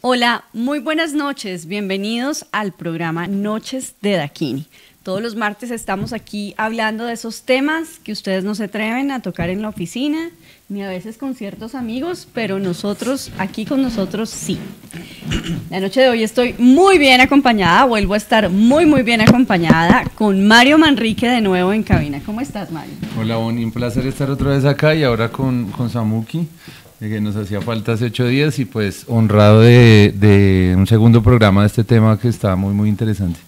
Hola, muy buenas noches, bienvenidos al programa Noches de Dakini. Todos los martes estamos aquí hablando de esos temas que ustedes no se atreven a tocar en la oficina, ni a veces con ciertos amigos, pero nosotros, aquí con nosotros, sí. La noche de hoy estoy muy bien acompañada, vuelvo a estar muy bien acompañada con Mario Manrique de nuevo en cabina. ¿Cómo estás, Mario? Hola, Bonnie, un placer estar otra vez acá y ahora con Samuki, que nos hacía falta hace 8 días y pues honrado de un segundo programa de este tema que está muy interesante.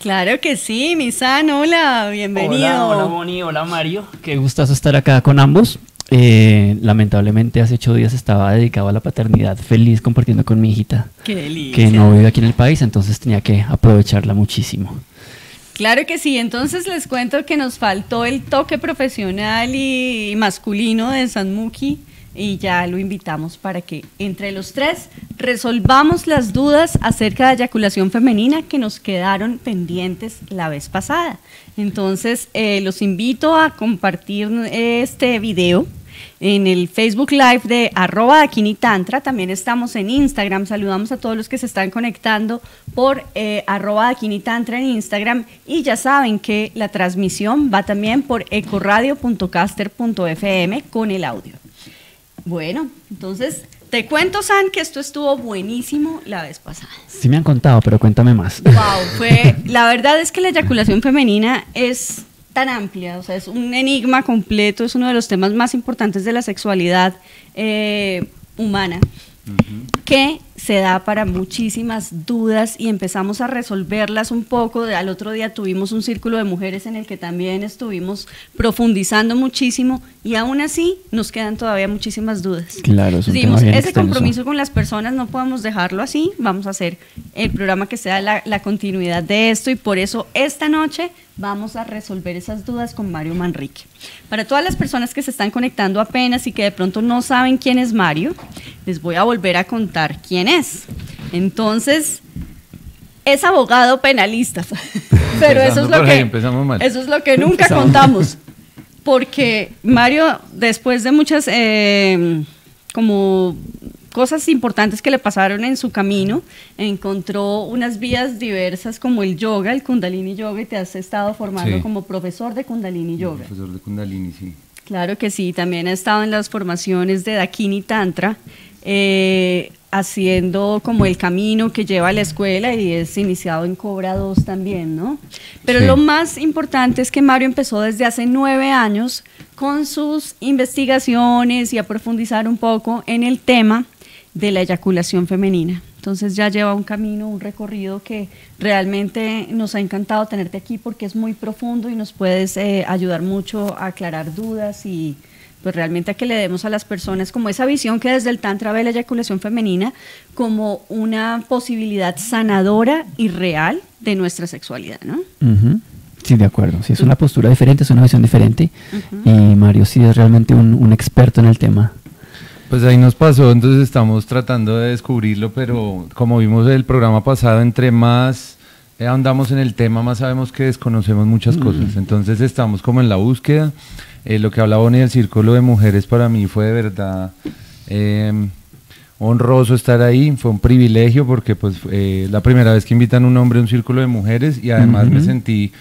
Claro que sí, Misan, hola, bienvenido. Hola Bonnie, hola Mario, qué gustazo estar acá con ambos. Lamentablemente hace 8 días estaba dedicado a la paternidad, feliz compartiendo con mi hijita, qué delicia, que no vive aquí en el país, entonces tenía que aprovecharla muchísimo. Claro que sí, entonces les cuento que nos faltó el toque profesional y masculino de Samuki y ya lo invitamos para que entre los tres resolvamos las dudas acerca de eyaculación femenina que nos quedaron pendientes la vez pasada. Entonces los invito a compartir este video en el Facebook Live de @dakinitantra, también estamos en Instagram, saludamos a todos los que se están conectando por @dakinitantra en Instagram y ya saben que la transmisión va también por ecoradio.caster.fm con el audio. Bueno, entonces te cuento, San, que esto estuvo buenísimo la vez pasada. Sí me han contado, pero cuéntame más. Wow, la verdad es que la eyaculación femenina es tan amplia, o sea, es un enigma completo, es uno de los temas más importantes de la sexualidad humana, que se da para muchísimas dudas y empezamos a resolverlas un poco. Al otro día tuvimos un círculo de mujeres en el que también estuvimos profundizando muchísimo y aún así nos quedan todavía muchísimas dudas. Claro, es un tema bien ese extenso. compromiso con las personas no podemos dejarlo así, vamos a hacer el programa que sea la continuidad de esto y por eso esta noche vamos a resolver esas dudas con Mario Manrique. Para todas las personas que se están conectando apenas y que de pronto no saben quién es Mario, les voy a volver a contar quién es. Entonces, es abogado penalista, pero eso es lo que nunca contamos, porque Mario, después de muchas como cosas importantes que le pasaron en su camino, encontró unas vías diversas como el yoga, el Kundalini Yoga, y te has estado formando como profesor de Kundalini Yoga. Profesor de Kundalini, sí. Claro que sí, también ha estado en las formaciones de Dakini Tantra, haciendo como el camino que lleva a la escuela y es iniciado en Cobra 2 también, ¿no? Pero sí, lo más importante es que Mario empezó desde hace 9 años con sus investigaciones y a profundizar un poco en el tema de la eyaculación femenina. Entonces ya lleva un camino, un recorrido que realmente nos ha encantado tenerte aquí porque es muy profundo y nos puedes ayudar mucho a aclarar dudas y pues realmente a que le demos a las personas como esa visión que desde el Tantra ve la eyaculación femenina como una posibilidad sanadora y real de nuestra sexualidad, ¿no? Sí, de acuerdo. Sí, es una postura diferente, es una visión diferente y Mario sí es realmente un experto en el tema. Pues ahí nos pasó, entonces estamos tratando de descubrirlo, pero como vimos el programa pasado, entre más ahondamos en el tema, más sabemos que desconocemos muchas cosas, entonces estamos como en la búsqueda. Lo que hablaba Bonnie del círculo de mujeres para mí fue de verdad honroso estar ahí, fue un privilegio porque pues la primera vez que invitan a un hombre a un círculo de mujeres y además me sentí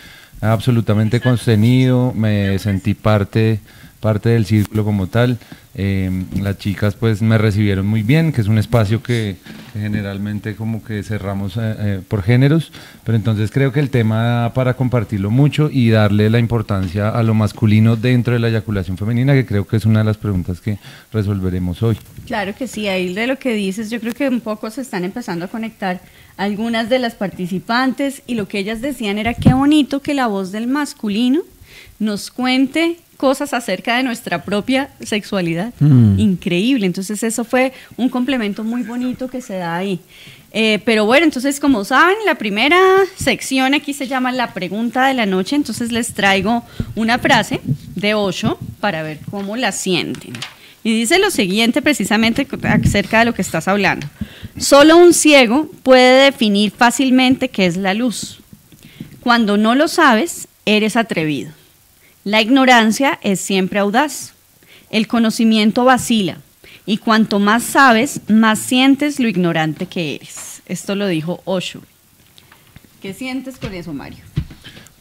absolutamente contenido, me sentí parte del círculo como tal. Las chicas pues me recibieron muy bien, que es un espacio que generalmente como que cerramos por géneros, pero entonces creo que el tema da para compartirlo mucho y darle la importancia a lo masculino dentro de la eyaculación femenina, que creo que es una de las preguntas que resolveremos hoy. Claro que sí, ahí de lo que dices, yo creo que un poco se están empezando a conectar algunas de las participantes y lo que ellas decían era qué bonito que la voz del masculino nos cuente cosas acerca de nuestra propia sexualidad. Increíble, entonces eso fue un complemento muy bonito que se da ahí. Pero bueno, entonces como saben, la primera sección aquí se llama la pregunta de la noche, entonces les traigo una frase de Osho para ver cómo la sienten. Y dice lo siguiente precisamente acerca de lo que estás hablando. Solo un ciego puede definir fácilmente qué es la luz. Cuando no lo sabes, eres atrevido. La ignorancia es siempre audaz. El conocimiento vacila y cuanto más sabes, más sientes lo ignorante que eres. Esto lo dijo Osho. ¿Qué sientes con eso, Mario?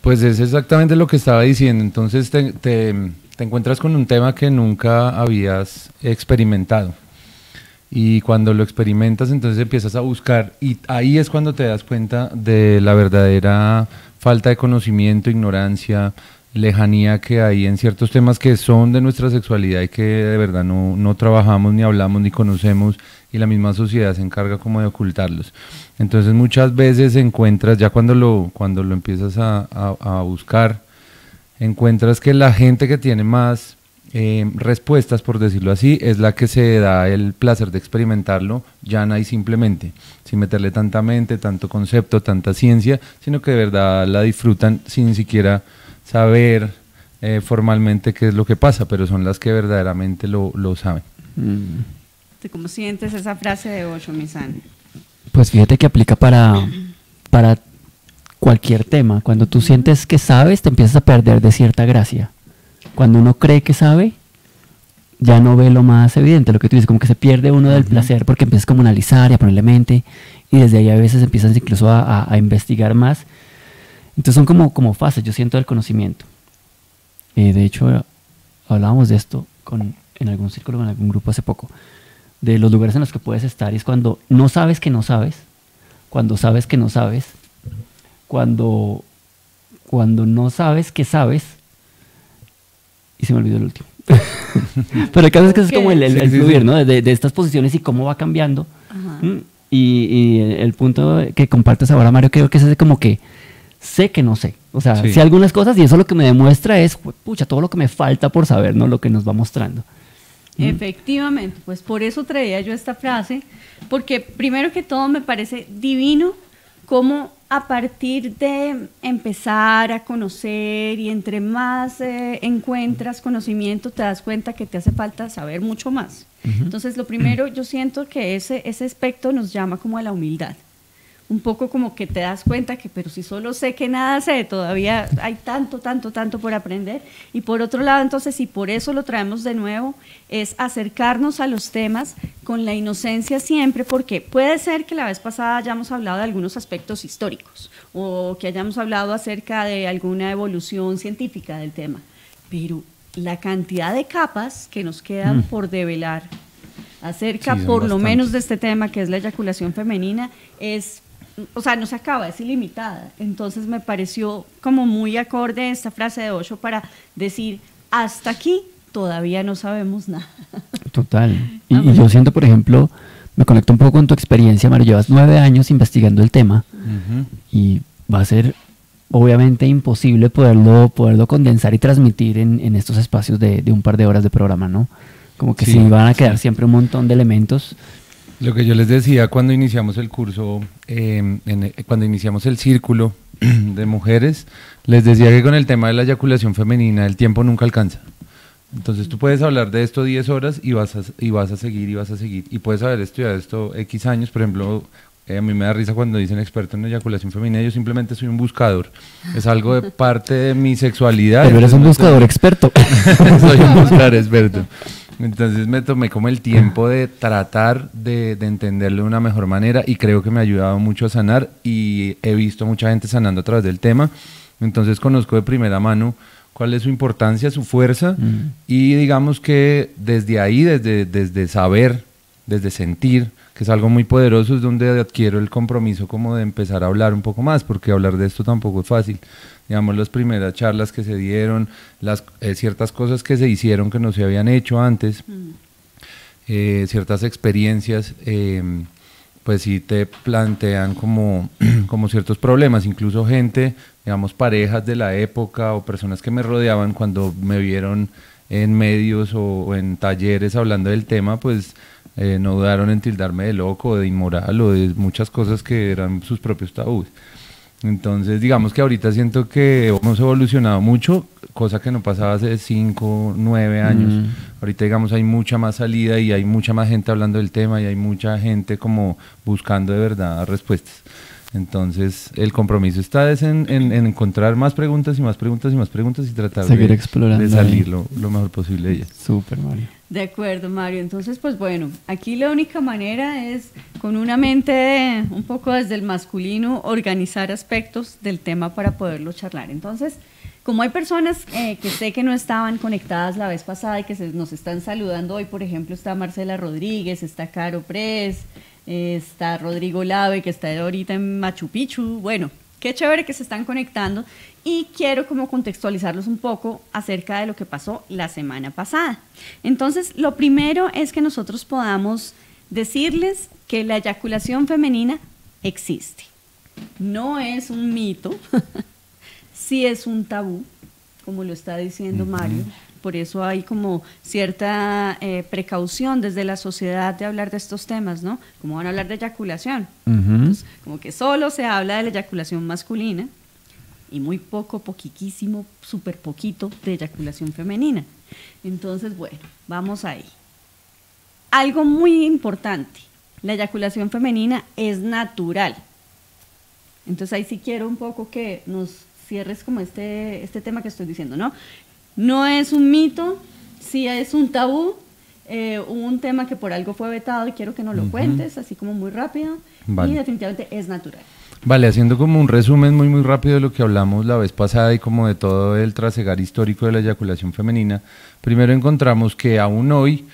Pues es exactamente lo que estaba diciendo. Entonces te encuentras con un tema que nunca habías experimentado. Y cuando lo experimentas, entonces empiezas a buscar, y ahí es cuando te das cuenta de la verdadera falta de conocimiento, ignorancia, lejanía que hay en ciertos temas que son de nuestra sexualidad y que de verdad no trabajamos, ni hablamos, ni conocemos, y la misma sociedad se encarga como de ocultarlos. Entonces muchas veces encuentras, ya cuando lo empiezas a buscar, encuentras que la gente que tiene más respuestas, por decirlo así, es la que se da el placer de experimentarlo llana y simplemente, sin meterle tanta mente, tanto concepto, tanta ciencia, sino que de verdad la disfrutan sin ni siquiera saber formalmente qué es lo que pasa, pero son las que verdaderamente lo saben. ¿Cómo sientes esa frase de Osho, Misan? Pues fíjate que aplica para cualquier tema. Cuando tú sientes que sabes, te empiezas a perder de cierta gracia. Cuando uno cree que sabe, ya no ve lo más evidente, lo que tú dices, como que se pierde uno del placer porque empiezas como a analizar y a ponerle mente, y desde ahí a veces empiezas incluso a investigar más. Entonces son como fases, yo siento, del conocimiento. De hecho, hablábamos de esto en algún círculo, en algún grupo hace poco, de los lugares en los que puedes estar, y es cuando no sabes que no sabes, cuando sabes que no sabes, cuando no sabes que sabes, y se me olvidó el último. Pero el caso es que es como el fluir, ¿no? De estas posiciones y cómo va cambiando. Y el punto que compartes ahora, Mario, creo que es ese como que sé que no sé. O sea, sé algunas cosas, y eso lo que me demuestra es, pucha, todo lo que me falta por saber, ¿no? Lo que nos va mostrando. Efectivamente, pues por eso traía yo esta frase, porque primero que todo me parece divino cómo a partir de empezar a conocer, y entre más encuentras conocimiento, te das cuenta que te hace falta saber mucho más. Entonces lo primero, yo siento que ese aspecto nos llama como a la humildad. Un poco como que te das cuenta que, pero si solo sé que nada sé, todavía hay tanto por aprender. Y por otro lado, entonces, y por eso lo traemos de nuevo, es acercarnos a los temas con la inocencia siempre, porque puede ser que la vez pasada hayamos hablado de algunos aspectos históricos, o que hayamos hablado acerca de alguna evolución científica del tema, pero la cantidad de capas que nos quedan por develar acerca, por lo menos, de este tema que es la eyaculación femenina, o sea, no se acaba, es ilimitada. Entonces me pareció como muy acorde esta frase de Osho para decir, hasta aquí todavía no sabemos nada. Total. Y yo siento, por ejemplo, me conecto un poco con tu experiencia, Mario. Llevas 9 años investigando el tema, y va a ser obviamente imposible poderlo condensar y transmitir en estos espacios de un par de horas de programa, ¿no? Como que sí van a quedar siempre un montón de elementos. Lo que yo les decía cuando iniciamos el curso, cuando iniciamos el círculo de mujeres, les decía que con el tema de la eyaculación femenina el tiempo nunca alcanza. Entonces tú puedes hablar de esto 10 horas y vas a seguir, y puedes haber estudiado esto X años. Por ejemplo, a mí me da risa cuando dicen experto en eyaculación femenina. Yo simplemente soy un buscador, es algo de parte de mi sexualidad. Pero eres un buscador experto. Soy un buscador experto. Entonces me tomé como el tiempo de tratar de entenderlo de una mejor manera, y creo que me ha ayudado mucho a sanar, y he visto mucha gente sanando a través del tema. Entonces conozco de primera mano cuál es su importancia, su fuerza, y digamos que desde ahí, desde saber, desde sentir, que es algo muy poderoso, es donde adquiero el compromiso como de empezar a hablar un poco más, porque hablar de esto tampoco es fácil. Digamos, las primeras charlas que se dieron, ciertas cosas que se hicieron que no se habían hecho antes, ciertas experiencias, pues sí te plantean como ciertos problemas. Incluso gente, digamos, parejas de la época o personas que me rodeaban, cuando me vieron en medios o en talleres hablando del tema, pues no dudaron en tildarme de loco, de inmoral, o de muchas cosas que eran sus propios tabúes. Entonces, digamos que ahorita siento que hemos evolucionado mucho, cosa que no pasaba hace 5, 9 años. Ahorita, digamos, hay mucha más salida, y hay mucha más gente hablando del tema, y hay mucha gente como buscando de verdad respuestas. Entonces, el compromiso está en encontrar más preguntas y más preguntas y más preguntas, y tratar seguir explorando, de salir lo mejor posible de ellas. Súper, Mario. De acuerdo, Mario. Entonces, pues bueno, aquí la única manera es con una mente un poco desde el masculino organizar aspectos del tema para poderlo charlar. Entonces, como hay personas que sé que no estaban conectadas la vez pasada y que nos están saludando hoy, por ejemplo, está Marcela Rodríguez, está Caro Pres, está Rodrigo Lave, que está ahorita en Machu Picchu. Bueno, qué chévere que se están conectando y quiero como contextualizarlos un poco acerca de lo que pasó la semana pasada. Entonces, lo primero es que nosotros podamos decirles que la eyaculación femenina existe. No es un mito, sí es un tabú, como lo está diciendo Mario. Por eso hay como cierta precaución desde la sociedad de hablar de estos temas, ¿no? ¿Cómo van a hablar de eyaculación? Entonces, como que solo se habla de la eyaculación masculina y muy poco, poquitísimo, súper poquito de eyaculación femenina. Entonces, bueno, vamos ahí. Algo muy importante, la eyaculación femenina es natural. Entonces ahí sí quiero un poco que nos cierres como este tema que estoy diciendo, ¿no? No es un mito, sí es un tabú, un tema que por algo fue vetado y quiero que nos lo cuentes, así como muy rápido, y definitivamente es natural. Vale, haciendo como un resumen muy rápido de lo que hablamos la vez pasada y como de todo el trasegar histórico de la eyaculación femenina, primero encontramos que aún hoy,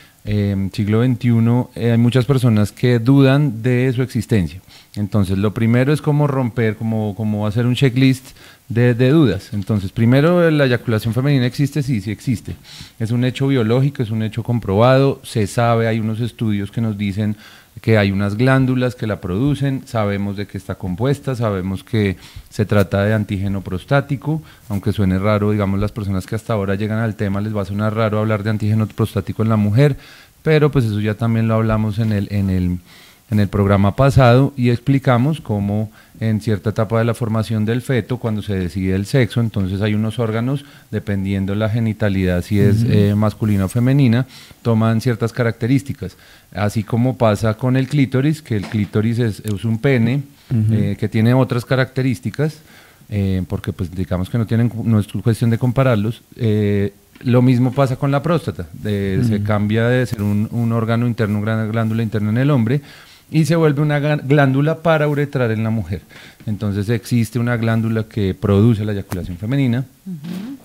siglo XXI, hay muchas personas que dudan de su existencia. Entonces, lo primero es como romper, como hacer un checklist de dudas. Entonces, primero, la eyaculación femenina existe, sí existe. Es un hecho biológico, es un hecho comprobado, se sabe, hay unos estudios que nos dicen que hay unas glándulas que la producen, sabemos de qué está compuesta, sabemos que se trata de antígeno prostático, aunque suene raro, digamos, las personas que hasta ahora llegan al tema les va a sonar raro hablar de antígeno prostático en la mujer, pero pues eso ya también lo hablamos en el programa pasado y explicamos cómo en cierta etapa de la formación del feto, cuando se decide el sexo, entonces hay unos órganos, dependiendo la genitalidad, si es masculina o femenina, toman ciertas características. Así como pasa con el clítoris, que el clítoris es un pene que tiene otras características, porque pues digamos que no es cuestión de compararlos. Lo mismo pasa con la próstata, se cambia de ser un órgano interno, una glándula interna en el hombre, y se vuelve una glándula parauretral en la mujer. Entonces existe una glándula que produce la eyaculación femenina,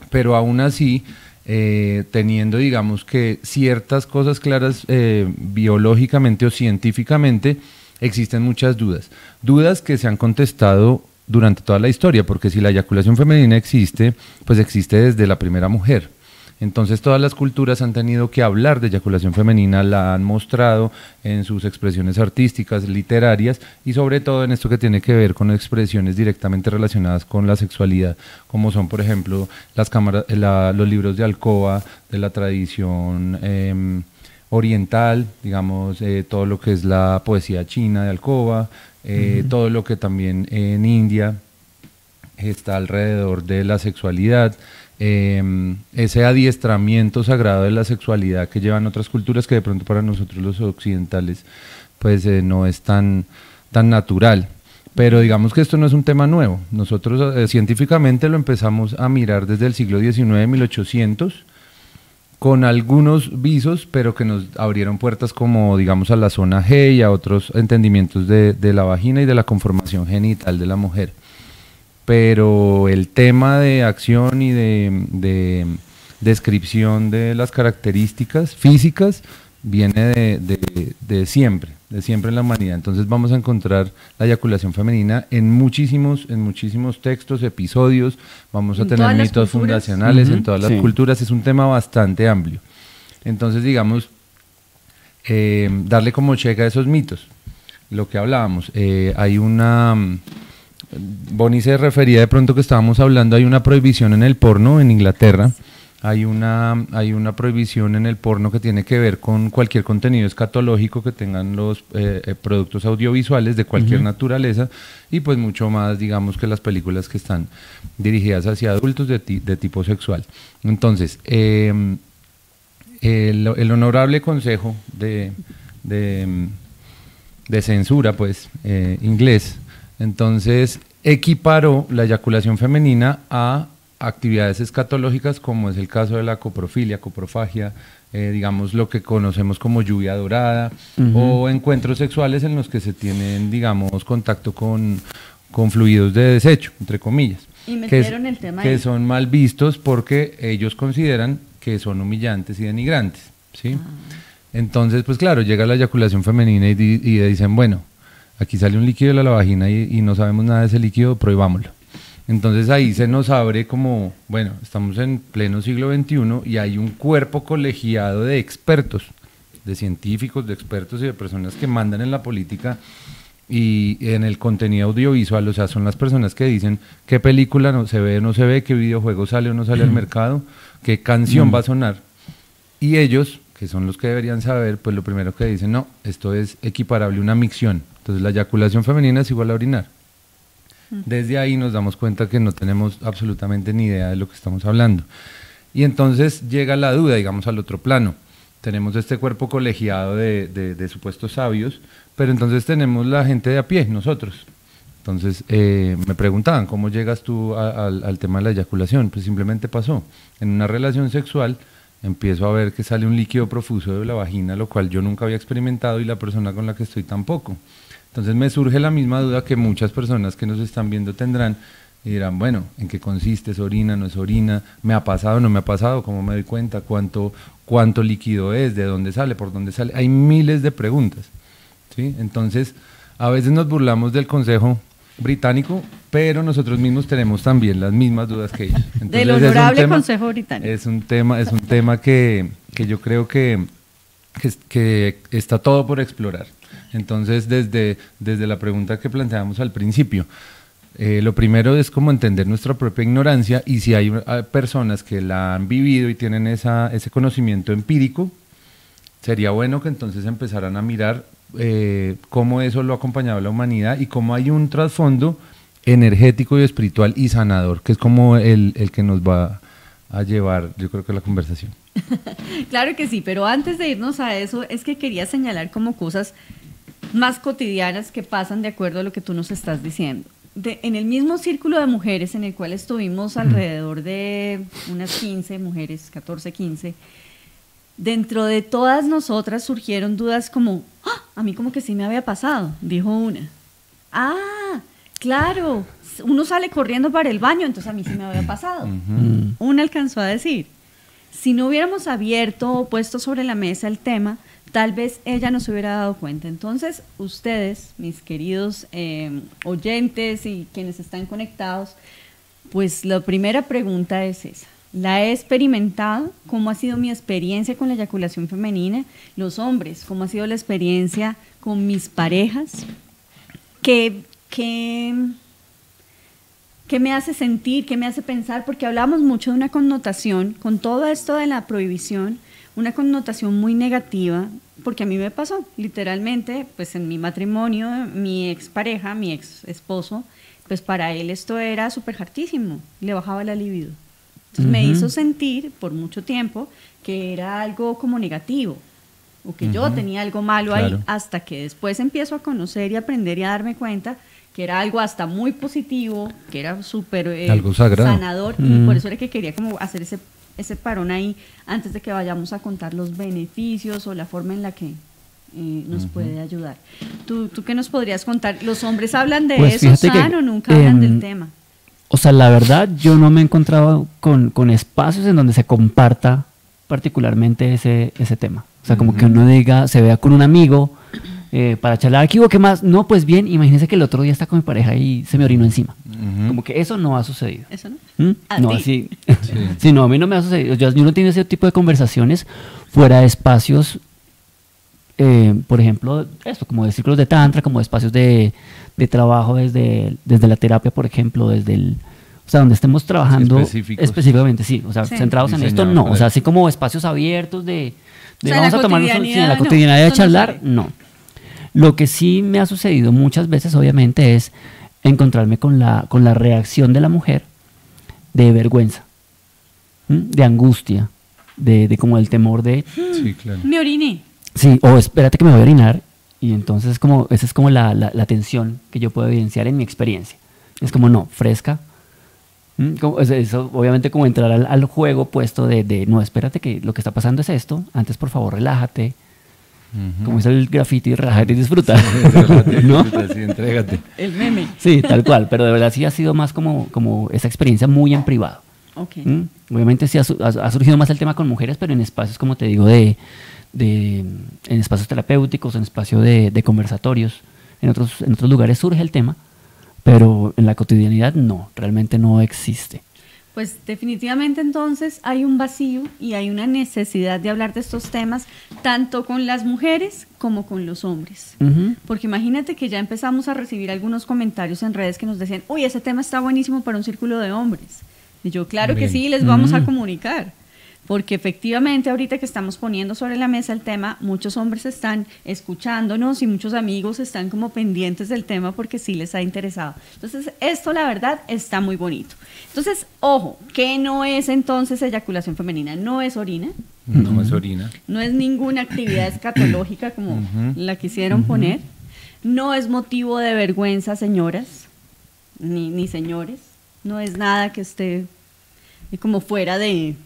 pero aún así, teniendo digamos que ciertas cosas claras biológicamente o científicamente, existen muchas dudas. Dudas que se han contestado durante toda la historia, porque si la eyaculación femenina existe, pues existe desde la primera mujer. Entonces todas las culturas han tenido que hablar de eyaculación femenina, la han mostrado en sus expresiones artísticas, literarias y sobre todo en esto que tiene que ver con expresiones directamente relacionadas con la sexualidad, como son por ejemplo los libros de alcoba de la tradición oriental, digamos, todo lo que es la poesía china de alcoba, todo lo que también en India está alrededor de la sexualidad. Ese adiestramiento sagrado de la sexualidad que llevan otras culturas que de pronto para nosotros los occidentales pues no es tan natural, pero digamos que esto no es un tema nuevo. Nosotros científicamente lo empezamos a mirar desde el siglo XIX, 1800, con algunos visos, pero que nos abrieron puertas como digamos a la zona G y a otros entendimientos de la vagina y de la conformación genital de la mujer. Pero el tema de acción y de descripción de las características físicas viene de siempre en la humanidad. Entonces vamos a encontrar la eyaculación femenina en muchísimos textos, episodios, vamos a tener mitos fundacionales en todas las culturas, es un tema bastante amplio. Entonces digamos, darle como check a esos mitos, lo que hablábamos, hay una... Bonnie se refería de pronto que estábamos hablando, hay una prohibición en el porno en Inglaterra, hay una prohibición en el porno que tiene que ver con cualquier contenido escatológico que tengan los productos audiovisuales de cualquier naturaleza y pues mucho más digamos que las películas que están dirigidas hacia adultos de tipo sexual. Entonces, el honorable consejo de censura pues inglés, entonces equiparó la eyaculación femenina a actividades escatológicas como es el caso de la coprofilia, coprofagia, digamos lo que conocemos como lluvia dorada, o encuentros sexuales en los que se tienen, digamos, contacto con fluidos de desecho, entre comillas. Y metieron el tema que ahí. son mal vistos porque ellos consideran que son humillantes y denigrantes, ¿sí? Entonces, pues claro, llega la eyaculación femenina y dicen, bueno, aquí sale un líquido de la vagina y no sabemos nada de ese líquido, prohibámoslo. Entonces ahí se nos abre como, bueno, estamos en pleno siglo XXI y hay un cuerpo colegiado de expertos, de científicos, de expertos y de personas que mandan en la política y en el contenido audiovisual, o sea, son las personas que dicen qué película no se ve o no se ve, qué videojuego sale o no sale al mercado, qué canción va a sonar. Y ellos, que son los que deberían saber, pues lo primero que dicen, no, esto es equiparable a una micción. Entonces la eyaculación femenina es igual a orinar. Desde ahí nos damos cuenta que no tenemos absolutamente ni idea de lo que estamos hablando. Y entonces llega la duda, digamos, al otro plano. Tenemos este cuerpo colegiado de supuestos sabios, pero entonces tenemos la gente de a pie, nosotros. Entonces me preguntaban, ¿cómo llegas tú al tema de la eyaculación? Pues simplemente pasó. En una relación sexual empiezo a ver que sale un líquido profuso de la vagina, lo cual yo nunca había experimentado y la persona con la que estoy tampoco. Entonces me surge la misma duda que muchas personas que nos están viendo tendrán y dirán, bueno, ¿en qué consiste? ¿Es orina? ¿No es orina? ¿Me ha pasado? ¿No me ha pasado? ¿Cómo me doy cuenta? ¿Cuánto líquido es? ¿De dónde sale? ¿Por dónde sale? Hay miles de preguntas, ¿sí? Entonces, a veces nos burlamos del consejo británico, pero nosotros mismos tenemos también las mismas dudas que ellos. Entonces, del honorable consejo británico. Es un tema que yo creo que está todo por explorar. Entonces, desde la pregunta que planteamos al principio, lo primero es como entender nuestra propia ignorancia y si hay personas que la han vivido y tienen ese conocimiento empírico, sería bueno que entonces empezaran a mirar cómo eso lo ha acompañado a la humanidad y cómo hay un trasfondo energético y espiritual y sanador, que es como el que nos va a llevar, yo creo que la conversación. Claro que sí, pero antes de irnos a eso, es que quería señalar como cosas más cotidianas que pasan de acuerdo a lo que tú nos estás diciendo. En el mismo círculo de mujeres en el cual estuvimos alrededor de unas 15 mujeres, 14, 15, dentro de todas nosotras surgieron dudas como, ¡ah! A mí como que sí me había pasado, dijo una. Ah, claro, uno sale corriendo para el baño, entonces a mí sí me había pasado. Una alcanzó a decir. Si no hubiéramos abierto o puesto sobre la mesa el tema, tal vez ella no se hubiera dado cuenta. Entonces, ustedes, mis queridos oyentes y quienes están conectados, pues la primera pregunta es esa. ¿La he experimentado? ¿Cómo ha sido mi experiencia con la eyaculación femenina? Los hombres, ¿cómo ha sido la experiencia con mis parejas? ¿Qué me hace sentir? ¿Qué me hace pensar? Porque hablamos mucho de una connotación, con todo esto de la prohibición, una connotación muy negativa, porque a mí me pasó, literalmente, pues en mi matrimonio, mi expareja, mi ex esposo, pues para él esto era súper hartísimo, le bajaba la libido. Entonces me hizo sentir por mucho tiempo que era algo como negativo, o que yo tenía algo malo ahí, hasta que después empiezo a conocer y aprender y a darme cuenta que era algo hasta muy positivo, que era súper sanador, y por eso era que quería como hacer ese parón ahí antes de que vayamos a contar los beneficios o la forma en la que nos puede ayudar. ¿Tú qué nos podrías contar? ¿Los hombres hablan de pues eso, San, o nunca hablan del tema? O sea, la verdad, yo no me he encontrado con espacios en donde se comparta particularmente ese tema. O sea, como que uno diga, se vea con un amigo para charlar, ¿qué hubo? ¿Qué más? No, pues bien, imagínense que el otro día está con mi pareja y se me orinó encima. Como que eso no ha sucedido. ¿Eso no? No, así. Sí, no, a mí no me ha sucedido. Yo no he tenido ese tipo de conversaciones fuera de espacios, por ejemplo, esto, como de círculos de tantra, como de espacios de trabajo desde la terapia, por ejemplo, o sea, donde estemos trabajando específicamente, sí, o sea, centrados en esto, no, o sea, así como espacios abiertos de o sea, vamos a tomarnos en la cotidianidad de charlar, no. Lo que sí me ha sucedido muchas veces, obviamente, es encontrarme con la reacción de la mujer de vergüenza, de angustia, de como el temor de... Sí, claro. Me oriné. Sí, o espérate que me voy a orinar. Y entonces esa es como la tensión que yo puedo evidenciar en mi experiencia. Es como, no, fresca, Eso, obviamente, como entrar al juego puesto de no, espérate que lo que está pasando es esto, antes por favor relájate, como es el graffiti, relájate y disfruta. ¿No? Sí, entrégate. El meme. Sí, tal cual, pero de verdad sí ha sido más como esa experiencia muy en privado. Okay. Obviamente sí ha surgido más el tema con mujeres, pero en espacios, como te digo, en espacios terapéuticos, en espacios de conversatorios, en otros lugares surge el tema, pero en la cotidianidad no, realmente no existe. Pues definitivamente entonces hay un vacío y hay una necesidad de hablar de estos temas tanto con las mujeres como con los hombres. Porque imagínate que ya empezamos a recibir algunos comentarios en redes que nos decían, uy, ese tema está buenísimo para un círculo de hombres. Y yo, claro que sí, les vamos a comunicar. Porque efectivamente ahorita que estamos poniendo sobre la mesa el tema, muchos hombres están escuchándonos y muchos amigos están como pendientes del tema porque sí les ha interesado. Entonces esto la verdad está muy bonito. Entonces, ojo, ¿qué no es entonces eyaculación femenina? No es orina. No es orina. No es ninguna actividad escatológica como la quisieron poner. No es motivo de vergüenza, señoras, ni señores. No es nada que esté como fuera de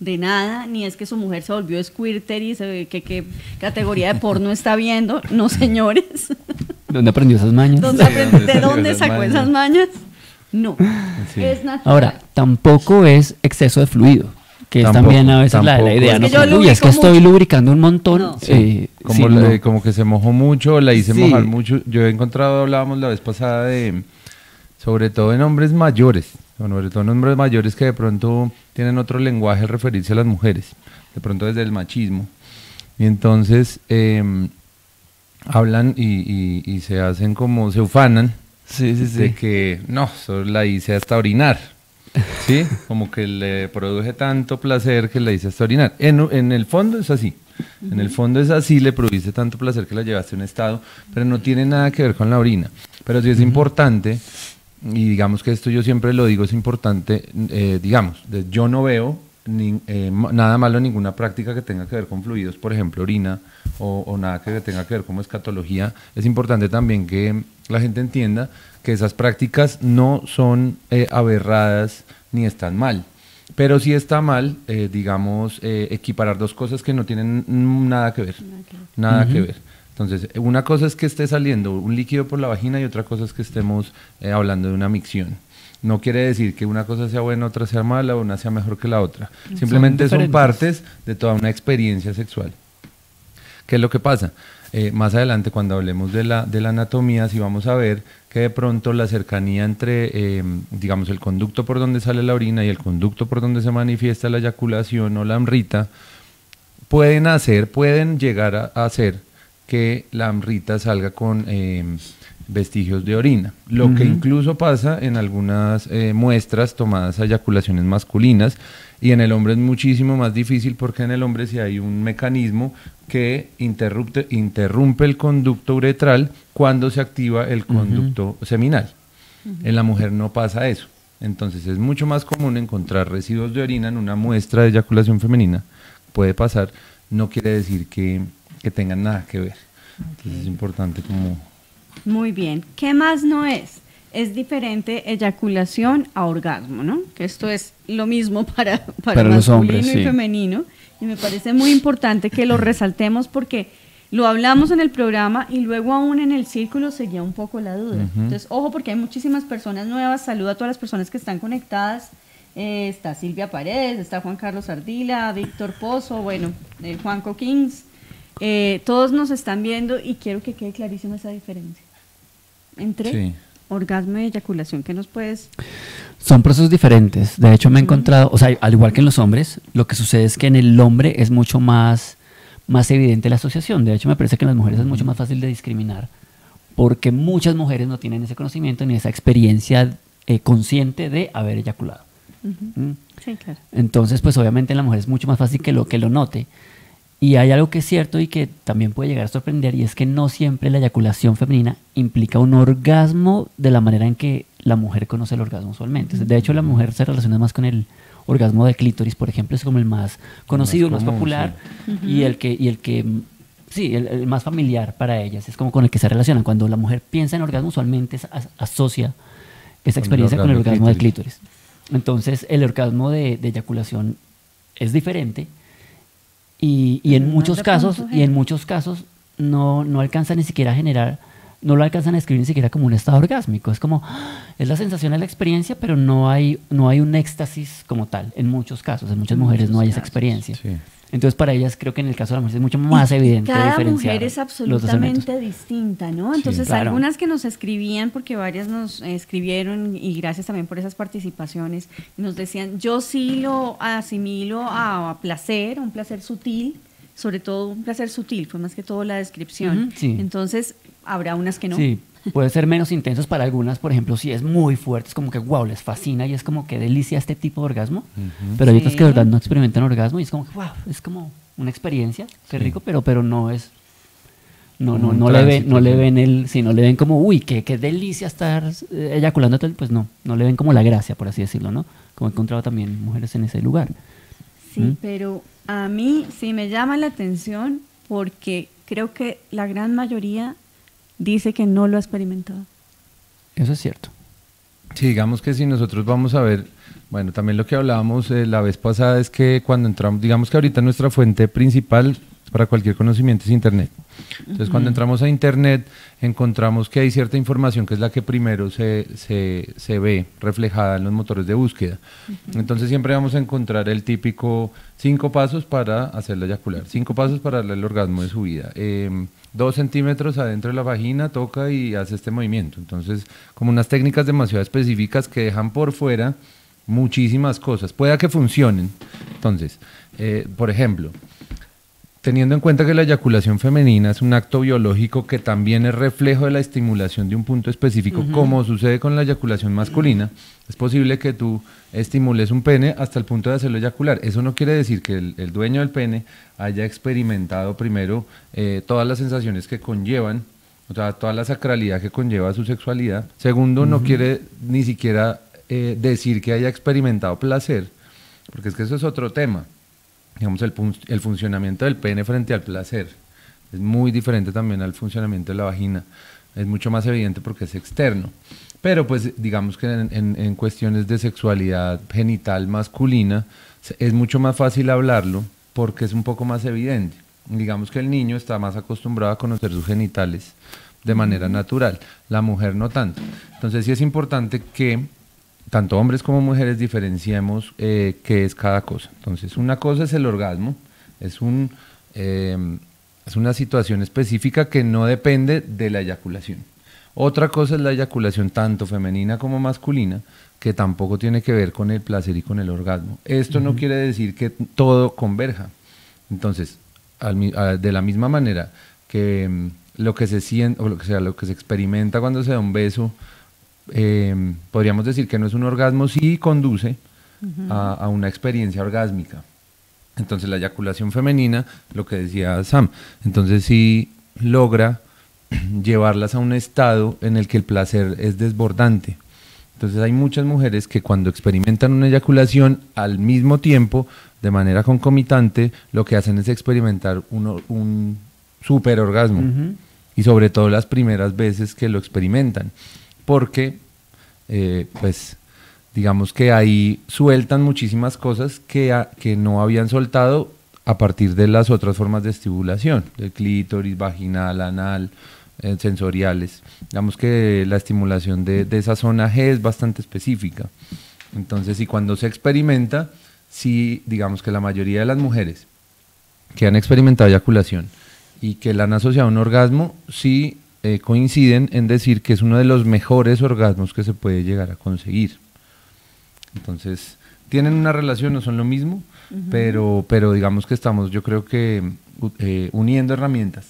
nada, ni es que su mujer se volvió squirter y qué categoría de porno está viendo. No, señores. ¿Dónde aprendió esas mañas? ¿De dónde sacó esas mañas? No, sí. Es natural. Ahora, tampoco es exceso de fluido, que es también a veces la idea. Es ¿no? que Uy, es que estoy lubricando un montón. No. Como que se mojó mucho, la hice mojar mucho. Yo he encontrado, hablábamos la vez pasada sobre todo en hombres mayores, sobre todo en hombres mayores que de pronto tienen otro lenguaje al referirse a las mujeres, de pronto desde el machismo. Y entonces hablan y se hacen como, se ufanan de que no, solo la hice hasta orinar. ¿Sí? Como que le produje tanto placer que la hice hasta orinar. En el fondo es así. En el fondo es así, le produce tanto placer que la llevaste a un estado, pero no tiene nada que ver con la orina. Pero sí es importante, y digamos que esto yo siempre lo digo, es importante, yo no veo nada malo en ninguna práctica que tenga que ver con fluidos, por ejemplo, orina, o nada que tenga que ver como escatología. Es importante también que la gente entienda que esas prácticas no son aberradas ni están mal. Pero sí está mal, equiparar dos cosas que no tienen nada que ver. Nada que ver. Entonces, una cosa es que esté saliendo un líquido por la vagina y otra cosa es que estemos hablando de una micción. No quiere decir que una cosa sea buena, otra sea mala, o una sea mejor que la otra. Simplemente son partes de toda una experiencia sexual. ¿Qué es lo que pasa? Más adelante, cuando hablemos de la anatomía, sí vamos a ver que de pronto la cercanía entre, el conducto por donde sale la orina y el conducto por donde se manifiesta la eyaculación o la amrita, pueden llegar a hacer que la amrita salga con vestigios de orina. Lo que incluso pasa en algunas muestras tomadas a eyaculaciones masculinas, y en el hombre es muchísimo más difícil porque en el hombre sí hay un mecanismo que interrumpe el conducto uretral cuando se activa el conducto seminal. En la mujer no pasa eso. Entonces es mucho más común encontrar residuos de orina en una muestra de eyaculación femenina. Puede pasar, no quiere decir que tengan nada que ver. Entonces es importante como... Muy bien. ¿Qué más no es? Es diferente eyaculación a orgasmo, ¿no? Que esto es lo mismo para los hombres, masculino y femenino. Y me parece muy importante que lo resaltemos porque lo hablamos en el programa y luego aún en el círculo seguía un poco la duda. Entonces, ojo, porque hay muchísimas personas nuevas. Saludo a todas las personas que están conectadas. Está Silvia Paredes, está Juan Carlos Ardila, Víctor Pozo, Juanco Kings. Todos nos están viendo y quiero que quede clarísima esa diferencia entre orgasmo y eyaculación. ¿Qué nos puedes...? Son procesos diferentes. De hecho, me he encontrado, o sea, al igual que en los hombres, lo que sucede es que en el hombre es mucho más evidente la asociación. De hecho, me parece que en las mujeres es mucho más fácil de discriminar, porque muchas mujeres no tienen ese conocimiento ni esa experiencia consciente de haber eyaculado. Sí, claro. Entonces, pues obviamente en la mujer es mucho más fácil que lo note. Y hay algo que es cierto y que también puede llegar a sorprender, y es que no siempre la eyaculación femenina implica un orgasmo de la manera en que la mujer conoce el orgasmo usualmente. De hecho, la mujer se relaciona más con el orgasmo de clítoris, por ejemplo, es como el más conocido, el más popular, y el más familiar para ellas, es como con el que se relacionan. Cuando la mujer piensa en orgasmo, usualmente asocia esa experiencia con el orgasmo de clítoris. Entonces el orgasmo de eyaculación es diferente y en muchos casos no alcanza ni siquiera a generar, no lo alcanzan a escribir ni siquiera como un estado orgásmico. Es como, es la sensación de la experiencia, pero no hay un éxtasis como tal. En muchos casos, en muchas mujeres no hay esa experiencia. Sí. Entonces para ellas creo que en el caso de la mujer es mucho más evidente diferenciar. Cada mujer es absolutamente distinta, ¿no? Entonces sí, claro. Algunas que nos escribían, porque varias nos escribieron y gracias también por esas participaciones, nos decían, yo sí lo asimilo a placer, a un placer sutil, sobre todo un placer sutil, fue más que todo la descripción. Sí. Entonces habrá unas que no. Sí. Puede ser menos intensos para algunas, por ejemplo, si es muy fuerte, es como que wow, les fascina y es como que delicia este tipo de orgasmo, pero hay otras que de verdad no experimentan orgasmo y es como que wow, es como una experiencia, qué rico, pero no es, no le ven como uy, qué delicia estar eyaculando, pues no le ven como la gracia, por así decirlo, ¿no? Como he encontrado también mujeres en ese lugar. Sí, pero a mí sí me llama la atención porque creo que la gran mayoría dice que no lo ha experimentado. Eso es cierto. Sí, digamos que si nosotros vamos a ver, bueno, también lo que hablábamos la vez pasada es que cuando entramos, digamos que ahorita nuestra fuente principal para cualquier conocimiento es Internet. Entonces, cuando entramos a Internet, encontramos que hay cierta información que es la que primero se ve reflejada en los motores de búsqueda. Entonces, siempre vamos a encontrar el típico 5 pasos para hacerla eyacular, 5 pasos para darle el orgasmo de su vida. 2 centímetros adentro de la vagina, toca y hace este movimiento. Entonces, como unas técnicas demasiado específicas que dejan por fuera muchísimas cosas. Pueda que funcionen. Entonces, por ejemplo, teniendo en cuenta que la eyaculación femenina es un acto biológico que también es reflejo de la estimulación de un punto específico, como sucede con la eyaculación masculina, es posible que tú estimules un pene hasta el punto de hacerlo eyacular. Eso no quiere decir que el dueño del pene haya experimentado primero todas las sensaciones que conllevan, o sea, toda la sacralidad que conlleva su sexualidad. Segundo, no quiere ni siquiera decir que haya experimentado placer, porque es que eso es otro tema. Digamos, el funcionamiento del pene frente al placer es muy diferente también al funcionamiento de la vagina. Es mucho más evidente porque es externo. Pero pues digamos que en cuestiones de sexualidad genital masculina es mucho más fácil hablarlo porque es un poco más evidente. Digamos que el niño está más acostumbrado a conocer sus genitales de manera natural, la mujer no tanto. Entonces sí es importante que tanto hombres como mujeres diferenciemos qué es cada cosa. Entonces, una cosa es el orgasmo, es una situación específica que no depende de la eyaculación. Otra cosa es la eyaculación tanto femenina como masculina, que tampoco tiene que ver con el placer y con el orgasmo. Esto no quiere decir que todo converja. Entonces, de la misma manera que lo que se siente, o lo que se experimenta cuando se da un beso, podríamos decir que no es un orgasmo, sí conduce a una experiencia orgásmica. Entonces la eyaculación femenina, lo que decía Sam, entonces sí logra llevarlas a un estado en el que el placer es desbordante. Entonces hay muchas mujeres que cuando experimentan una eyaculación al mismo tiempo, de manera concomitante, lo que hacen es experimentar un super orgasmo. Y sobre todo las primeras veces que lo experimentan. Porque, pues, digamos que ahí sueltan muchísimas cosas que no habían soltado a partir de las otras formas de estimulación, del clítoris, vaginal, anal, sensoriales. Digamos que la estimulación de esa zona G es bastante específica. Entonces, y cuando se experimenta, sí, digamos que la mayoría de las mujeres que han experimentado eyaculación y que la han asociado a un orgasmo, sí coinciden en decir que es uno de los mejores orgasmos que se puede llegar a conseguir. Entonces, tienen una relación, no son lo mismo, pero digamos que estamos, yo creo que uniendo herramientas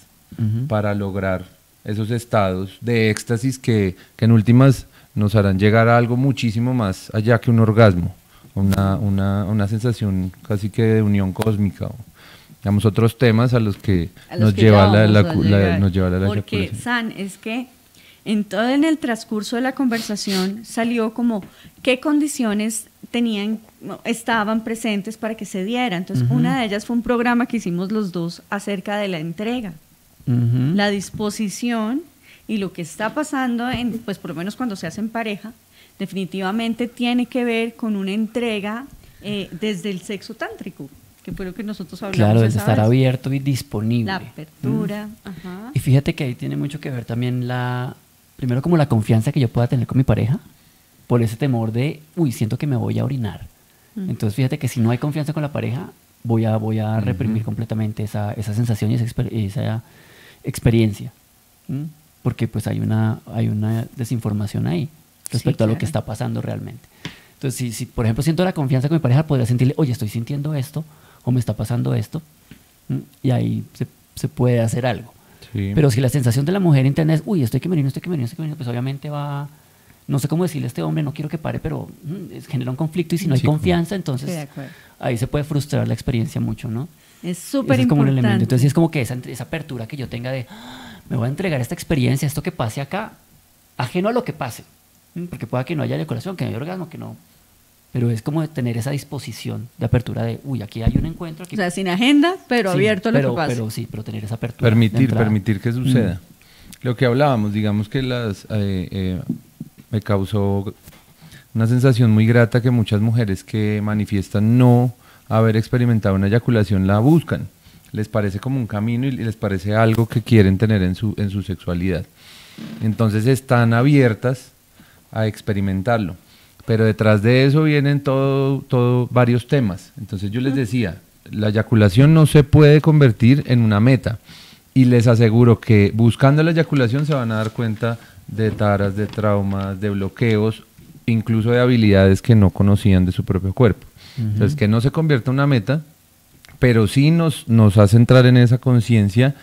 para lograr esos estados de éxtasis que en últimas nos harán llegar a algo muchísimo más allá que un orgasmo, una sensación casi que de unión cósmica, digamos, otros temas a los que nos lleva la eyaculación. Porque, San, es que en el transcurso de la conversación salió como qué condiciones estaban presentes para que se diera. Entonces, una de ellas fue un programa que hicimos los dos acerca de la entrega, la disposición y lo que está pasando, pues por lo menos cuando se hace en pareja, definitivamente tiene que ver con una entrega desde el sexo tántrico, que fue lo que nosotros hablamos. Claro, desde esa estar vez. abierto y disponible. La apertura. Ajá. Y fíjate que ahí tiene mucho que ver también primero como la confianza que yo pueda tener con mi pareja, por ese temor de, siento que me voy a orinar. Entonces fíjate que si no hay confianza con la pareja, voy a reprimir completamente esa sensación y esa experiencia. Porque pues hay una desinformación ahí respecto a lo que está pasando realmente. Entonces, si por ejemplo siento la confianza con mi pareja, podría sentirle, oye, estoy sintiendo esto, o me está pasando esto, y ahí se puede hacer algo. Sí. Pero si la sensación de la mujer interna es, estoy que me orino, pues obviamente no sé cómo decirle a este hombre, no quiero que pare, pero genera un conflicto, y si no hay confianza, entonces ahí se puede frustrar la experiencia mucho, ¿no? Es súper importante. Es como un elemento. Entonces es como que esa apertura que yo tenga de, me voy a entregar esta experiencia, esto que pase acá, ajeno a lo que pase, porque pueda que no haya eyaculación, que no haya orgasmo, que no. Pero es como de tener esa disposición de apertura de, aquí hay un encuentro. Aquí... O sea, sin agenda, pero abierto a lo que pase. Pero tener esa apertura. Permitir que suceda. Lo que hablábamos, digamos que me causó una sensación muy grata que muchas mujeres que manifiestan no haber experimentado una eyaculación la buscan. Les parece como un camino y les parece algo que quieren tener en su sexualidad. Entonces están abiertas a experimentarlo. Pero detrás de eso vienen varios temas. Entonces yo les decía, la eyaculación no se puede convertir en una meta. Y les aseguro que buscando la eyaculación se van a dar cuenta de taras, de traumas, de bloqueos, incluso de habilidades que no conocían de su propio cuerpo. Entonces que no se convierta en una meta, pero sí nos hace entrar en esa conciencia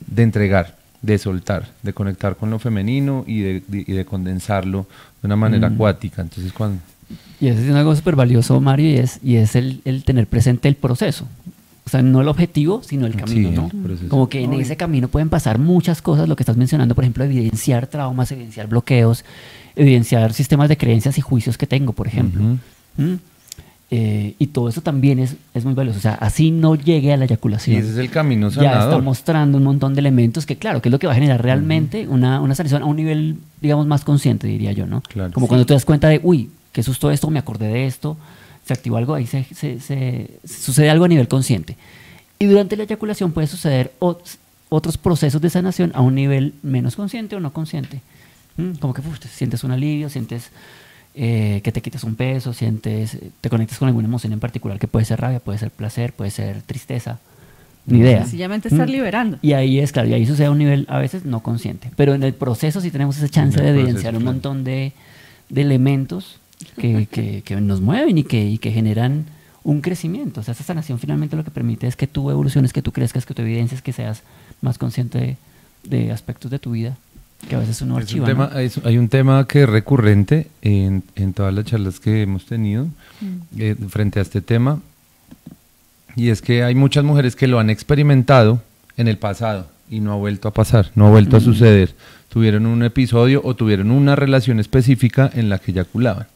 de entregar, de soltar, de conectar con lo femenino y de condensarlo de una manera acuática. Entonces, y eso es algo súper valioso, Mario, y es el tener presente el proceso. O sea, no el objetivo, sino el camino, ¿no? Como que en ese camino pueden pasar muchas cosas, lo que estás mencionando, por ejemplo, evidenciar traumas, evidenciar bloqueos, evidenciar sistemas de creencias y juicios que tengo, por ejemplo. Y todo eso también es muy valioso. O sea, así no llegue a la eyaculación. Y ese es el camino sanador. Ya está mostrando un montón de elementos que, claro, que es lo que va a generar realmente una sanación a un nivel, digamos, más consciente, diría yo, ¿no? Claro, como cuando te das cuenta de, qué susto esto, me acordé de esto, se activó algo, ahí sucede algo a nivel consciente. Y durante la eyaculación puede suceder otros procesos de sanación a un nivel menos consciente o no consciente. Como que sientes un alivio, sientes... que te quitas un peso, te conectas con alguna emoción en particular, que puede ser rabia, puede ser placer, puede ser tristeza, ni idea. Sencillamente estar liberando. Y ahí es claro, y ahí sucede a un nivel a veces no consciente, pero en el proceso sí tenemos esa chance de evidenciar un montón de elementos que nos mueven y que generan un crecimiento. O sea, esa sanación finalmente lo que permite es que tú evoluciones, que tú crezcas, que tú evidencias, que seas más consciente de aspectos de tu vida que a veces uno archiva. Hay un tema que es recurrente en todas las charlas que hemos tenido frente a este tema, y es que hay muchas mujeres que lo han experimentado en el pasado y no ha vuelto a pasar, no ha vuelto a suceder. Tuvieron un episodio o tuvieron una relación específica en la que eyaculaban.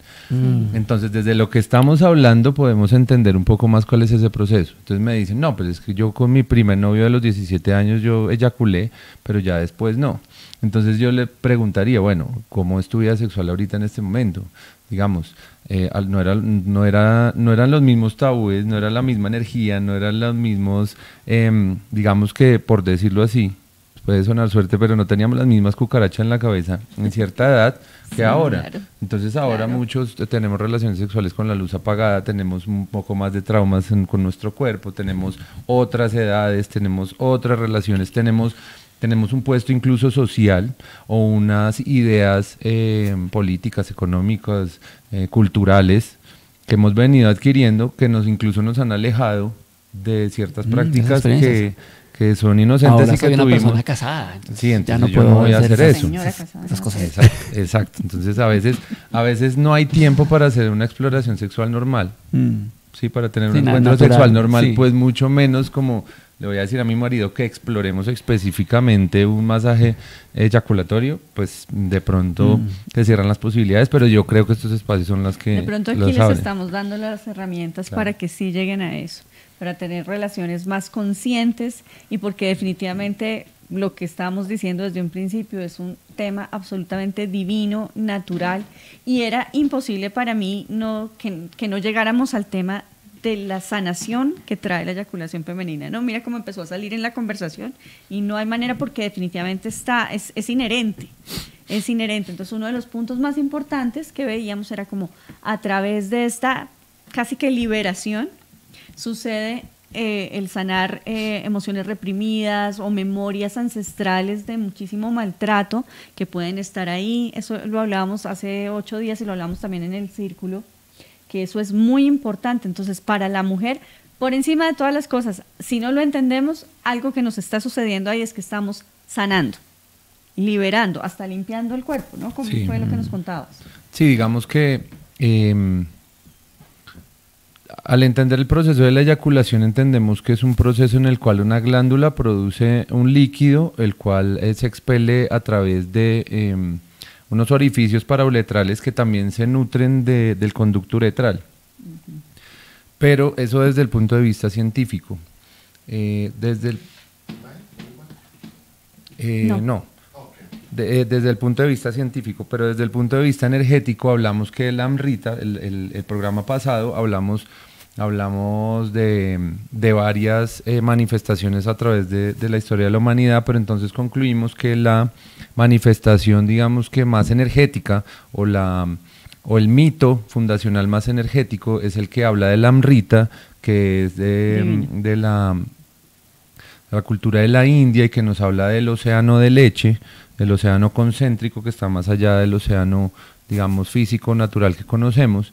Entonces, desde lo que estamos hablando podemos entender un poco más cuál es ese proceso. Entonces me dicen, no, pues es que yo con mi primer novio de los 17 años yo eyaculé, pero ya después no. Entonces yo le preguntaría, bueno, ¿cómo es tu vida sexual ahorita en este momento? Digamos, no eran los mismos tabúes, no era la misma energía, no eran los mismos, digamos que, por decirlo así, puede sonar suerte, pero no teníamos las mismas cucarachas en la cabeza en cierta edad que ahora. Claro. Entonces ahora muchos tenemos relaciones sexuales con la luz apagada, tenemos un poco más de traumas con nuestro cuerpo, tenemos otras edades, tenemos otras relaciones, tenemos un puesto incluso social o unas ideas políticas, económicas, culturales que hemos venido adquiriendo, que incluso nos han alejado de ciertas prácticas que son inocentes. Ahora y que soy una tuvimos. Persona casada, entonces sí, entonces ya no yo puedo no voy a hacer eso. Esas cosas. Exacto. Entonces a veces no hay tiempo para hacer una exploración sexual normal. Sí, para tener un encuentro sexual normal, pues mucho menos como le voy a decir a mi marido que exploremos específicamente un masaje eyaculatorio, pues de pronto se cierran las posibilidades, pero yo creo que estos espacios son las que de pronto aquí les estamos dando las herramientas para que sí lleguen a eso, para tener relaciones más conscientes y porque definitivamente lo que estábamos diciendo desde un principio, es un tema absolutamente divino, natural, y era imposible para mí que no llegáramos al tema de la sanación que trae la eyaculación femenina, ¿no? Mira cómo empezó a salir en la conversación y no hay manera porque definitivamente es inherente, es inherente. Entonces uno de los puntos más importantes que veíamos era como a través de esta casi que liberación sucede el sanar emociones reprimidas o memorias ancestrales de muchísimo maltrato que pueden estar ahí. Eso lo hablábamos hace 8 días y lo hablamos también en el círculo, que eso es muy importante. Entonces, para la mujer, por encima de todas las cosas, si no lo entendemos, algo que nos está sucediendo ahí es que estamos sanando, liberando, hasta limpiando el cuerpo, ¿no? Como Sí. fue lo que nos contabas. Sí, digamos que al entender el proceso de la eyaculación entendemos que es un proceso en el cual una glándula produce un líquido, el cual se expele a través de unos orificios parauretrales que también se nutren del conducto uretral. Pero eso desde el punto de vista científico. Desde el punto de vista científico, pero desde el punto de vista energético hablamos que el Amrita, el programa pasado, hablamos de varias manifestaciones a través de la historia de la humanidad, pero entonces concluimos que la manifestación, digamos que más energética, o el mito fundacional más energético, es el que habla del Amrita, que es de la cultura de la India y que nos habla del océano de leche, el océano concéntrico que está más allá del océano, digamos, físico, natural que conocemos,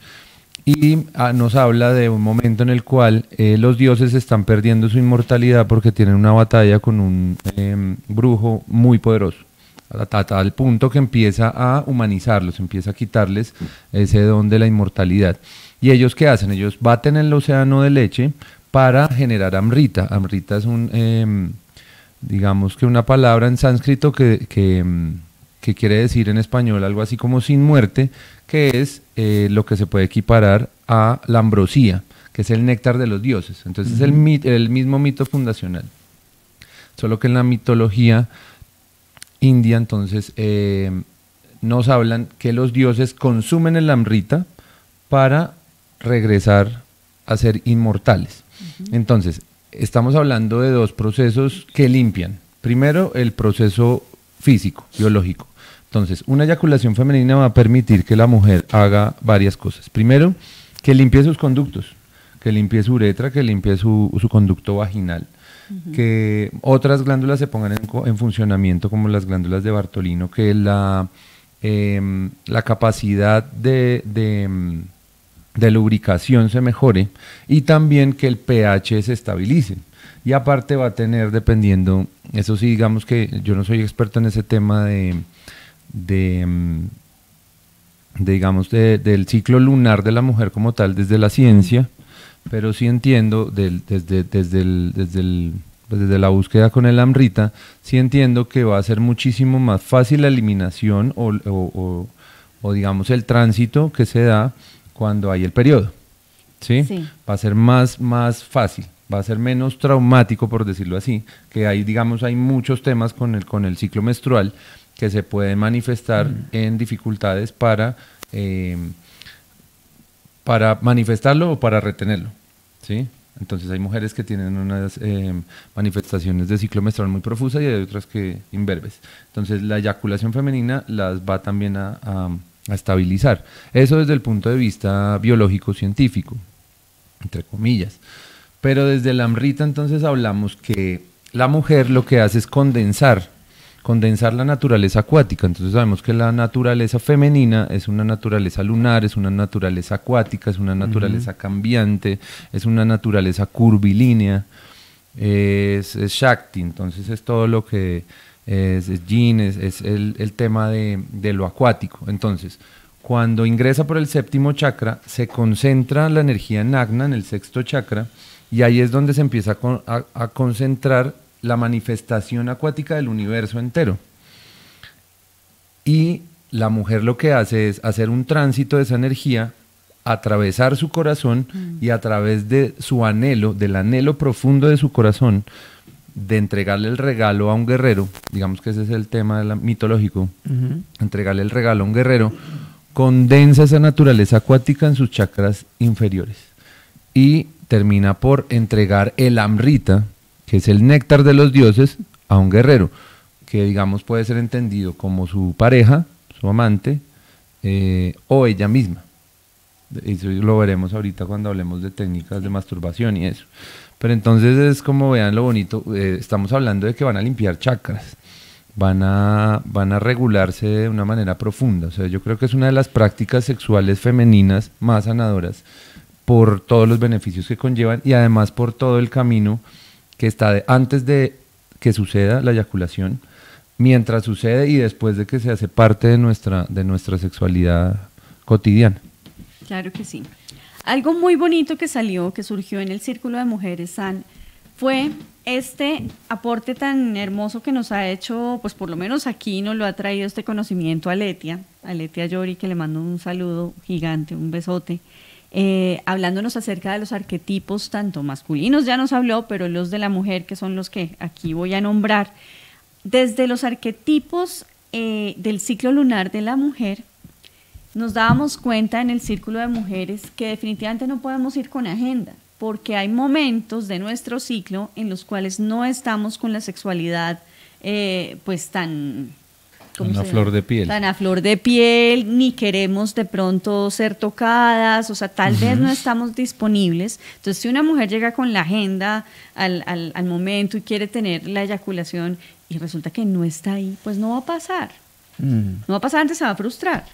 y nos habla de un momento en el cual los dioses están perdiendo su inmortalidad porque tienen una batalla con un brujo muy poderoso, a tal punto que empieza a humanizarlos, empieza a quitarles ese don de la inmortalidad. ¿Y ellos qué hacen? Ellos baten el océano de leche para generar Amrita. Amrita es digamos que una palabra en sánscrito que quiere decir en español algo así como sin muerte, que es lo que se puede equiparar a la ambrosía, que es el néctar de los dioses. Entonces es el mismo mito fundacional, solo que en la mitología india entonces nos hablan que los dioses consumen el Amrita para regresar a ser inmortales. Entonces estamos hablando de dos procesos que limpian. Primero, el proceso físico, biológico. Entonces, una eyaculación femenina va a permitir que la mujer haga varias cosas. Primero, que limpie sus conductos, que limpie su uretra, que limpie su conducto vaginal, que otras glándulas se pongan en funcionamiento, como las glándulas de Bartolino, que la capacidad de lubricación se mejore, y también que el pH se estabilice. Y aparte va a tener, dependiendo, eso sí, digamos que yo no soy experto en ese tema del ciclo lunar de la mujer como tal desde la ciencia, pero sí entiendo desde la búsqueda con el Amrita, sí entiendo que va a ser muchísimo más fácil la eliminación o digamos el tránsito que se da cuando hay el periodo, ¿sí? Sí. Va a ser más fácil, va a ser menos traumático, por decirlo así, que hay muchos temas con el ciclo menstrual que se pueden manifestar en dificultades para manifestarlo o para retenerlo, ¿sí? Entonces hay mujeres que tienen unas manifestaciones de ciclo menstrual muy profusas y hay otras que imberbes. Entonces la eyaculación femenina las va también a estabilizar. Eso desde el punto de vista biológico-científico, entre comillas. Pero desde el Amrita entonces hablamos que la mujer lo que hace es condensar la naturaleza acuática. Entonces sabemos que la naturaleza femenina es una naturaleza lunar, es una naturaleza acuática, es una naturaleza cambiante, es una naturaleza curvilínea, es Shakti. Entonces es todo lo que es yin, es el tema de lo acuático. Entonces, cuando ingresa por el séptimo chakra, se concentra la energía en Agna, en el sexto chakra, y ahí es donde se empieza a concentrar la manifestación acuática del universo entero. Y la mujer lo que hace es hacer un tránsito de esa energía, atravesar su corazón y a través de su anhelo, del anhelo profundo de su corazón, de entregarle el regalo a un guerrero, digamos que ese es el tema mitológico, entregarle el regalo a un guerrero, condensa esa naturaleza acuática en sus chakras inferiores y termina por entregar el Amrita, que es el néctar de los dioses, a un guerrero, que digamos puede ser entendido como su pareja, su amante, o ella misma. Eso lo veremos ahorita cuando hablemos de técnicas de masturbación y eso. Pero entonces es como, vean lo bonito, estamos hablando de que van a limpiar chakras, van a regularse de una manera profunda. O sea, yo creo que es una de las prácticas sexuales femeninas más sanadoras por todos los beneficios que conllevan y además por todo el camino que está antes de que suceda la eyaculación, mientras sucede y después de que se hace parte de nuestra sexualidad cotidiana. Claro que sí. Algo muy bonito que surgió en el Círculo de Mujeres SAN, fue este aporte tan hermoso que nos ha hecho, pues por lo menos aquí nos lo ha traído este conocimiento a Letia Yori, que le mando un saludo gigante, un besote, hablándonos acerca de los arquetipos, tanto masculinos ya nos habló, pero los de la mujer, que son los que aquí voy a nombrar, desde los arquetipos del ciclo lunar de la mujer. Nos dábamos cuenta en el Círculo de Mujeres que definitivamente no podemos ir con agenda, porque hay momentos de nuestro ciclo en los cuales no estamos con la sexualidad pues tan... Una flor de piel. Tan a flor de piel, ni queremos de pronto ser tocadas, o sea, tal vez no estamos disponibles. Entonces, si una mujer llega con la agenda al momento y quiere tener la eyaculación y resulta que no está ahí, pues no va a pasar. No va a pasar, antes se va a frustrar.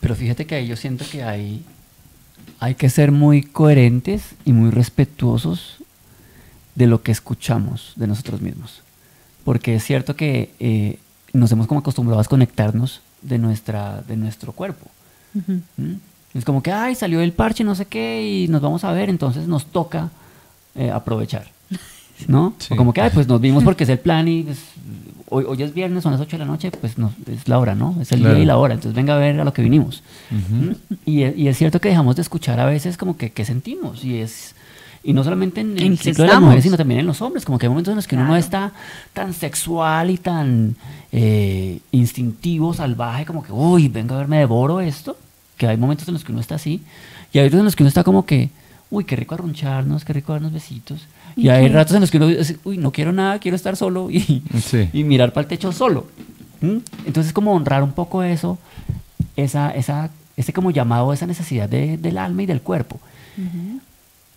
Pero fíjate que ahí yo siento que hay que ser muy coherentes y muy respetuosos de lo que escuchamos de nosotros mismos. Porque es cierto que nos hemos como acostumbrado a desconectarnos de nuestro cuerpo. Es como que, ay, salió el parche, no sé qué, y nos vamos a ver, entonces nos toca aprovechar, ¿no? Sí. O como que, ay, pues nos vimos porque es el plan y pues, hoy es viernes, son las 8 de la noche, pues no, es la hora, ¿no? Es el día y la hora, entonces venga a ver a lo que vinimos. Y es cierto que dejamos de escuchar a veces como que qué sentimos, y no solamente en el ciclo de las mujeres, sino también en los hombres, como que hay momentos en los que uno no está tan sexual y tan instintivo, salvaje, como que, uy, venga a ver, me devoro esto, que hay momentos en los que uno está así, y hay otros en los que uno está como que, uy, qué rico arruncharnos, qué rico darnos besitos. Y hay ratos en los que uno dice, uy, no quiero nada, quiero estar solo y mirar para el techo solo. Entonces, como honrar un poco eso, ese como llamado, esa necesidad del alma y del cuerpo.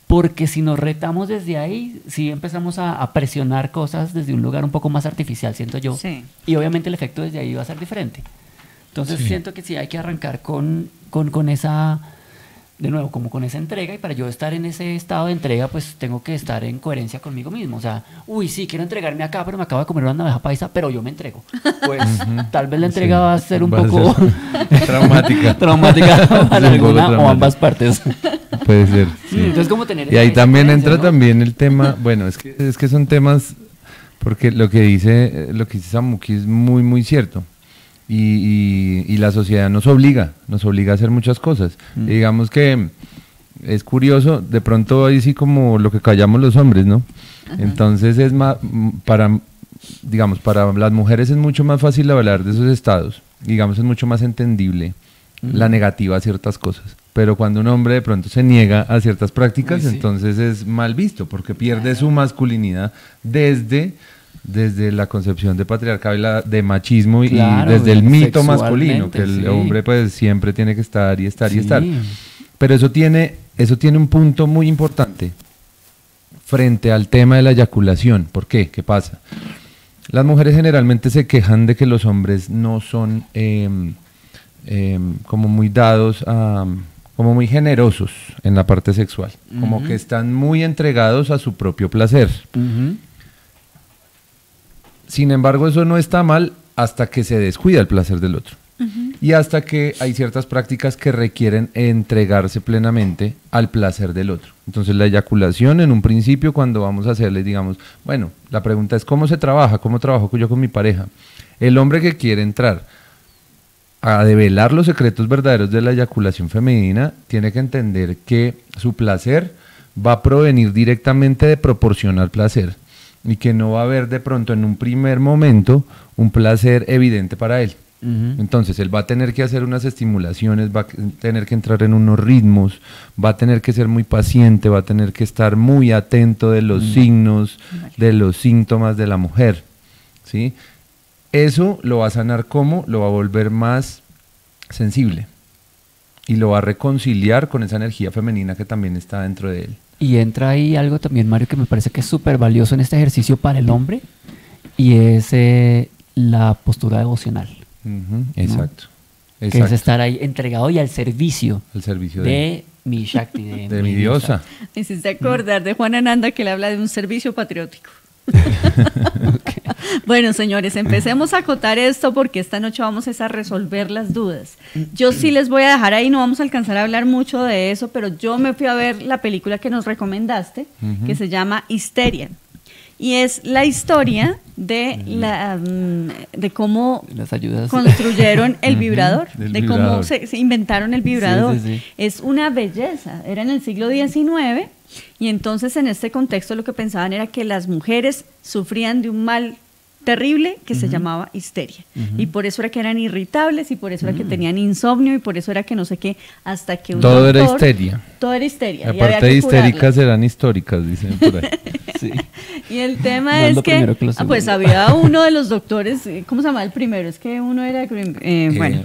Porque si nos retamos desde ahí, sí empezamos a presionar cosas desde un lugar un poco más artificial, siento yo. Sí. Y obviamente el efecto desde ahí va a ser diferente. Entonces siento que sí hay que arrancar con esa... De nuevo, como con esa entrega, y para yo estar en ese estado de entrega, pues tengo que estar en coherencia conmigo mismo. O sea, uy, sí, quiero entregarme acá, pero me acabo de comer una bandeja paisa, pero yo me entrego. Pues tal vez la entrega va a ser un poco traumática. Traumática para alguna o ambas partes. Puede ser. Sí. Entonces, como tener... Y ahí también entra, ¿no? También el tema, bueno, es que son temas, porque lo que dice Samuki es muy, muy cierto. Y la sociedad nos obliga a hacer muchas cosas. Digamos que es curioso, de pronto ahí sí como lo que callamos los hombres, ¿no? Entonces es más, para las mujeres es mucho más fácil hablar de esos estados, digamos, es mucho más entendible la negativa a ciertas cosas. Pero cuando un hombre de pronto se niega a ciertas prácticas, entonces es mal visto, porque pierde su masculinidad desde la concepción de patriarcado y de machismo, y desde el mito masculino, que el hombre pues siempre tiene que estar y estar y estar. Pero eso tiene un punto muy importante frente al tema de la eyaculación. ¿Por qué? ¿Qué pasa? Las mujeres generalmente se quejan de que los hombres no son como muy dados a... como muy generosos en la parte sexual, como que están muy entregados a su propio placer. Sin embargo, eso no está mal hasta que se descuida el placer del otro. Y hasta que hay ciertas prácticas que requieren entregarse plenamente al placer del otro. Entonces la eyaculación en un principio, cuando vamos a hacerle, digamos, bueno, la pregunta es ¿cómo se trabaja? ¿Cómo trabajo yo con mi pareja? El hombre que quiere entrar a develar los secretos verdaderos de la eyaculación femenina tiene que entender que su placer va a provenir directamente de proporcionar placer. y que no va a haber de pronto en un primer momento un placer evidente para él. Entonces él va a tener que hacer unas estimulaciones, va a tener que entrar en unos ritmos, va a tener que ser muy paciente, va a tener que estar muy atento de los signos, de los síntomas de la mujer, ¿sí? Eso lo va a sanar, ¿cómo? Lo va a volver más sensible y lo va a reconciliar con esa energía femenina que también está dentro de él. Y entra ahí algo también, Mario, que me parece que es súper valioso en este ejercicio para el hombre, y es la postura devocional. Exacto. ¿no? Que es estar ahí entregado y al servicio de mi Shakti, de mi diosa. Me hiciste acordar de Juan Ananda, que le habla de un servicio patriótico. Okay. Bueno, señores, empecemos a acotar esto porque esta noche vamos a resolver las dudas. Yo sí les voy a dejar ahí, no vamos a alcanzar a hablar mucho de eso, pero yo me fui a ver la película que nos recomendaste, que se llama Histeria. Y es la historia de cómo construyeron el vibrador, de cómo se inventaron el vibrador. Sí. Es una belleza, era en el siglo XIX, y entonces en este contexto lo que pensaban era que las mujeres sufrían de un mal terrible que se llamaba histeria, y por eso era que eran irritables, y por eso era que tenían insomnio, y por eso era que no sé qué, hasta que un todo doctor, era histeria. Todo era histeria. Aparte de histéricas eran históricas, dicen por ahí. Sí. Y el tema es que pues había uno de los doctores, ¿cómo se llama el primero? Es que uno era, bueno,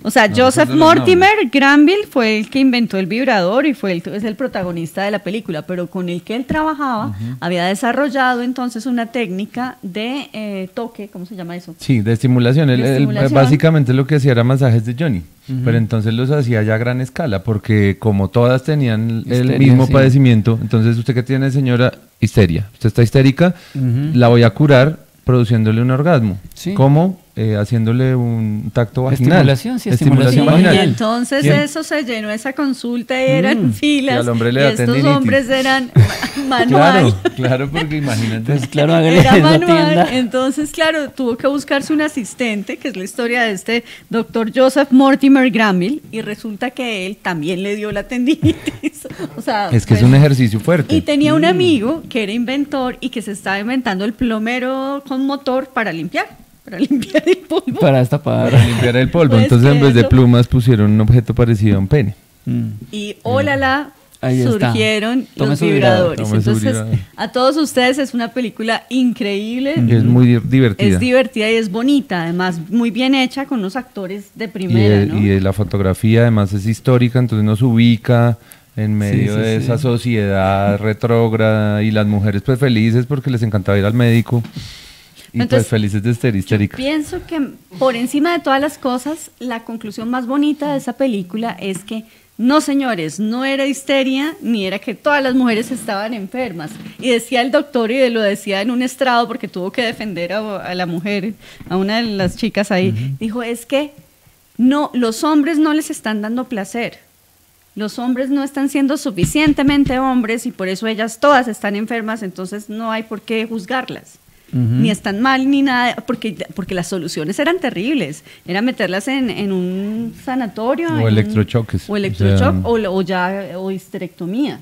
o sea, Joseph Mortimer Granville fue el que inventó el vibrador y es el protagonista de la película, pero con el que él trabajaba había desarrollado entonces una técnica de toque, ¿cómo se llama eso? Sí, de estimulación. Él básicamente lo que hacía era masajes de Johnny, pero entonces los hacía ya a gran escala, porque como todas tenían el mismo padecimiento, entonces usted que tiene, señora, histeria, usted está histérica, la voy a curar produciéndole un orgasmo. Sí. ¿Cómo? Haciéndole un tacto vaginal. Estimulación vaginal. Y entonces eso se llenó esa consulta y eran filas. Y, al hombre le da estos tendinitis. Hombres eran manual. Claro, porque imagínate. Pues claro, era manual. Entonces, claro, tuvo que buscarse un asistente, que es la historia de este doctor Joseph Mortimer Granville, y resulta que él también le dio la tendinitis. O sea, es que es un ejercicio fuerte. Y tenía un amigo que era inventor y que se estaba inventando el plomero con motor para limpiar el polvo. Para destapar. Para limpiar el polvo. Pues entonces en vez de plumas pusieron un objeto parecido a un pene. Y ólala, surgieron los vibradores. Entonces a todos ustedes es una película increíble. Es muy divertida. Es divertida y es bonita, además muy bien hecha con unos actores de primera. Y la fotografía además es histórica, entonces nos ubica en medio de esa sociedad retrógrada, y las mujeres pues felices porque les encantaba ir al médico. Y entonces, pues felices de estar histéricas. Yo pienso que por encima de todas las cosas, la conclusión más bonita de esa película es que no, señores, no era histeria, ni era que todas las mujeres estaban enfermas. Y decía el doctor, y lo decía en un estrado porque tuvo que defender a la mujer, a una de las chicas ahí, dijo, es que no, los hombres no les están dando placer. Los hombres no están siendo suficientemente hombres y por eso ellas todas están enfermas, entonces no hay por qué juzgarlas. Ni están mal ni nada, porque las soluciones eran terribles, era meterlas en un sanatorio o electrochoques o histerectomía.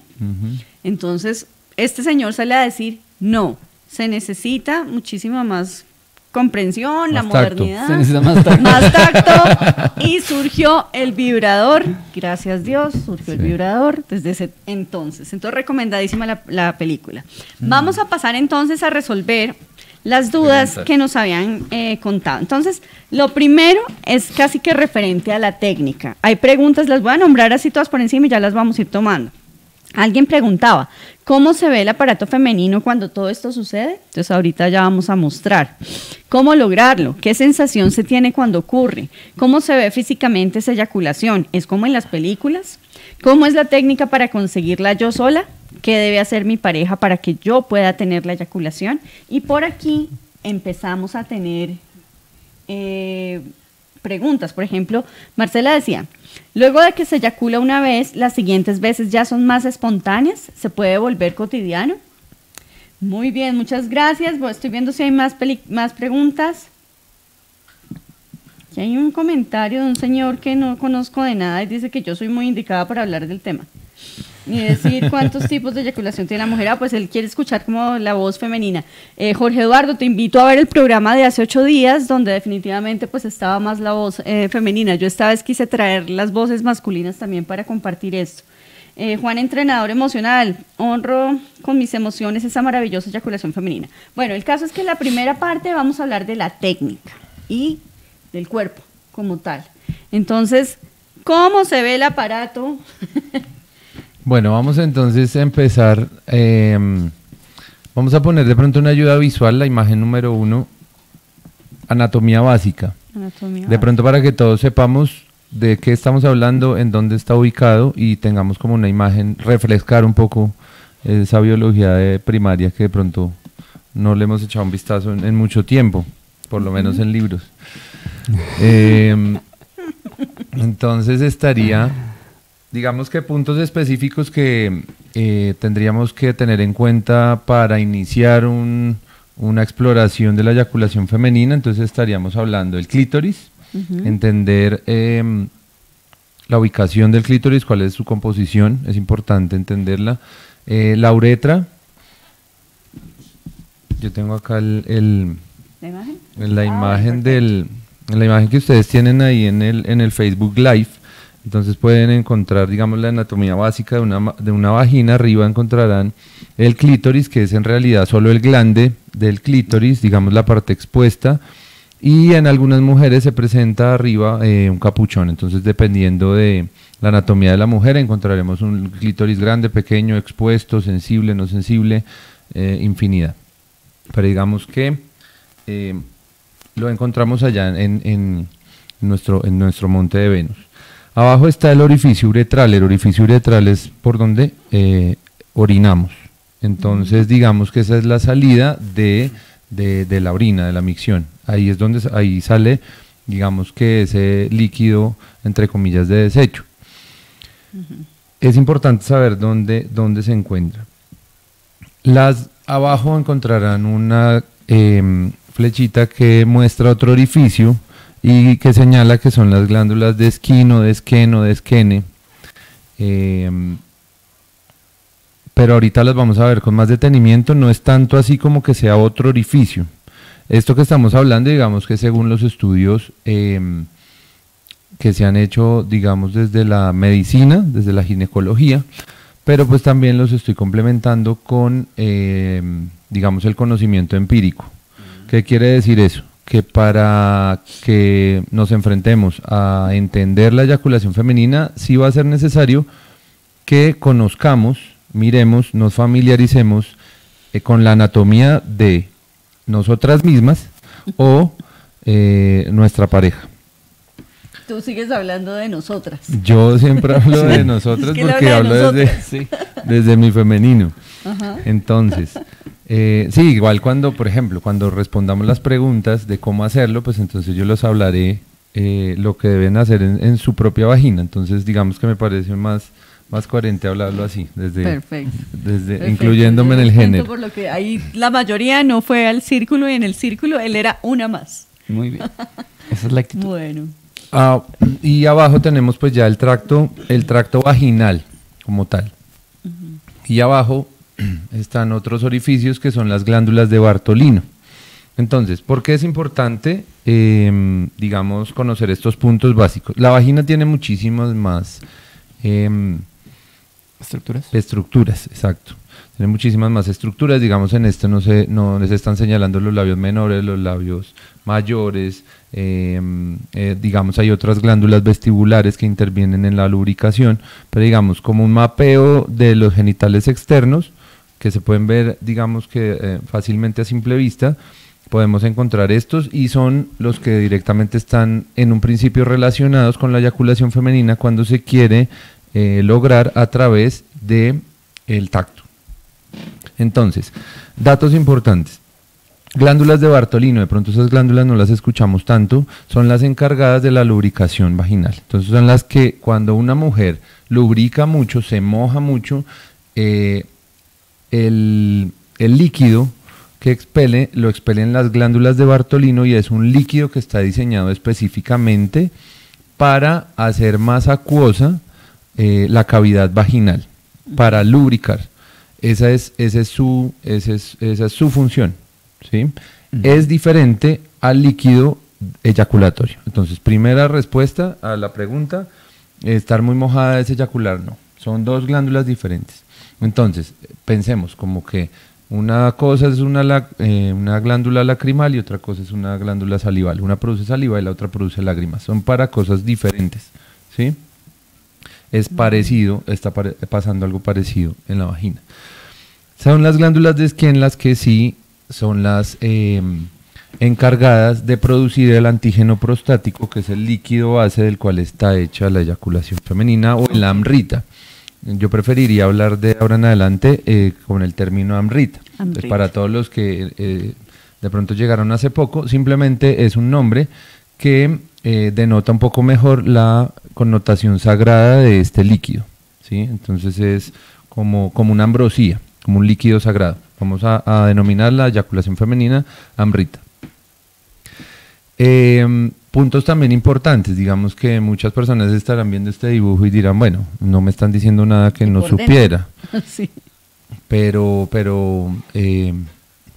Entonces este señor sale a decir no, se necesita muchísima más comprensión, la modernidad, se necesita más tacto, y surgió el vibrador, gracias Dios, surgió el vibrador desde ese entonces recomendadísima la película. Vamos a pasar entonces a resolver las dudas que nos habían contado. Entonces, lo primero es casi que referente a la técnica. Hay preguntas, las voy a nombrar así todas por encima y ya las vamos a ir tomando. Alguien preguntaba, ¿cómo se ve el aparato femenino cuando todo esto sucede? Entonces ahorita ya vamos a mostrar. ¿Cómo lograrlo? ¿Qué sensación se tiene cuando ocurre? ¿Cómo se ve físicamente esa eyaculación? ¿Es como en las películas? ¿Cómo es la técnica para conseguirla yo sola? ¿Qué debe hacer mi pareja para que yo pueda tener la eyaculación? Y por aquí empezamos a tener preguntas. Por ejemplo, Marcela decía, luego de que se eyacula una vez, ¿las siguientes veces ya son más espontáneas? ¿Se puede volver cotidiano? Muy bien, muchas gracias. Estoy viendo si hay más preguntas. Aquí hay un comentario de un señor que no conozco de nada y dice que yo soy muy indicada para hablar del tema. ni decir cuántos tipos de eyaculación tiene la mujer. Pues él quiere escuchar como la voz femenina. Jorge Eduardo, te invito a ver el programa de hace 8 días, donde definitivamente pues estaba más la voz femenina. Yo esta vez quise traer las voces masculinas también para compartir esto. Juan, entrenador emocional, honro con mis emociones esa maravillosa eyaculación femenina. Bueno, el caso es que en la primera parte vamos a hablar de la técnica y del cuerpo como tal. Entonces, ¿cómo se ve el aparato? Bueno, vamos entonces a empezar. Vamos a poner de pronto una ayuda visual, la imagen número 1, anatomía básica. De pronto para que todos sepamos de qué estamos hablando, en dónde está ubicado y tengamos como una imagen, refrescar un poco esa biología de primaria que de pronto no le hemos echado un vistazo en mucho tiempo, por lo menos en libros. Entonces estaría, digamos que puntos específicos que tendríamos que tener en cuenta para iniciar una exploración de la eyaculación femenina. Entonces estaríamos hablando del clítoris, entender la ubicación del clítoris, cuál es su composición, es importante entenderla. La uretra, yo tengo acá la imagen que ustedes tienen ahí en el Facebook Live. Entonces pueden encontrar, digamos, la anatomía básica de una vagina. Arriba encontrarán el clítoris, que es en realidad solo el glande del clítoris, digamos la parte expuesta, y en algunas mujeres se presenta arriba un capuchón. Entonces, dependiendo de la anatomía de la mujer, encontraremos un clítoris grande, pequeño, expuesto, sensible, no sensible, infinidad. Pero digamos que lo encontramos allá en nuestro monte de Venus. Abajo está el orificio uretral. El orificio uretral es por donde orinamos. Entonces, digamos que esa es la salida de la orina, de la micción. Ahí es donde sale, digamos que ese líquido, entre comillas, de desecho. Es importante saber dónde se encuentra. Abajo encontrarán una flechita que muestra otro orificio y que señala que son las glándulas de esquino, de esqueno, de esquene. Pero ahorita las vamos a ver con más detenimiento. No es tanto así como que sea otro orificio. Esto que estamos hablando, digamos que según los estudios que se han hecho, digamos, desde la medicina, desde la ginecología, pero pues también los estoy complementando con, digamos, el conocimiento empírico. ¿Qué quiere decir eso? Que para que nos enfrentemos a entender la eyaculación femenina, sí va a ser necesario que conozcamos, miremos, nos familiaricemos con la anatomía de nosotras mismas o nuestra pareja. Tú sigues hablando de nosotras. Yo siempre hablo de nosotras porque hablo desde mi femenino. Ajá. Entonces, sí, igual cuando, por ejemplo, cuando respondamos las preguntas de cómo hacerlo, pues entonces yo les hablaré lo que deben hacer en su propia vagina. Entonces, digamos que me parece más coherente hablarlo así, Perfecto. Incluyéndome en el género. Por lo que ahí la mayoría no fue al círculo y en el círculo él era una más. Muy bien. Esa es la actitud. Bueno. Y abajo tenemos pues ya el tracto vaginal como tal. Y abajo están otros orificios que son las glándulas de Bartolino. Entonces, ¿por qué es importante, digamos, conocer estos puntos básicos? La vagina tiene muchísimas más estructuras, exacto. Tiene muchísimas más estructuras, digamos, en esto no se están señalando los labios menores, los labios mayores, digamos, hay otras glándulas vestibulares que intervienen en la lubricación, pero digamos, como un mapeo de los genitales externos, que se pueden ver, digamos que fácilmente a simple vista, podemos encontrar estos y son los que directamente están en un principio relacionados con la eyaculación femenina cuando se quiere lograr a través de el tacto. Entonces, datos importantes. Glándulas de Bartolino, de pronto esas glándulas no las escuchamos tanto, son las encargadas de la lubricación vaginal. Entonces son las que cuando una mujer lubrica mucho, se moja mucho, el líquido que lo expelen las glándulas de Bartolino y es un líquido que está diseñado específicamente para hacer más acuosa la cavidad vaginal. para lubricar. Esa es su función, ¿sí? Es diferente al líquido eyaculatorio. Entonces, primera respuesta a la pregunta, estar muy mojada es eyacular, no. Son dos glándulas diferentes. Entonces, pensemos como que una cosa es una glándula lacrimal y otra cosa es una glándula salival. Una produce saliva y la otra produce lágrimas. Son para cosas diferentes, ¿sí? Es parecido, está pasando algo parecido en la vagina. Son las glándulas de Skene las que sí son las encargadas de producir el antígeno prostático, que es el líquido base del cual está hecha la eyaculación femenina o la amrita. Yo preferiría hablar de ahora en adelante con el término amrita. Entonces, para todos los que de pronto llegaron hace poco, simplemente es un nombre que denota un poco mejor la connotación sagrada de este líquido, ¿sí? Entonces es como una ambrosía, como un líquido sagrado. Vamos a denominar la eyaculación femenina amrita. Puntos también importantes, digamos que muchas personas estarán viendo este dibujo y dirán, bueno, no me están diciendo nada que no supiera. Sí. Pero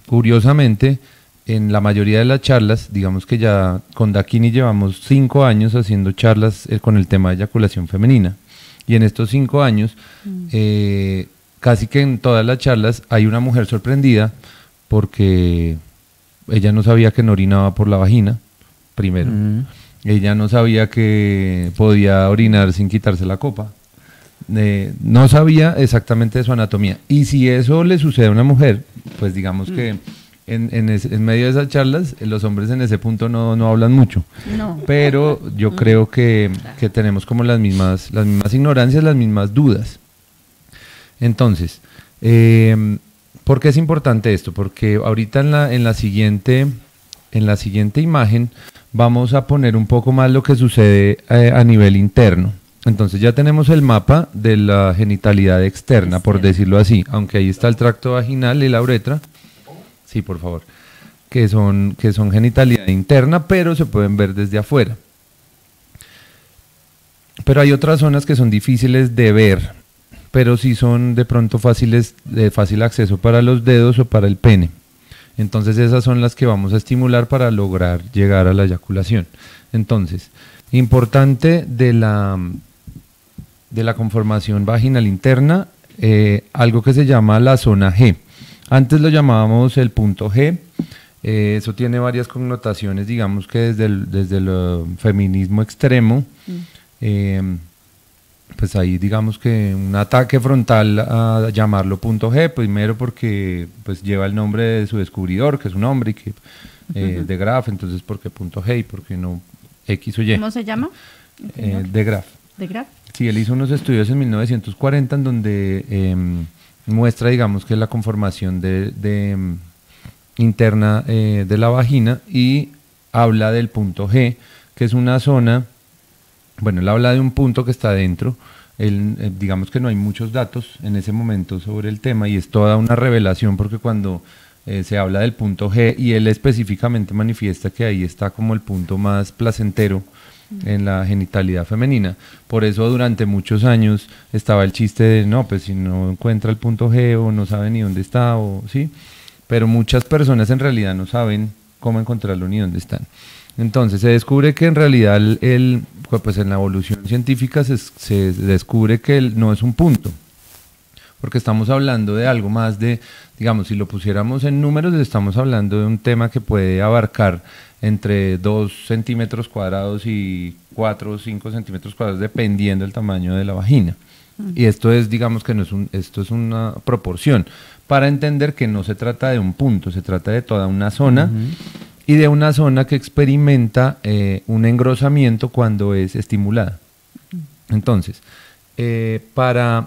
curiosamente, en la mayoría de las charlas, digamos que ya con Dakini llevamos 5 años haciendo charlas con el tema de eyaculación femenina. Y en estos 5 años, casi que en todas las charlas hay una mujer sorprendida porque ella no sabía que no orinaba por la vagina, primero. Ella no sabía que podía orinar sin quitarse la copa. No sabía exactamente de su anatomía. Y si eso le sucede a una mujer, pues digamos que en medio de esas charlas, los hombres en ese punto no hablan mucho. No. Pero yo creo que tenemos como las mismas ignorancias, las mismas dudas. Entonces, ¿por qué es importante esto? Porque ahorita en la siguiente imagen vamos a poner un poco más lo que sucede a nivel interno. Entonces ya tenemos el mapa de la genitalidad externa, por decirlo así, aunque ahí está el tracto vaginal y la uretra. Sí, por favor. Que son genitalidad interna, pero se pueden ver desde afuera. Pero hay otras zonas que son difíciles de ver, pero sí son de pronto de fácil acceso para los dedos o para el pene. Entonces esas son las que vamos a estimular para lograr llegar a la eyaculación. Entonces, importante de la conformación vaginal interna, algo que se llama la zona G. Antes lo llamábamos el punto G. Eso tiene varias connotaciones, digamos que desde el feminismo extremo, pues ahí digamos que un ataque frontal a llamarlo punto G, primero porque pues lleva el nombre de su descubridor, que es un hombre, y que de Graaf, entonces ¿por qué punto G y por qué no X o Y? ¿Cómo se llama? De Graaf. ¿De Graaf? Sí, él hizo unos estudios en 1940 en donde muestra, digamos, que la conformación interna de la vagina y habla del punto G, que es una zona. Bueno, él habla de un punto que está dentro, digamos que no hay muchos datos en ese momento sobre el tema y es toda una revelación porque cuando se habla del punto G y él específicamente manifiesta que ahí está como el punto más placentero en la genitalidad femenina. Por eso durante muchos años estaba el chiste de, no, pues si no encuentra el punto G o no sabe ni dónde está, o sí, pero muchas personas en realidad no saben cómo encontrarlo ni dónde están. Entonces se descubre que en realidad pues en la evolución científica se descubre que no es un punto, porque estamos hablando de algo más de, digamos, si lo pusiéramos en números, estamos hablando de un tema que puede abarcar entre 2 centímetros cuadrados y 4 o 5 centímetros cuadrados, dependiendo del tamaño de la vagina. Y esto es, digamos que esto es una proporción, para entender que no se trata de un punto, se trata de toda una zona, y de una zona que experimenta un engrosamiento cuando es estimulada. Entonces, pero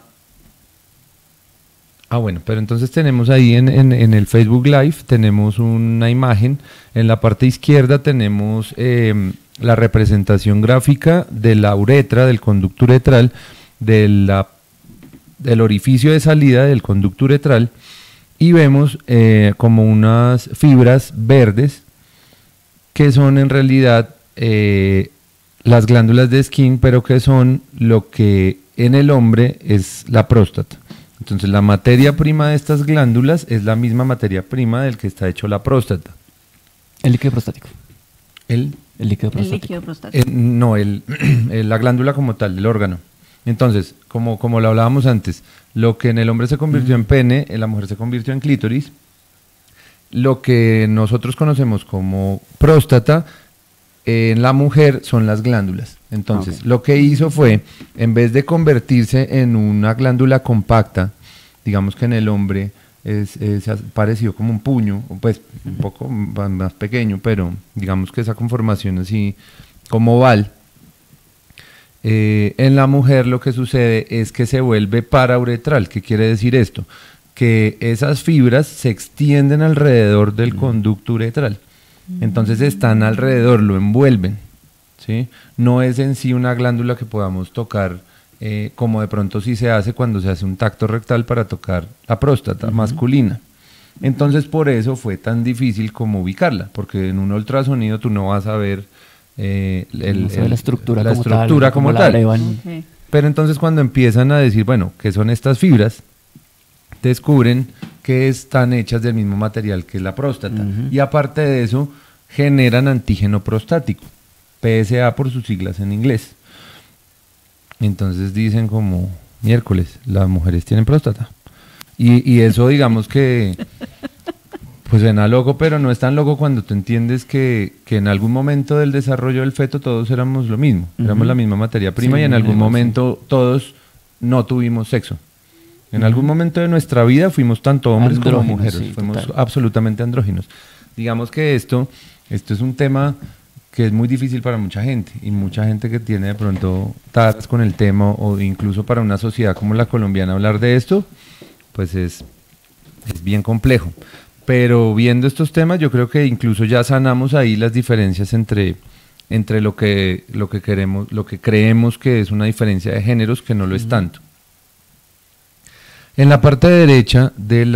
entonces tenemos ahí en el Facebook Live, tenemos una imagen, en la parte izquierda tenemos la representación gráfica de la uretra, del conducto uretral, del orificio de salida del conducto uretral, y vemos como unas fibras verdes que son en realidad las glándulas de Skene, pero que son lo que en el hombre es la próstata. Entonces la materia prima de estas glándulas es la misma materia prima del que está hecho la próstata. El líquido prostático. El líquido El prostático. líquido prostático. no, la glándula como tal, el órgano. Entonces, como lo hablábamos antes, lo que en el hombre se convirtió en pene, en la mujer se convirtió en clítoris. Lo que nosotros conocemos como próstata, en la mujer son las glándulas. Entonces, lo que hizo fue, en vez de convertirse en una glándula compacta, digamos que en el hombre es parecido como un puño, pues un poco más pequeño, pero digamos que esa conformación así como oval. En la mujer lo que sucede es que se vuelve parauretral. ¿Qué quiere decir esto? Que esas fibras se extienden alrededor del conducto uretral. Entonces están alrededor, lo envuelven, ¿sí? No es en sí una glándula que podamos tocar, como de pronto sí se hace cuando se hace un tacto rectal para tocar la próstata masculina. Entonces por eso fue tan difícil como ubicarla, porque en un ultrasonido tú no vas a ver la estructura como tal. Okay. Pero entonces cuando empiezan a decir, bueno, ¿qué son estas fibras? Descubren que están hechas del mismo material que la próstata. Y aparte de eso, generan antígeno prostático, PSA por sus siglas en inglés. Entonces dicen como, miércoles, las mujeres tienen próstata. Y eso digamos que, pues suena loco, pero no es tan loco cuando tú entiendes que en algún momento del desarrollo del feto todos éramos lo mismo, éramos la misma materia prima, y en algún momento todos no tuvimos sexo. En algún momento de nuestra vida fuimos tanto hombres como mujeres, fuimos absolutamente andróginos. Digamos que esto es un tema que es muy difícil para mucha gente, y mucha gente que tiene de pronto taras con el tema, o incluso para una sociedad como la colombiana hablar de esto, pues es bien complejo. Pero viendo estos temas, yo creo que incluso ya sanamos ahí las diferencias entre lo que queremos, lo que creemos que es una diferencia de géneros, que no lo es tanto. En la parte derecha del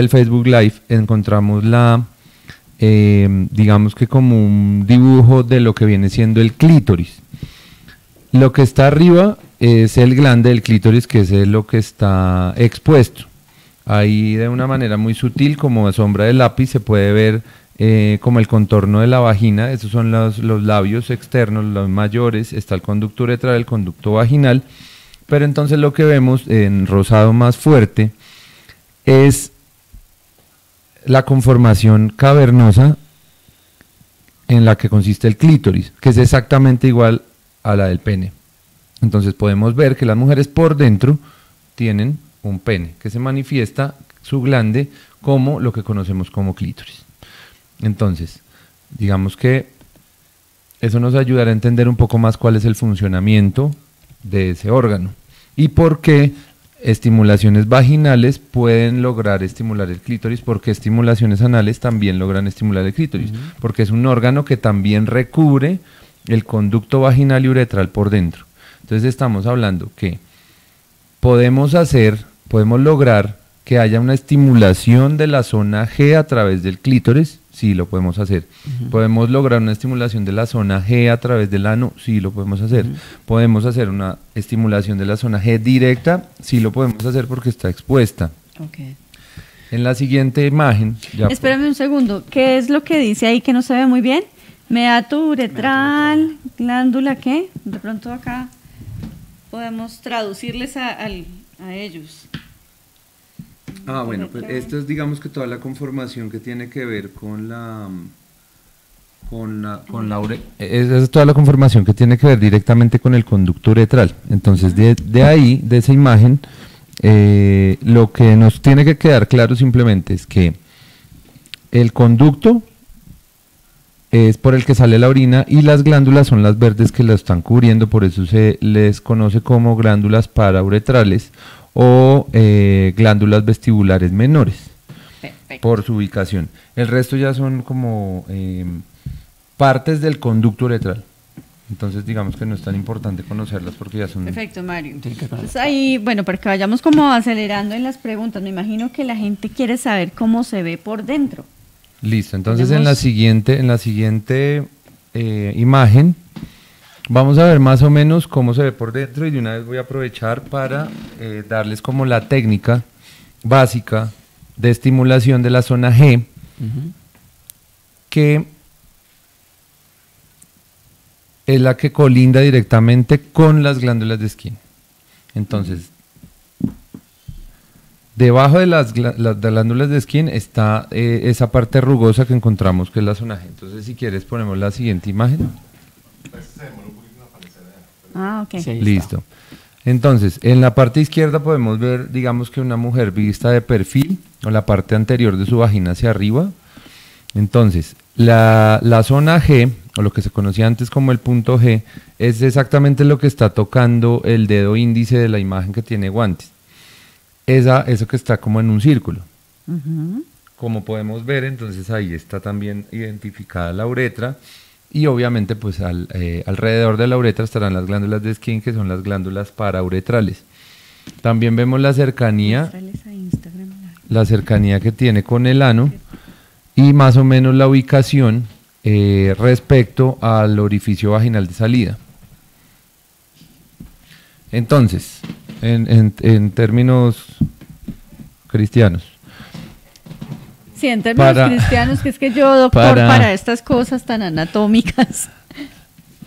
Facebook Live encontramos digamos que como un dibujo de lo que viene siendo el clítoris. Lo que está arriba es el glande del clítoris, que es lo que está expuesto. Ahí de una manera muy sutil, como a sombra de lápiz, se puede ver como el contorno de la vagina. Esos son los labios externos, los mayores. Está el conducto uretral, el conducto vaginal. Pero entonces lo que vemos en rosado más fuerte es la conformación cavernosa en la que consiste el clítoris, que es exactamente igual a la del pene. Entonces podemos ver que las mujeres por dentro tienen un pene, que se manifiesta su glande como lo que conocemos como clítoris. Entonces, digamos que eso nos ayudará a entender un poco más cuál es el funcionamiento de ese órgano y por qué estimulaciones vaginales pueden lograr estimular el clítoris, porque estimulaciones anales también logran estimular el clítoris, porque es un órgano que también recubre el conducto vaginal y uretral por dentro. Entonces estamos hablando que podemos lograr que haya una estimulación de la zona G a través del clítoris. Sí, lo podemos hacer. Podemos lograr una estimulación de la zona G a través del ano, sí lo podemos hacer. Podemos hacer una estimulación de la zona G directa, sí lo podemos hacer porque está expuesta. Okay. En la siguiente imagen... Espérame un segundo, ¿qué es lo que dice ahí que no se ve muy bien? Meato uretral, glándula, ¿qué? De pronto acá podemos traducirles a ellos. Bueno, pues esto es, digamos, que toda la conformación que tiene que ver esa es toda la conformación que tiene que ver directamente con el conducto uretral. Entonces, de ahí, de esa imagen, lo que nos tiene que quedar claro simplemente es que el conducto es por el que sale la orina, y las glándulas son las verdes que la están cubriendo, por eso se les conoce como glándulas parauretrales o glándulas vestibulares menores. Perfecto. Por su ubicación. El resto ya son como partes del conducto uretral. Entonces digamos que no es tan importante conocerlas porque ya son... Perfecto, Mario. Entonces ahí, bueno, para que vayamos como acelerando en las preguntas, me imagino que la gente quiere saber cómo se ve por dentro. Listo, entonces en la siguiente imagen vamos a ver más o menos cómo se ve por dentro y de una vez voy a aprovechar para darles como la técnica básica de estimulación de la zona G, que es la que colinda directamente con las glándulas de Skene. Entonces, debajo de las glándulas de Skene está esa parte rugosa que encontramos, que es la zona G. Entonces, si quieres, ponemos la siguiente imagen. Ok. Sí, ahí Listo. Entonces, en la parte izquierda podemos ver, digamos que una mujer vista de perfil, o la parte anterior de su vagina hacia arriba. Entonces, la zona G, o lo que se conocía antes como el punto G, es exactamente lo que está tocando el dedo índice de la imagen que tiene guantes. Eso que está como en un círculo. Como podemos ver, entonces ahí está también identificada la uretra. Y obviamente pues alrededor de la uretra estarán las glándulas de Skene, que son las glándulas parauretrales. También vemos la cercanía que tiene con el ano y más o menos la ubicación respecto al orificio vaginal de salida. Entonces, en términos cristianos, Sí, en términos cristianos, que es que yo, doctor, para estas cosas tan anatómicas.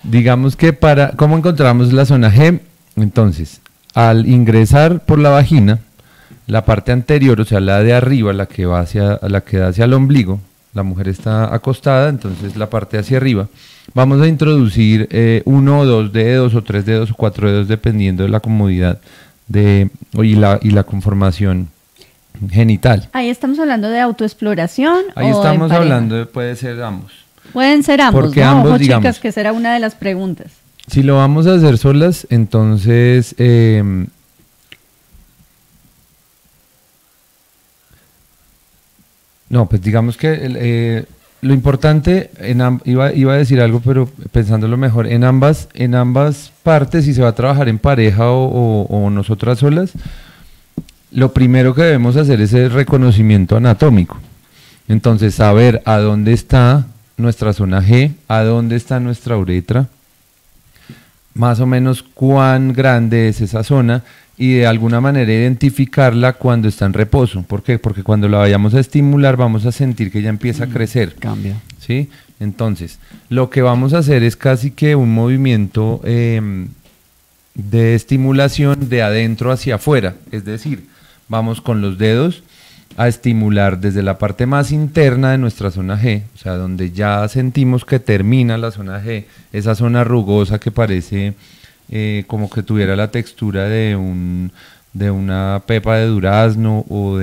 Digamos que ¿cómo encontramos la zona G? Entonces, al ingresar por la vagina, la parte anterior, o sea, la de arriba, la que da hacia el ombligo, la mujer está acostada, entonces la parte hacia arriba, vamos a introducir 1 o 2 dedos, o 3 dedos, o 4 dedos, dependiendo de la comodidad y la conformación genital. Ahí estamos hablando de autoexploración. Ahí estamos hablando puede ser ambos. Pueden ser ambos, porque ¿no? ambos, Ojo, digamos, chicas, que esa era una de las preguntas. Si lo vamos a hacer solas, entonces no, pues digamos que lo importante, iba a decir algo, pero pensándolo mejor, en ambas partes, si se va a trabajar en pareja o nosotras solas, lo primero que debemos hacer es el reconocimiento anatómico. Entonces, saber a dónde está nuestra zona G, a dónde está nuestra uretra, más o menos cuán grande es esa zona y de alguna manera identificarla cuando está en reposo. ¿Por qué? Porque cuando la vayamos a estimular vamos a sentir que ya empieza a crecer. Cambia. ¿Sí? Entonces, lo que vamos a hacer es casi que un movimiento de estimulación de adentro hacia afuera, es decir, vamos con los dedos a estimular desde la parte más interna de nuestra zona G, o sea, donde ya sentimos que termina la zona G, esa zona rugosa que parece como que tuviera la textura de una pepa de durazno o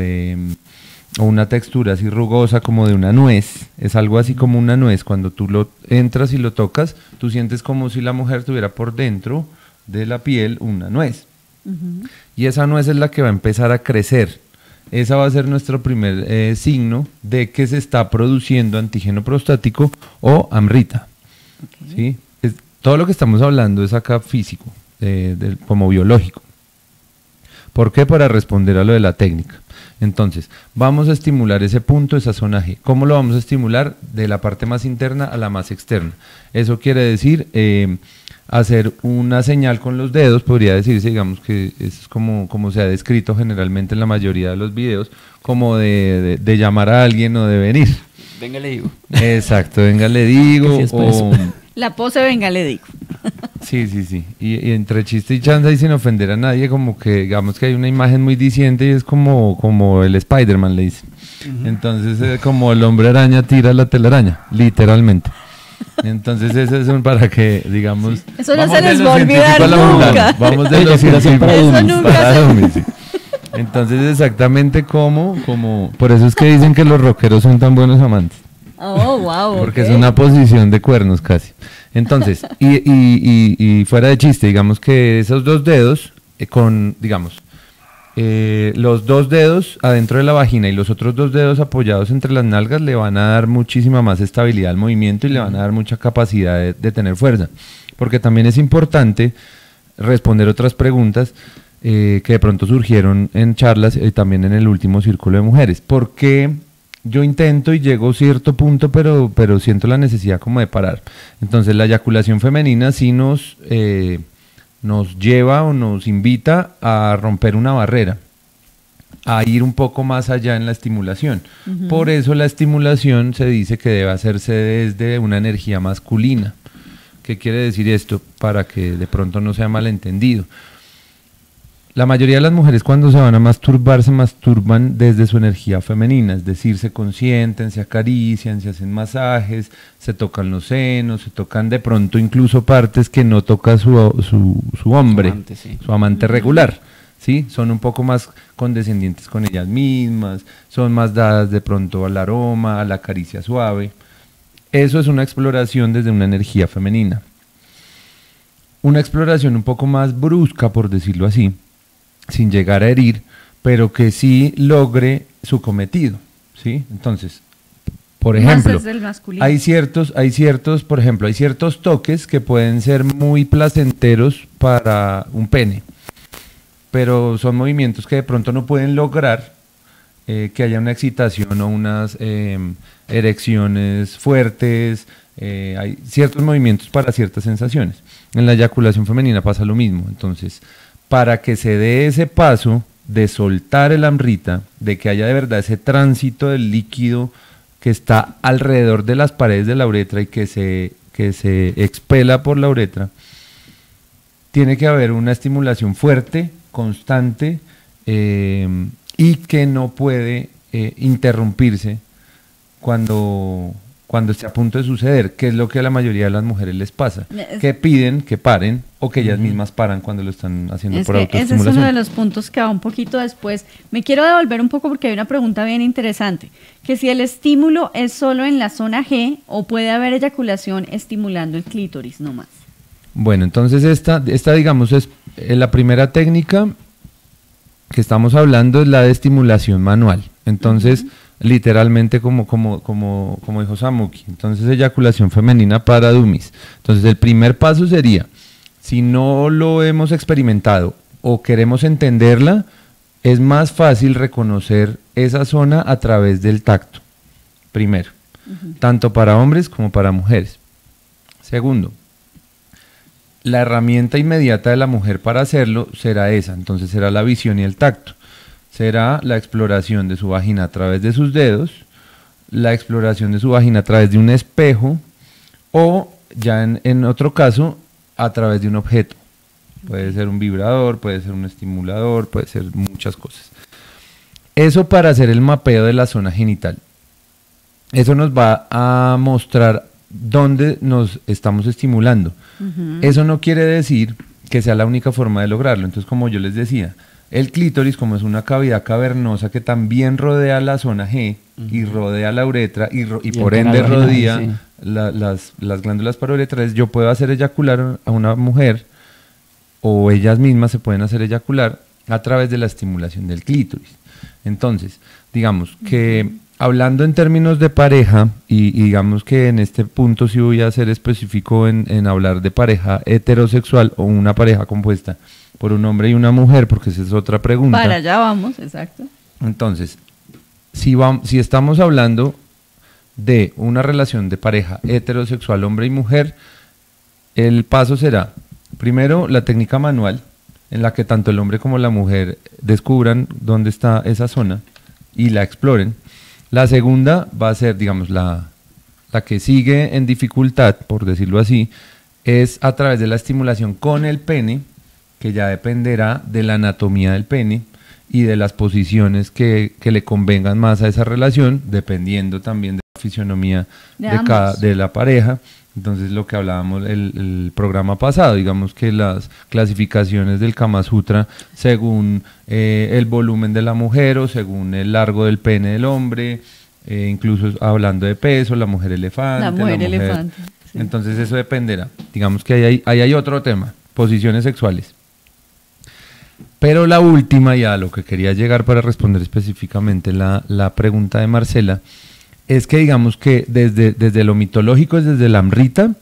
una textura así rugosa como de una nuez, es algo así como una nuez. Cuando tú lo entras y lo tocas, tú sientes como si la mujer tuviera por dentro de la piel una nuez. Y esa nuez es la que va a empezar a crecer. Esa va a ser nuestro primer signo de que se está produciendo antígeno prostático o amrita. ¿Sí? Todo lo que estamos hablando es acá físico, como biológico. ¿Por qué? Para responder a lo de la técnica. Entonces, vamos a estimular ese punto, esa zona G. ¿Cómo lo vamos a estimular? De la parte más interna a la más externa. Eso quiere decir hacer una señal con los dedos, podría decirse, digamos que es como se ha descrito generalmente en la mayoría de los videos, como de llamar a alguien o de venir. Venga, le digo. Exacto, venga, le digo. La pose, venga, le digo. Sí. Y entre chiste y chanza y sin ofender a nadie, como que digamos que hay una imagen muy diciente y es como el Spider-Man, le dice. Entonces, como el hombre araña tira la telaraña, literalmente. Entonces eso es para que, digamos... Eso no se les va a olvidar nunca. Vamos de los científicos para dummies, sí. Entonces exactamente como... Por eso es que dicen que los rockeros son tan buenos amantes. Oh, wow. Porque es una posición de cuernos casi. Entonces, y fuera de chiste, digamos que esos dos dedos, los dos dedos adentro de la vagina y los otros dos dedos apoyados entre las nalgas le van a dar muchísima más estabilidad al movimiento y le van a dar mucha capacidad de tener fuerza. Porque también es importante responder otras preguntas que de pronto surgieron en charlas y también en el último círculo de mujeres. ¿Por qué yo intento y llego a cierto punto, pero siento la necesidad como de parar. Entonces la eyaculación femenina sí nos lleva o nos invita a romper una barrera, a ir un poco más allá en la estimulación. Por eso la estimulación se dice que debe hacerse desde una energía masculina. ¿Qué quiere decir esto? Para que de pronto no sea malentendido. La mayoría de las mujeres cuando se van a masturbar, se masturban desde su energía femenina, es decir, se consienten, se acarician, se hacen masajes, se tocan los senos, se tocan de pronto incluso partes que no toca su hombre, su amante regular, ¿sí? Son un poco más condescendientes con ellas mismas, son más dadas de pronto al aroma, a la caricia suave. Eso es una exploración desde una energía femenina. Una exploración un poco más brusca, por decirlo así, sin llegar a herir, pero que sí logre su cometido, ¿sí? Entonces, por ejemplo, hay ciertos, por ejemplo, hay ciertos toques que pueden ser muy placenteros para un pene, pero son movimientos que de pronto no pueden lograr que haya una excitación o unas erecciones fuertes. Hay ciertos movimientos para ciertas sensaciones. En la eyaculación femenina pasa lo mismo. Entonces, para que se dé ese paso de soltar el amrita, de que haya de verdad ese tránsito del líquido que está alrededor de las paredes de la uretra y que se expela por la uretra, tiene que haber una estimulación fuerte, constante, y que no puede interrumpirse cuando esté a punto de suceder, que es lo que a la mayoría de las mujeres les pasa, que piden que paren o que ellas mismas paran cuando lo están haciendo por autoestimulación. Ese es uno de los puntos que va un poquito después. Me quiero devolver un poco porque hay una pregunta bien interesante, que si el estímulo es solo en la zona G o puede haber eyaculación estimulando el clítoris nomás. Bueno, entonces esta digamos es la primera técnica que estamos hablando, es la de estimulación manual. Entonces, literalmente como dijo Samuki, entonces eyaculación femenina para dummies. Entonces el primer paso sería, si no lo hemos experimentado o queremos entenderla, es más fácil reconocer esa zona a través del tacto, primero, tanto para hombres como para mujeres. Segundo, la herramienta inmediata de la mujer para hacerlo será esa, entonces será la visión y el tacto. Será la exploración de su vagina a través de sus dedos, la exploración de su vagina a través de un espejo o ya en otro caso a través de un objeto. Puede ser un vibrador, puede ser un estimulador, puede ser muchas cosas. Eso para hacer el mapeo de la zona genital. Eso nos va a mostrar dónde nos estamos estimulando. Eso no quiere decir que sea la única forma de lograrlo. Entonces, como yo les decía, el clítoris, como es una cavidad cavernosa que también rodea la zona G y rodea la uretra y por ende rodea las glándulas parouretrales, yo puedo hacer eyacular a una mujer o ellas mismas se pueden hacer eyacular a través de la estimulación del clítoris. Entonces, digamos que hablando en términos de pareja, y digamos que en este punto sí voy a ser específico en hablar de pareja heterosexual o una pareja compuesta por un hombre y una mujer, porque esa es otra pregunta. Para allá vamos, exacto. Entonces, si estamos hablando de una relación de pareja heterosexual, hombre y mujer, el paso será, primero, la técnica manual, en la que tanto el hombre como la mujer descubran dónde está esa zona y la exploren. La segunda va a ser, digamos, la que sigue en dificultad, por decirlo así, es a través de la estimulación con el pene, que ya dependerá de la anatomía del pene y de las posiciones que le convengan más a esa relación, dependiendo también de la fisionomía de la pareja. Entonces, lo que hablábamos el programa pasado, digamos que las clasificaciones del Kama Sutra, según el volumen de la mujer o según el largo del pene del hombre, incluso hablando de peso, la mujer elefante. La mujer elefante. Sí. Entonces, eso dependerá. Digamos que ahí hay otro tema, posiciones sexuales. Pero la última, y a lo que quería llegar para responder específicamente la pregunta de Marcela, es que digamos que desde lo mitológico, desde la Amrita,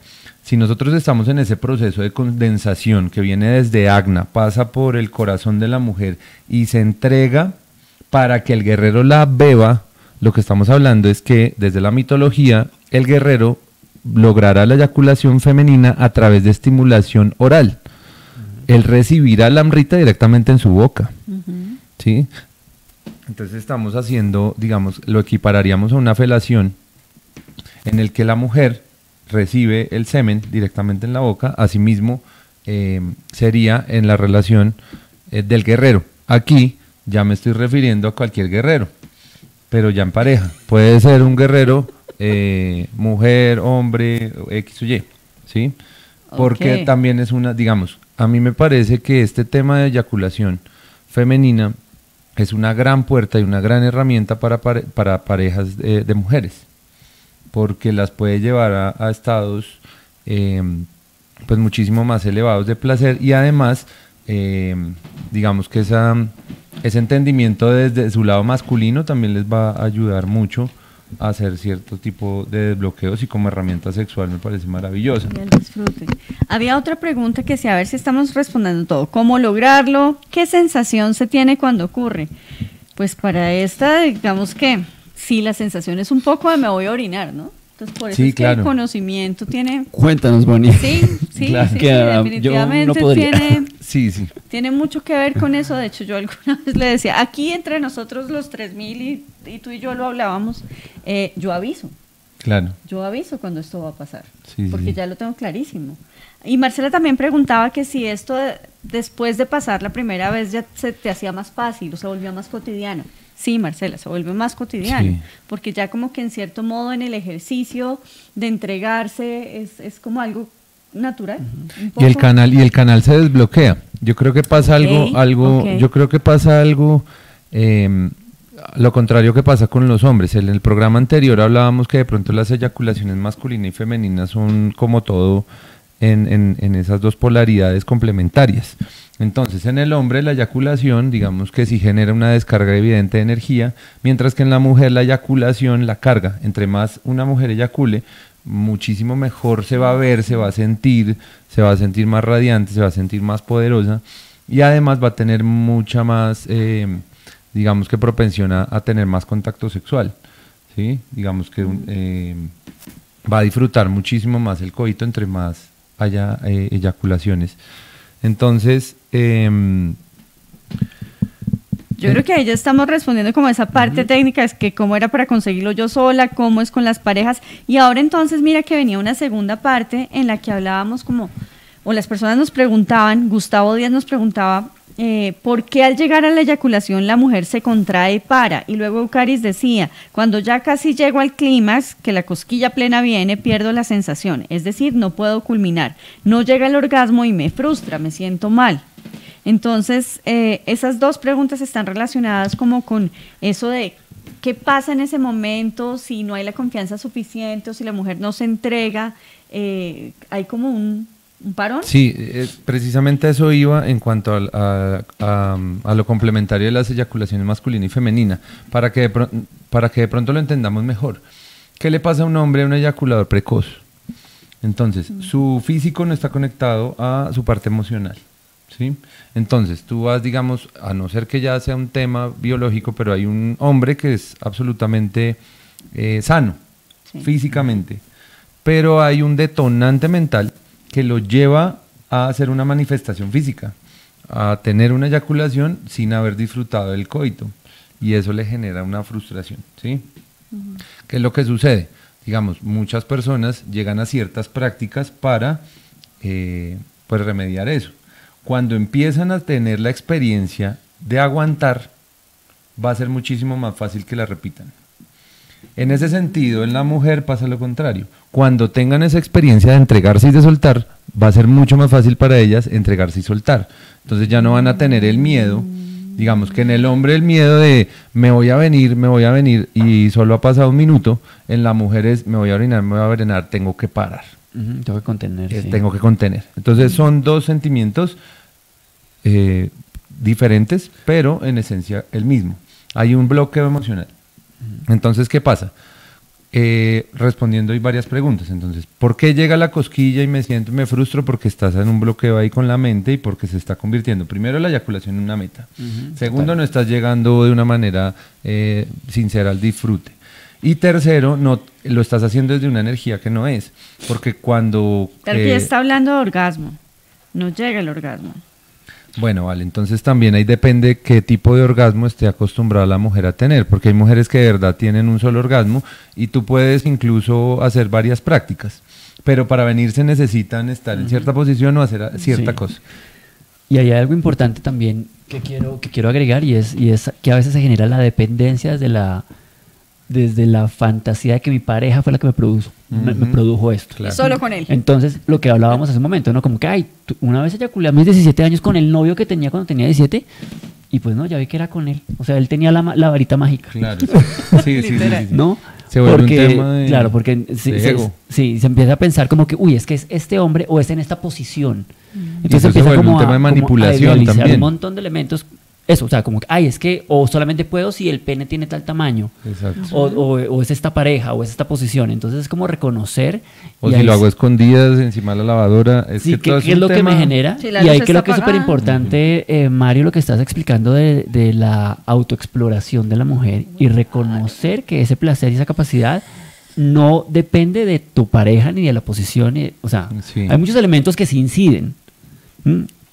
si nosotros estamos en ese proceso de condensación que viene desde Agna, pasa por el corazón de la mujer y se entrega para que el guerrero la beba lo que estamos hablando es que desde la mitología el guerrero logrará la eyaculación femenina a través de estimulación oral. Él recibirá la amrita directamente en su boca, ¿sí? Entonces estamos haciendo, digamos, lo equipararíamos a una felación en el que la mujer recibe el semen directamente en la boca. Asimismo sería en la relación del guerrero. Aquí ya me estoy refiriendo a cualquier guerrero, pero ya en pareja. Puede ser un guerrero, mujer, hombre, X o Y, ¿sí? Porque también es una, digamos, a mí me parece que este tema de eyaculación femenina es una gran puerta y una gran herramienta para parejas de mujeres, porque las puede llevar a estados pues muchísimo más elevados de placer, y además digamos que ese entendimiento desde su lado masculino también les va a ayudar mucho a hacer cierto tipo de desbloqueos, y como herramienta sexual me parece maravillosa. Y el disfrute. Había otra pregunta que sí, a ver si estamos respondiendo todo. ¿Cómo lograrlo? ¿Qué sensación se tiene cuando ocurre? Pues para esta, digamos que sí, la sensación es un poco de me voy a orinar, ¿no? Entonces por eso Sí, es que claro. el conocimiento tiene... Cuéntanos, Bonnie. Sí, Claro. sí, Que, definitivamente yo no podría. Sí, sí. tiene mucho que ver con eso. De hecho, yo alguna vez le decía, aquí entre nosotros los 3000 y tú y yo lo hablábamos, yo aviso cuando esto va a pasar, Sí, porque sí. ya lo tengo clarísimo. Y Marcela también preguntaba que si esto después de pasar la primera vez ya se te hacía más fácil o se volvió más cotidiano. Sí, Marcela, se vuelve más cotidiano, Sí. porque ya como que en cierto modo en el ejercicio de entregarse es como algo natural. Un Y el poco. canal se desbloquea. Yo creo que pasa Ok. yo creo que pasa algo lo contrario que pasa con los hombres. En el programa anterior hablábamos que de pronto las eyaculaciones masculina y femenina son como todo en esas dos polaridades complementarias. Entonces, en el hombre la eyaculación, digamos que sí genera una descarga evidente de energía, mientras que en la mujer la eyaculación la carga. Entre más una mujer eyacule, muchísimo mejor se va a ver, se va a sentir más radiante, se va a sentir más poderosa, y además va a tener mucha más, digamos que propensión a tener más contacto sexual, ¿sí? Digamos que va a disfrutar muchísimo más el coito entre más haya eyaculaciones. Entonces, yo creo que ahí ya estamos respondiendo como esa parte técnica, es que cómo era para conseguirlo yo sola, cómo es con las parejas. Y ahora entonces mira que venía una segunda parte en la que hablábamos como, o las personas nos preguntaban, Gustavo Díaz nos preguntaba, ¿por qué al llegar a la eyaculación la mujer se contrae y para? Y luego Eucaris decía, cuando ya casi llego al clímax, que la cosquilla plena viene, pierdo la sensación, es decir, no puedo culminar, no llega el orgasmo y me frustra, me siento mal. Entonces, esas dos preguntas están relacionadas como con eso de qué pasa en ese momento, si no hay la confianza suficiente o si la mujer no se entrega, hay como un parón. sí, precisamente eso iba en cuanto a lo complementario de las eyaculaciones masculina y femenina, para que de pronto lo entendamos mejor. ¿Qué le pasa a un hombre, a un eyaculador precoz? Entonces, su físico no está conectado a su parte emocional, ¿sí? Entonces, tú vas, digamos, a no ser que ya sea un tema biológico, pero hay un hombre que es absolutamente sano, Sí. físicamente, pero hay un detonante mental que lo lleva a hacer una manifestación física, a tener una eyaculación sin haber disfrutado del coito, y eso le genera una frustración, ¿sí? ¿Qué es lo que sucede? Digamos, muchas personas llegan a ciertas prácticas para pues remediar eso. Cuando empiezan a tener la experiencia de aguantar, va a ser muchísimo más fácil que la repitan. En ese sentido, en la mujer pasa lo contrario. Cuando tengan esa experiencia de entregarse y de soltar, va a ser mucho más fácil para ellas entregarse y soltar. Entonces ya no van a tener el miedo. Digamos que en el hombre el miedo de me voy a venir y solo ha pasado un minuto. En la mujer es me voy a orinar, tengo que parar. Tengo que contener. Sí. Tengo que contener. Entonces son dos sentimientos diferentes, pero en esencia el mismo. Hay un bloqueo emocional. Entonces, ¿qué pasa? respondiendo hay varias preguntas. Entonces, ¿por qué llega la cosquilla y me siento, me frustro? Porque estás en un bloqueo ahí con la mente y porque se está convirtiendo, primero, la eyaculación en una meta. Segundo, no estás llegando de una manera sincera al disfrute. Y tercero, no lo estás haciendo desde una energía que no es. Porque cuando... Tal que ya está hablando de orgasmo, no llega el orgasmo. Bueno, vale, entonces también ahí depende qué tipo de orgasmo esté acostumbrada la mujer a tener, porque hay mujeres que de verdad tienen un solo orgasmo y tú puedes incluso hacer varias prácticas, pero para venir se necesitan estar en cierta posición o hacer cierta cosa. Y hay algo importante también que quiero agregar y es que a veces se genera la dependencia desde la fantasía de que mi pareja fue la que me produjo esto. Claro. Solo con él. Entonces, lo que hablábamos hace un momento, ¿no? Como que, ay, una vez eyaculé a mis 17 años con el novio que tenía cuando tenía 17 y pues no, ya vi que era con él. O sea, él tenía la varita mágica. Claro, sí. ¿No? Se vuelve un tema de, claro, porque se empieza a pensar como que, uy, es que es este hombre o es en esta posición. Entonces empieza como un tema de manipulación también. Un montón de elementos. Eso, o sea, como que, ay, es que o solamente puedo si el pene tiene tal tamaño. Exacto. O es esta pareja, o es esta posición. Entonces es como reconocer. O si lo hago escondidas encima de la lavadora. Sí, ¿qué es lo que me genera? Sí, y ahí creo que es súper importante, Mario, lo que estás explicando de la autoexploración de la mujer y reconocer que ese placer y esa capacidad no depende de tu pareja ni de la posición. O sea, hay muchos elementos que sí inciden.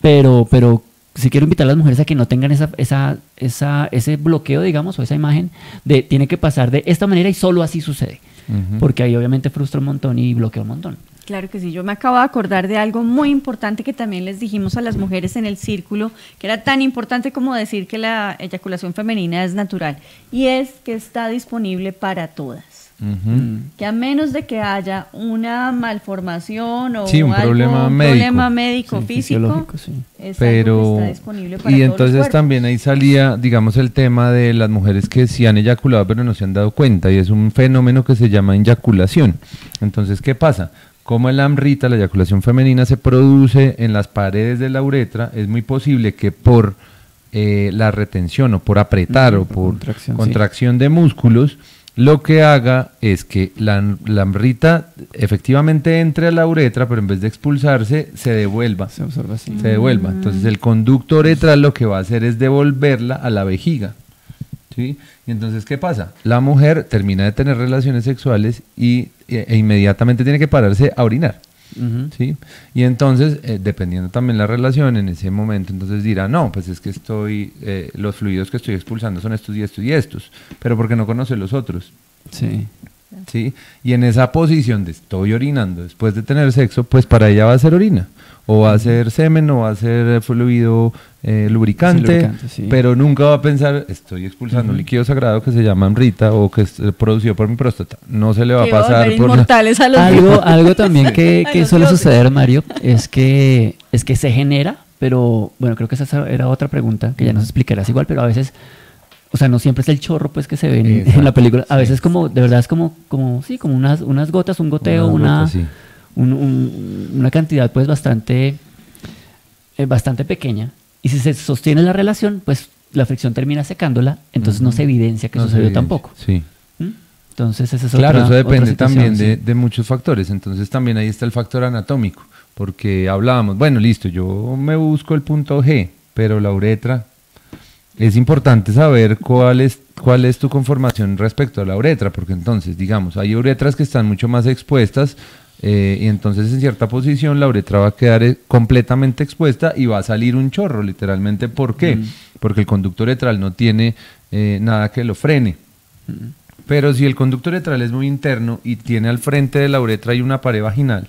Pero sí quiero invitar a las mujeres a que no tengan ese bloqueo, digamos, o esa imagen de tiene que pasar de esta manera y solo así sucede. Porque ahí obviamente frustra un montón y bloquea un montón. Claro que sí, yo me acabo de acordar de algo muy importante que también les dijimos a las mujeres en el círculo, que era tan importante como decir que la eyaculación femenina es natural, y es que está disponible para todas. Que a menos de que haya una malformación o un problema médico físico, es algo que está disponible para y todos entonces los también ahí salía, digamos, el tema de las mujeres que sí han eyaculado pero no se han dado cuenta, y es un fenómeno que se llama eyaculación. Entonces, ¿qué pasa? Como el AMRITA, la eyaculación femenina, se produce en las paredes de la uretra, es muy posible que por la retención o por apretar o por contracción de músculos, lo que haga es que la AMRITA efectivamente entre a la uretra, pero en vez de expulsarse, se devuelva. Se absorba así. Se devuelva. Entonces el conducto uretral lo que va a hacer es devolverla a la vejiga. ¿Sí? Y entonces, ¿qué pasa? La mujer termina de tener relaciones sexuales e inmediatamente tiene que pararse a orinar. ¿Sí? Y entonces, dependiendo también la relación en ese momento, entonces dirá, no, pues es que los fluidos que estoy expulsando son estos y estos y estos, pero porque no conoce los otros. Sí. ¿Sí? Y en esa posición de estoy orinando después de tener sexo, pues para ella va a ser orina, o va a ser semen, o va a ser fluido lubricante, pero nunca va a pensar, estoy expulsando un líquido sagrado que se llama AMRITA o que es producido por mi próstata. No se le va a pasar por algo también que suele suceder, Mario, es que se genera, pero bueno, creo que esa era otra pregunta que ya nos explicarás igual, pero a veces, o sea, no siempre es el chorro pues que se ve en la película, a veces como, de verdad es como unas gotas, un goteo, una cantidad pues bastante pequeña, y si se sostiene la relación, pues la fricción termina secándola, entonces no se evidencia que sucedió tampoco. Sí. Entonces esa es claro, eso depende también de muchos factores. Entonces también ahí está el factor anatómico, porque hablábamos, bueno, listo, yo me busco el punto G, pero la uretra, es importante saber cuál es tu conformación respecto a la uretra, porque entonces, digamos, hay uretras que están mucho más expuestas, y entonces en cierta posición la uretra va a quedar completamente expuesta y va a salir un chorro, literalmente. ¿Por qué? Porque el conducto uretral no tiene nada que lo frene. Pero si el conducto uretral es muy interno y tiene al frente de la uretra hay una pared vaginal,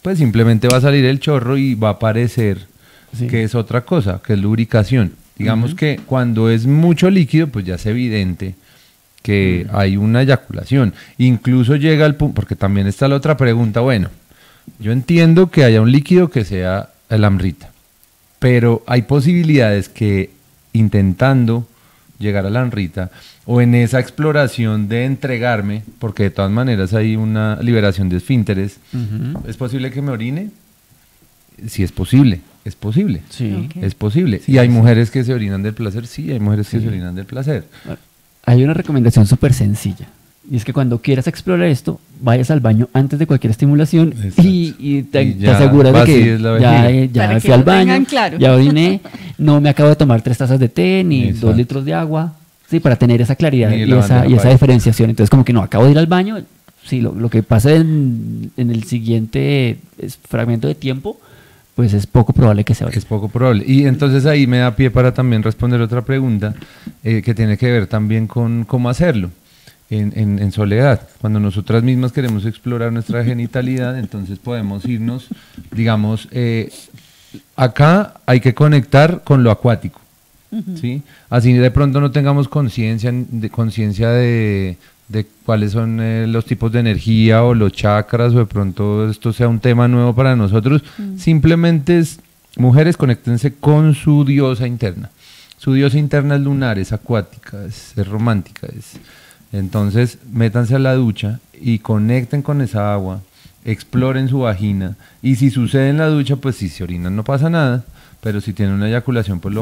pues simplemente va a salir el chorro y va a aparecer que es otra cosa, que es lubricación. Digamos que cuando es mucho líquido, pues ya es evidente que hay una eyaculación. Incluso llega al punto, porque también está la otra pregunta, bueno, yo entiendo que haya un líquido que sea el AMRITA, pero hay posibilidades que intentando llegar a la AMRITA o en esa exploración de entregarme, porque de todas maneras hay una liberación de esfínteres, ¿es posible que me orine? Sí, es posible. Es posible, es posible. Sí, y hay mujeres que se orinan del placer, hay mujeres que se orinan del placer. Hay una recomendación súper sencilla, Y es que cuando quieras explorar esto, vayas al baño antes de cualquier estimulación y te aseguras de que ya fui al baño, claro. Ya oriné, no me acabo de tomar 3 tazas de té ni 2 litros de agua, sí, para tener esa claridad y esa diferenciación. Entonces como que no, acabo de ir al baño, sí, lo que pasa en el siguiente fragmento de tiempo, pues es poco probable que sea ahorita. Es poco probable. Y entonces ahí me da pie para también responder otra pregunta que tiene que ver también con cómo hacerlo. En soledad, cuando nosotras mismas queremos explorar nuestra genitalidad, entonces podemos irnos, digamos, acá hay que conectar con lo acuático, ¿sí? Así de pronto no tengamos conciencia de cuáles son los tipos de energía o los chakras, o de pronto esto sea un tema nuevo para nosotros, simplemente mujeres, conéctense con su diosa interna. Su diosa interna es lunar, es acuática, es romántica, entonces métanse a la ducha y conecten con esa agua, exploren su vagina, y si sucede en la ducha, pues si se orinan no pasa nada, pero si tienen una eyaculación, pues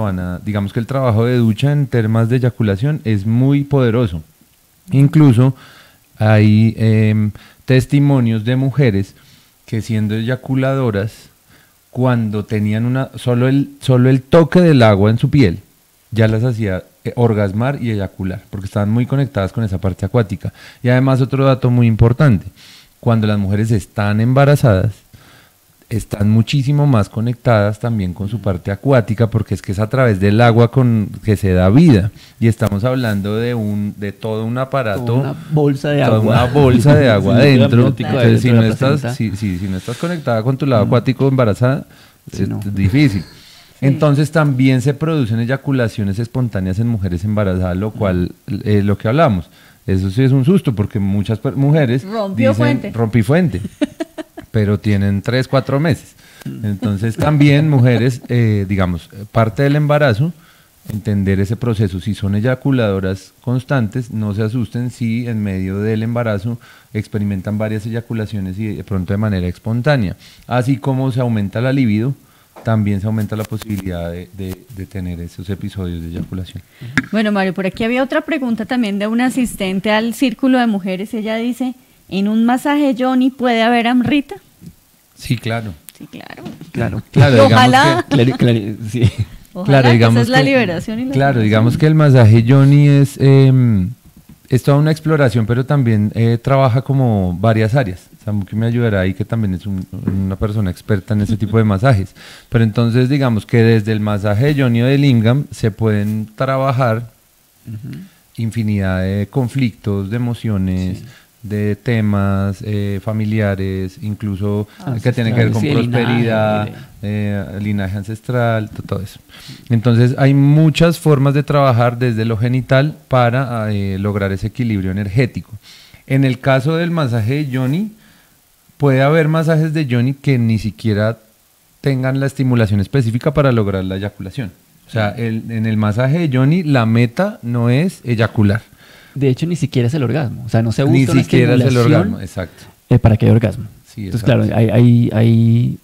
digamos que el trabajo de ducha en temas de eyaculación es muy poderoso. Incluso hay testimonios de mujeres que, siendo eyaculadoras, cuando tenían solo el toque del agua en su piel, ya las hacía orgasmar y eyacular, porque estaban muy conectadas con esa parte acuática. Y además, otro dato muy importante: cuando las mujeres están embarazadas, están muchísimo más conectadas también con su parte acuática, porque es que es a través del agua que se da vida, y estamos hablando de todo un aparato, toda una bolsa de agua, una bolsa de agua adentro. Entonces, si no estás conectada con tu lado acuático embarazada, es difícil. Entonces también se producen eyaculaciones espontáneas en mujeres embarazadas, lo cual es lo que hablamos. Eso sí es un susto, porque muchas mujeres rompí fuente, pero tienen 3, 4 meses. Entonces también mujeres, digamos, parte del embarazo, entender ese proceso. Si son eyaculadoras constantes, no se asusten si en medio del embarazo experimentan varias eyaculaciones y de pronto de manera espontánea. Así como se aumenta la libido, también se aumenta la posibilidad de tener esos episodios de eyaculación. Bueno, Mario, por aquí había otra pregunta también de una asistente al Círculo de Mujeres. Ella dice: ¿en un masaje yoni puede haber amrita? Sí, claro. Sí, claro. Claro, ojalá. Sí. Ojalá, claro, digamos esa es la liberación y la claro, liberación. digamos que el masaje yoni es toda una exploración, pero también trabaja como varias áreas. Samu, que me ayudará ahí, que también es una persona experta en ese tipo de masajes. Pero entonces, digamos que desde el masaje de yoni o de lingam se pueden trabajar infinidad de conflictos, de emociones, de temas familiares, incluso que tienen que ver con prosperidad, linaje ancestral, todo eso. Entonces hay muchas formas de trabajar desde lo genital para lograr ese equilibrio energético. En el caso del masaje de yoni, puede haber masajes de yoni que ni siquiera tengan la estimulación específica para lograr la eyaculación. O sea, en el masaje de yoni la meta no es eyacular. De hecho, ni siquiera es el orgasmo. O sea, no se busca ni una siquiera es el estimulación, orgasmo, exacto. Para que haya orgasmo. Sí, entonces, exacto. claro, hay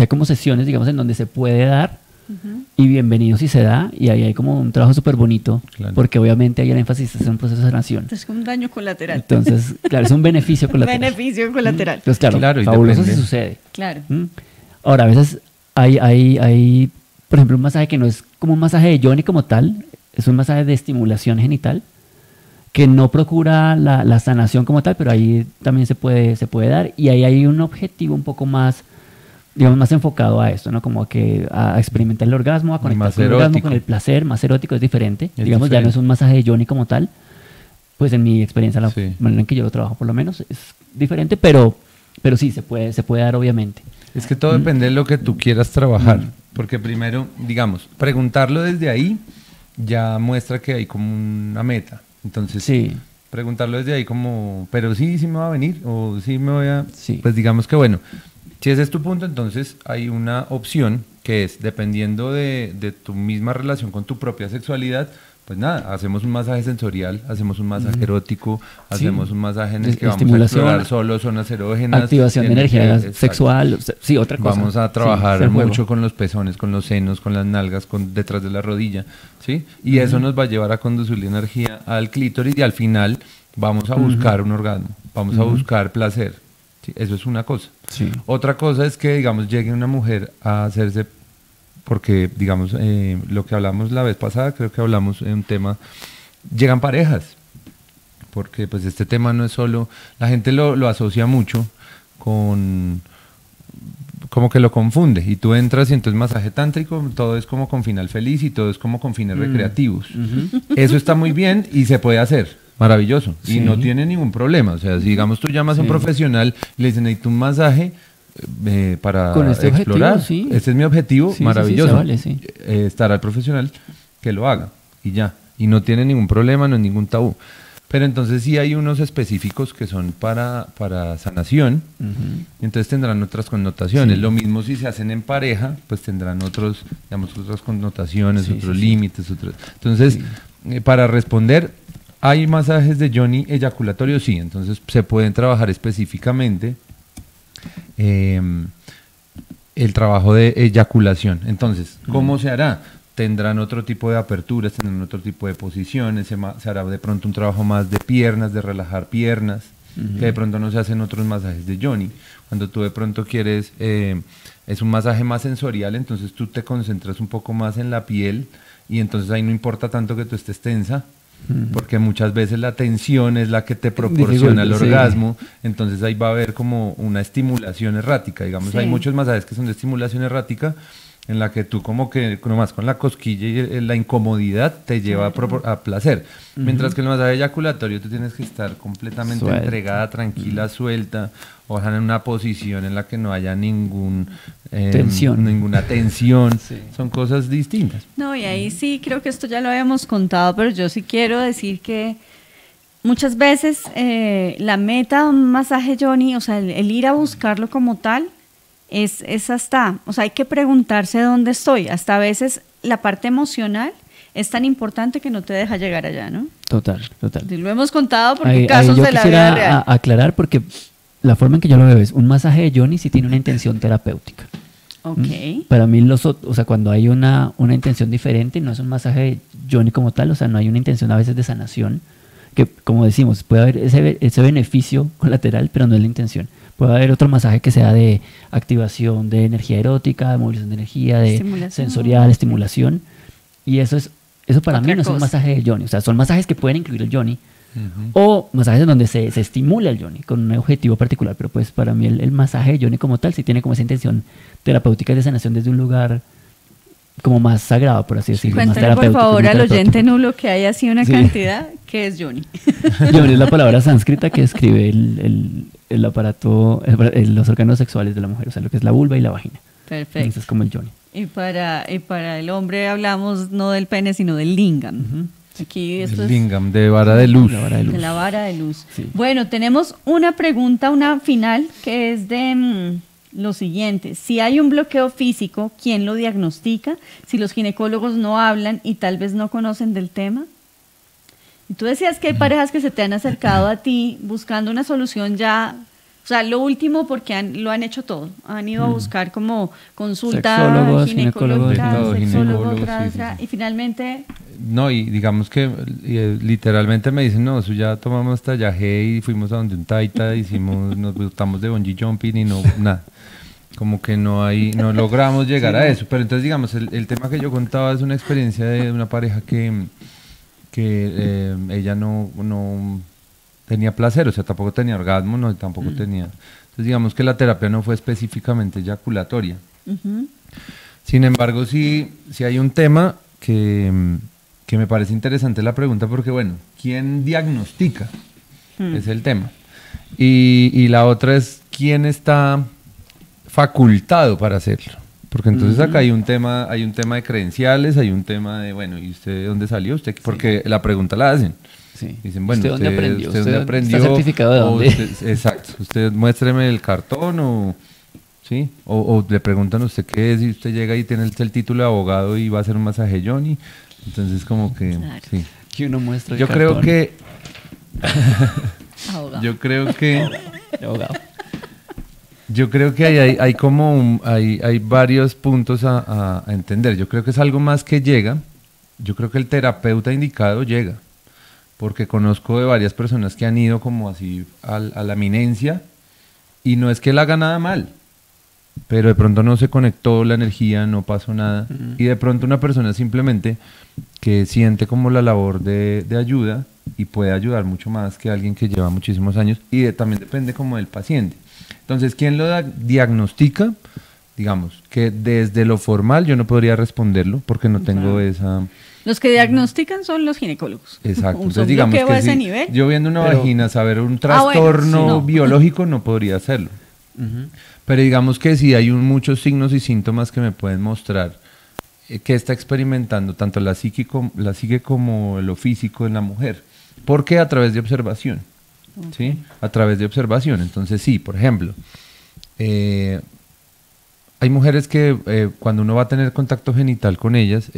como sesiones, digamos, en donde se puede dar, y bienvenido si se da, y ahí hay como un trabajo súper bonito, Claro. porque obviamente ahí el énfasis es en un proceso de sanación. Es un daño colateral. Entonces, claro, es un beneficio colateral. Beneficio colateral. Entonces, claro, y fabuloso depende. si sucede. Claro. Ahora, a veces hay, por ejemplo, un masaje que no es como un masaje de yoni como tal, es un masaje de estimulación genital, que no procura la sanación como tal, pero ahí también se puede dar, y ahí hay un objetivo un poco más, digamos, más enfocado a esto, ¿no? Como a experimentar el orgasmo, a conectar Más con el orgasmo, erótico. con el placer, más erótico, es diferente. Es digamos, ya no diferente. es un masaje de yoni como tal, pues en mi experiencia, la Sí. manera en que yo lo trabajo por lo menos, es diferente, pero sí, se puede dar obviamente. Es que todo depende de lo que tú quieras trabajar, porque primero, digamos, preguntarlo desde ahí ya muestra que hay como una meta. Entonces, Sí. preguntarlo desde ahí como, pero sí me va a venir, o sí me voy a... Sí. Pues digamos que bueno, si ese es tu punto, entonces hay una opción que es, dependiendo de tu misma relación con tu propia sexualidad, pues nada, hacemos un masaje sensorial, hacemos un masaje erótico, hacemos un masaje en el que vamos a Estimulación, explorar solo zonas erógenas. activación de en el que- energía exacto. sexual, o sea, sí, otra cosa. Vamos a Sí, trabajar es el juego. mucho con los pezones, con los senos, con las nalgas, detrás de la rodilla, ¿sí? Y eso nos va a llevar a conducir la energía al clítoris, y al final vamos a buscar un orgasmo, vamos a buscar placer. ¿Sí? Eso es una cosa. Sí. Otra cosa es que, digamos, llegue una mujer a hacerse, porque, digamos, lo que hablamos la vez pasada, creo que hablamos en un tema, llegan parejas, porque pues este tema no es solo, la gente lo asocia mucho con, como que lo confunde, y tú entras y entonces masaje tántrico, todo es como con final feliz y todo es como con fines recreativos. Eso está muy bien y se puede hacer, maravilloso, y Sí. no tiene ningún problema. O sea, si digamos tú llamas a un Sí. profesional y le dicen, necesito un masaje para Con este explorar, objetivo, sí. este es mi objetivo, Sí, sí, maravilloso, sí, se vale, sí. estará el profesional que lo haga y ya, y no tiene ningún problema, no es ningún tabú. Pero entonces sí hay unos específicos que son para sanación, entonces tendrán otras connotaciones. Sí. Lo mismo si se hacen en pareja, pues tendrán otros, digamos, otras connotaciones, Sí, otros sí, sí. límites. Entonces, para responder, ¿hay masajes de yoni eyaculatorio? Sí, entonces se pueden trabajar específicamente el trabajo de eyaculación. Entonces, ¿cómo se hará? Tendrán otro tipo de aperturas, tendrán otro tipo de posiciones, se hará de pronto un trabajo más de piernas, de relajar piernas, que de pronto no se hacen otros masajes de yoni. Cuando tú de pronto quieres, es un masaje más sensorial, entonces tú te concentras un poco más en la piel y entonces ahí no importa tanto que tú estés tensa, porque muchas veces la tensión es la que te proporciona el Sí. orgasmo, entonces ahí va a haber como una estimulación errática, digamos, Sí. hay muchos masajes que son de estimulación errática, en la que tú como que nomás con la cosquilla y la incomodidad te lleva a placer, mientras que en el masaje eyaculatorio tú tienes que estar completamente Suelta. entregada, tranquila, suelta, ojalá en una posición en la que no haya ninguna tensión, Sí. son cosas distintas. No, y ahí sí, creo que esto ya lo habíamos contado, pero yo sí quiero decir que muchas veces la meta de un masaje yoni, o sea, el ir a buscarlo como tal, es hasta, o sea, hay que preguntarse dónde estoy. Hasta a veces la parte emocional es tan importante que no te deja llegar allá, ¿no? Total. Y lo hemos contado porque Ahí casos yo de la quisiera vida real. aclarar porque la forma en que yo lo veo es un masaje de yoni sí tiene una intención terapéutica. Ok. Para mí, o sea, cuando hay una intención diferente, no es un masaje de yoni como tal, o sea, no hay una intención a veces de sanación, que como decimos, puede haber ese beneficio colateral, pero no es la intención. Puede haber otro masaje que sea de activación de energía erótica, de movilización de energía, de Estimulación. sensorial, estimulación, y eso para Otra mí no es un cosa. masaje de yoni, o sea, son masajes que pueden incluir el yoni, o masajes en donde se estimula el yoni con un objetivo particular, pero pues para mí el masaje de yoni como tal sí tiene como esa intención terapéutica de sanación desde un lugar como más sagrado, por así decirlo. más Cuéntale por terapéutico, favor muy al terapéutico. oyente nulo que hay así una Sí. cantidad que es yoni. Yoni es la palabra sánscrita que describe el aparato, los órganos sexuales de la mujer, o sea, lo que es la vulva y la vagina. Perfecto. Entonces es como el yoni. Y para el hombre hablamos no del pene, sino del lingam. Aquí esto El es lingam de vara de luz. La vara de luz. de la vara de luz. Sí. Bueno, tenemos una pregunta, una final, que es de lo siguiente. Si hay un bloqueo físico, ¿quién lo diagnostica? Si los ginecólogos no hablan y tal vez no conocen del tema. Y tú decías que hay parejas que se te han acercado a ti buscando una solución ya, o sea, lo último porque lo han hecho todo. Han ido a buscar como consulta Sexólogos, ginecológica, ginecólogos, sexólogo, ginecólogos, sí, sí. y finalmente No, y digamos que literalmente me dicen, no, eso ya tomamos hasta yagé y fuimos a donde un taita, nos botamos de bungee jumping y no, nada. Como que no logramos llegar a eso. Pero entonces, digamos, el tema que yo contaba es una experiencia de una pareja que ella no tenía placer, o sea, tampoco tenía orgasmo, no, tampoco tenía. Entonces, digamos que la terapia no fue específicamente eyaculatoria. Sin embargo, sí hay un tema que me parece interesante la pregunta porque, bueno, ¿quién diagnostica? Es el tema. Y la otra es, ¿quién está facultado para hacerlo? Porque entonces acá hay un tema de credenciales, hay un tema de, bueno, ¿y usted de dónde salió? ¿Usted? Porque la pregunta la hacen. Sí. Dicen, bueno, ¿Usted dónde aprendió? ¿Usted dónde aprendió? ¿Está certificado de O dónde? Exacto. Usted muéstreme el cartón o... ¿Sí? O le preguntan a usted qué es y usted llega y tiene el título de abogado y va a hacer un masaje Johnny. Entonces como que... Claro. Sí. Que uno muestra el Yo creo cartón que... abogado. Yo creo que... de abogado. Yo creo que hay como hay varios puntos a entender. Yo creo que es algo más que llega. Yo creo que el terapeuta indicado llega. porque conozco de varias personas que han ido como así a la eminencia, y no es que él haga nada mal, pero de pronto no se conectó la energía, no pasó nada, y de pronto una persona simplemente que siente como la labor de ayuda y puede ayudar mucho más que alguien que lleva muchísimos años, y también depende como del paciente. Entonces, ¿quién lo diagnostica? Digamos que desde lo formal yo no podría responderlo porque no tengo esa... Los que diagnostican son los ginecólogos. Exacto. Entonces, Entonces, digamos que ese si nivel. yo viendo una vagina, saber un trastorno no. biológico no podría hacerlo. Pero digamos que sí hay muchos signos y síntomas que me pueden mostrar que está experimentando tanto la psique como lo físico en la mujer. ¿Por qué? A través de observación. ¿Sí? A través de observación. Entonces sí, por ejemplo, hay mujeres que cuando uno va a tener contacto genital con ellas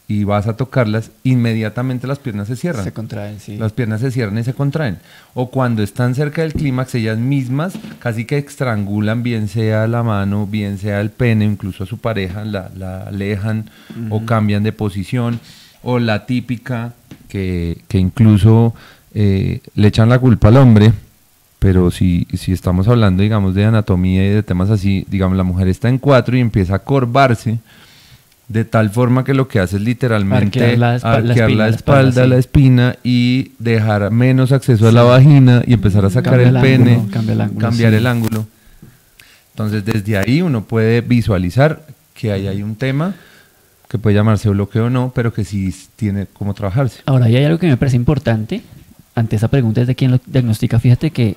y vas a tocarlas, inmediatamente las piernas se cierran. Se contraen, sí. Las piernas se cierran y se contraen. O cuando están cerca del clímax, ellas mismas casi que estrangulan, bien sea la mano, bien sea el pene, incluso a su pareja, la alejan o cambian de posición. O la típica que incluso le echan la culpa al hombre, pero si estamos hablando, digamos, de anatomía y de temas así, digamos, la mujer está en 4 y empieza a corvarse, de tal forma que lo que hace es literalmente arquear la espalda, la espina, y dejar menos acceso a la vagina y empezar a sacar el pene, cambiar el ángulo. Entonces, desde ahí uno puede visualizar que ahí hay un tema que puede llamarse bloqueo o no, pero que sí tiene cómo trabajarse. Ahora, ahí hay algo que me parece importante, ante esa pregunta es de quién lo diagnostica. Fíjate que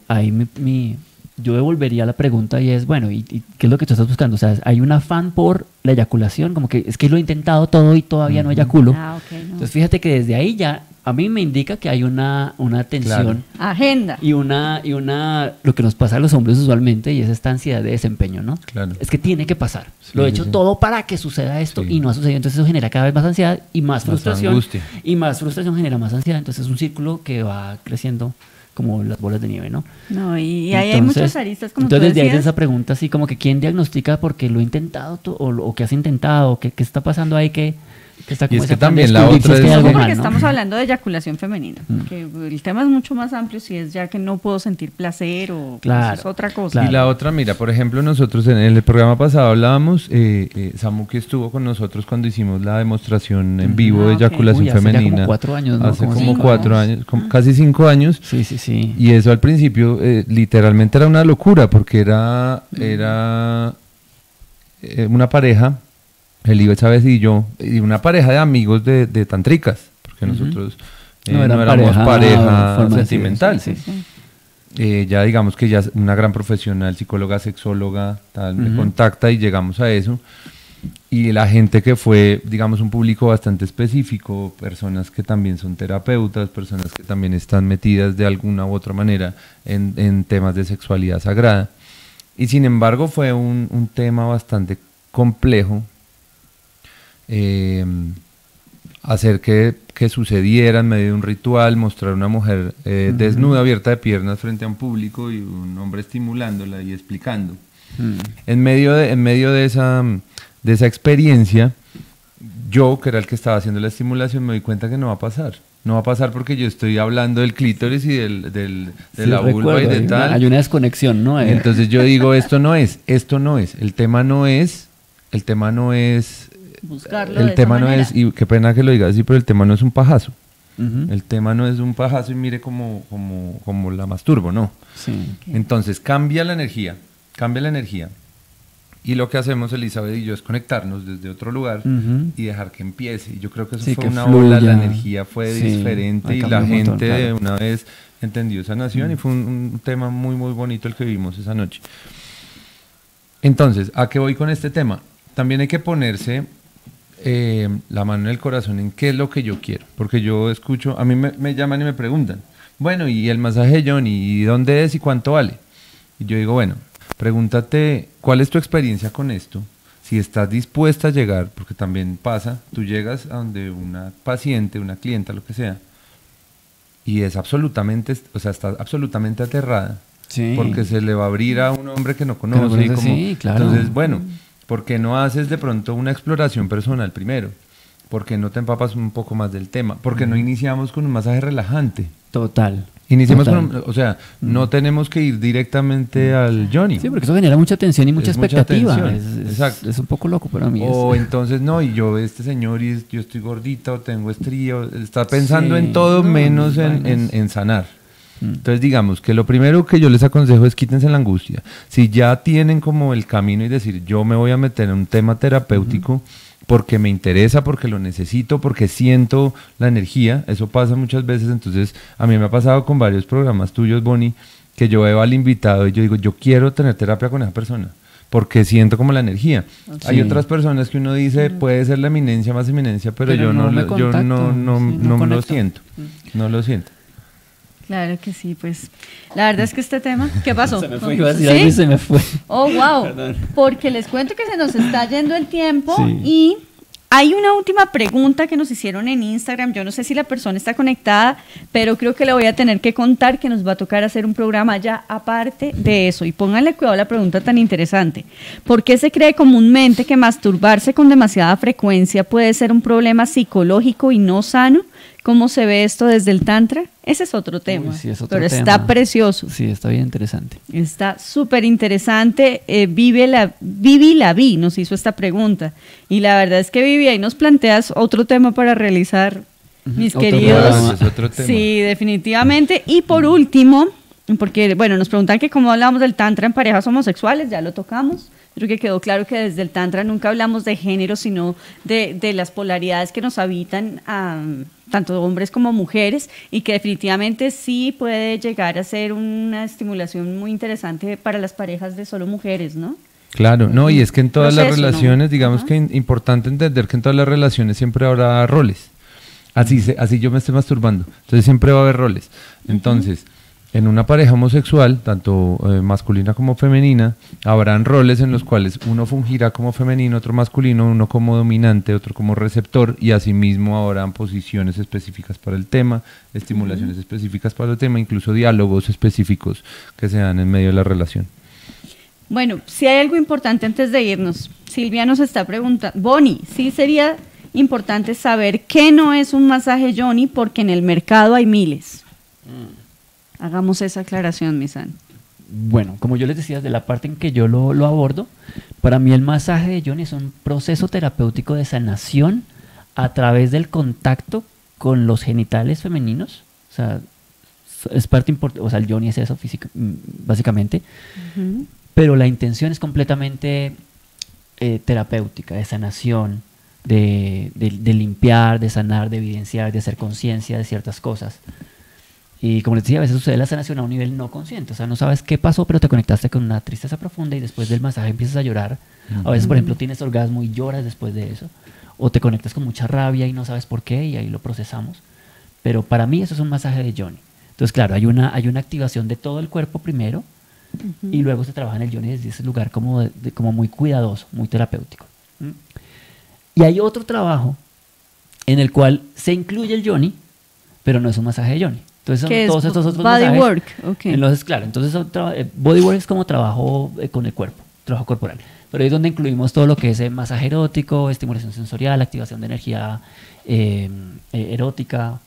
ahí yo devolvería la pregunta y es, bueno, ¿y qué es lo que tú estás buscando? O sea, hay un afán por la eyaculación, como que es que lo he intentado todo y todavía no eyaculo. Okay, no. Entonces, fíjate que desde ahí ya, a mí me indica que hay una tensión. Claro. Agenda. Y lo que nos pasa a los hombres usualmente, y es esta ansiedad de desempeño, ¿no? Claro. Es que tiene que pasar. Sí, lo he hecho todo para que suceda esto y no ha sucedido. Entonces eso genera cada vez más ansiedad y más frustración. Angustia. Y más frustración genera más ansiedad. Entonces es un círculo que va creciendo como las bolas de nieve, ¿no? No, y ahí hay muchas aristas, como entonces, tú desde ahí de decías. esa pregunta, así como que ¿quién diagnostica porque lo he intentado o qué has intentado? ¿Qué está pasando ahí? ¿Qué está como Y es ese que afán de también la descubrir otra si hay es- algo Porque mal, ¿no? estamos hablando de eyaculación femenina, que el tema es mucho más amplio si es ya que no puedo sentir placer o Claro, eso es otra cosa. claro. Y la otra, mira, por ejemplo, nosotros en el programa pasado hablábamos, Samu que estuvo con nosotros cuando hicimos la demostración en vivo de ok. eyaculación Uy, hace ya femenina. como 4 años, ¿no? Hace Como como 5 4 años, casi 5 años. Sí, sí, sí. Y eso al principio literalmente era una locura porque era una pareja, Eli Chávez y yo, y una pareja de amigos de tantricas, porque nosotros no eran éramos pareja forma de sentimental. sí, Ya digamos que ya es una gran profesional, psicóloga, sexóloga, tal, me contacta y llegamos a eso. Y la gente que fue, digamos, un público bastante específico, personas que también son terapeutas, personas que también están metidas de alguna u otra manera en temas de sexualidad sagrada. Y sin embargo fue un tema bastante complejo hacer que sucediera en medio de un ritual, mostrar a una mujer desnuda, abierta de piernas frente a un público y un hombre estimulándola y explicando. En medio de esa experiencia, yo, que era el que estaba haciendo la estimulación, me doy cuenta que no va a pasar. No va a pasar porque yo estoy hablando del clítoris y de la vulva y de tal. Hay una desconexión, ¿no? Entonces yo digo, esto no es. El tema no es Buscarlo el de tema esa no manera. es, y qué pena que lo diga así, pero el tema no es un pajazo. Ujú. El tema no es un pajazo y mire como la masturbo, no. Sí. Entonces cambia la energía. Y lo que hacemos Elizabeth y yo es conectarnos desde otro lugar Ujú. y dejar que empiece. Y yo creo que eso Sí, fue que una fluya. ola, la energía fue Sí, diferente ahí y cambió la un montón, gente de claro. una vez entendió sanación y fue un tema muy, muy bonito el que vivimos esa noche. Entonces, ¿a qué voy con este tema? También hay que ponerse la mano en el corazón en qué es lo que yo quiero. Porque yo escucho, a mí me llaman y me preguntan, bueno, ¿y el masaje de Johnny? ¿Y dónde es y cuánto vale? Y yo digo, bueno, pregúntate, ¿cuál es tu experiencia con esto? Si estás dispuesta a llegar, porque también pasa, tú llegas a donde una paciente, una clienta, lo que sea, y es absolutamente, o sea, está absolutamente aterrada, Sí. porque se le va a abrir a un hombre que no conoce. conoce, sí, claro. Entonces, bueno, ¿por qué no haces de pronto una exploración personal primero? ¿por qué no te empapas un poco más del tema? ¿Por qué no iniciamos con un masaje relajante? Total. Iniciemos Total. con, o sea, no tenemos que ir directamente al Johnny. Sí, porque eso genera mucha tensión y mucha Es mucha expectativa. tensión, exacto. Es un poco loco para mí. O entonces, no, y yo, este señor, yo estoy gordita o tengo estría, está pensando en todo menos en sanar. Entonces, digamos que lo primero que yo les aconsejo es quítense la angustia. Si ya tienen como el camino y decir, yo me voy a meter en un tema terapéutico porque me interesa, porque lo necesito, porque siento la energía, eso pasa muchas veces. Entonces, a mí me ha pasado con varios programas tuyos, Bonnie, que yo veo al invitado y yo digo, yo quiero tener terapia con esa persona, porque siento como la energía. Sí. Hay otras personas que uno dice, puede ser la eminencia más eminencia, pero yo no lo siento, no lo siento. Claro que sí, pues la verdad es que este tema, ¿qué pasó? Se me fue, iba a decir algo y se me fue. Oh, wow, Perdón. porque les cuento que se nos está yendo el tiempo Sí. y hay una última pregunta que nos hicieron en Instagram. Yo no sé si la persona está conectada, pero creo que le voy a tener que contar que nos va a tocar hacer un programa ya aparte de eso. Y pónganle cuidado a la pregunta tan interesante. ¿Por qué se cree comúnmente que masturbarse con demasiada frecuencia puede ser un problema psicológico y no sano? ¿Cómo se ve esto desde el Tantra? Ese es otro tema, Sí, es otro pero tema. está precioso. Sí, está bien interesante. Está súper interesante. Vivi Laví nos hizo esta pregunta. Y la verdad es que Vivi, ahí nos planteas otro tema para realizar, mis Otro queridos. programa. Es otro tema. Sí, definitivamente. Y por último, porque bueno, nos preguntan que cómo hablamos del Tantra en parejas homosexuales, ya lo tocamos. Creo que quedó claro que desde el Tantra nunca hablamos de género, sino de las polaridades que nos habitan tanto hombres como mujeres, y que definitivamente sí puede llegar a ser una estimulación muy interesante para las parejas de solo mujeres, ¿no? Claro, no, y es que en todas las Proceso, ¿no? relaciones, digamos Ajá. que importante entender que en todas las relaciones siempre habrá roles. Así yo me esté masturbando, entonces siempre va a haber roles. Entonces, en una pareja homosexual, tanto masculina como femenina, habrán roles en los cuales uno fungirá como femenino, otro masculino, uno como dominante, otro como receptor, y asimismo habrán posiciones específicas para el tema, estimulaciones específicas para el tema, incluso diálogos específicos que se dan en medio de la relación. Bueno, si hay algo importante antes de irnos, Silvia nos está preguntando, Bonnie, sí sería importante saber qué no es un masaje yoni, porque en el mercado hay miles. Hagamos esa aclaración, Misan. Bueno, como yo les decía, de la parte en que yo lo abordo, para mí el masaje de yoni es un proceso terapéutico de sanación a través del contacto con los genitales femeninos. O sea, es parte importante, o sea, el yoni es eso básicamente, pero la intención es completamente terapéutica, de sanación, de limpiar, de sanar, de evidenciar, de hacer conciencia de ciertas cosas. Y como les decía, a veces sucede la sanación a un nivel no consciente, o sea, no sabes qué pasó, pero te conectaste con una tristeza profunda y después del masaje empiezas a llorar. A veces, por ejemplo, tienes orgasmo y lloras después de eso, o te conectas con mucha rabia y no sabes por qué, y ahí lo procesamos. Pero para mí eso es un masaje de yoni. Entonces, claro, hay una activación de todo el cuerpo primero, y luego se trabaja en el yoni desde ese lugar como muy cuidadoso, muy terapéutico. Y hay otro trabajo en el cual se incluye el yoni, pero no es un masaje de yoni. Entonces son ¿Qué es todos estos otros bodywork? masajes. Okay. Entonces, claro, entonces bodywork es como trabajo con el cuerpo, trabajo corporal. Pero ahí es donde incluimos todo lo que es masaje erótico, estimulación sensorial, activación de energía erótica,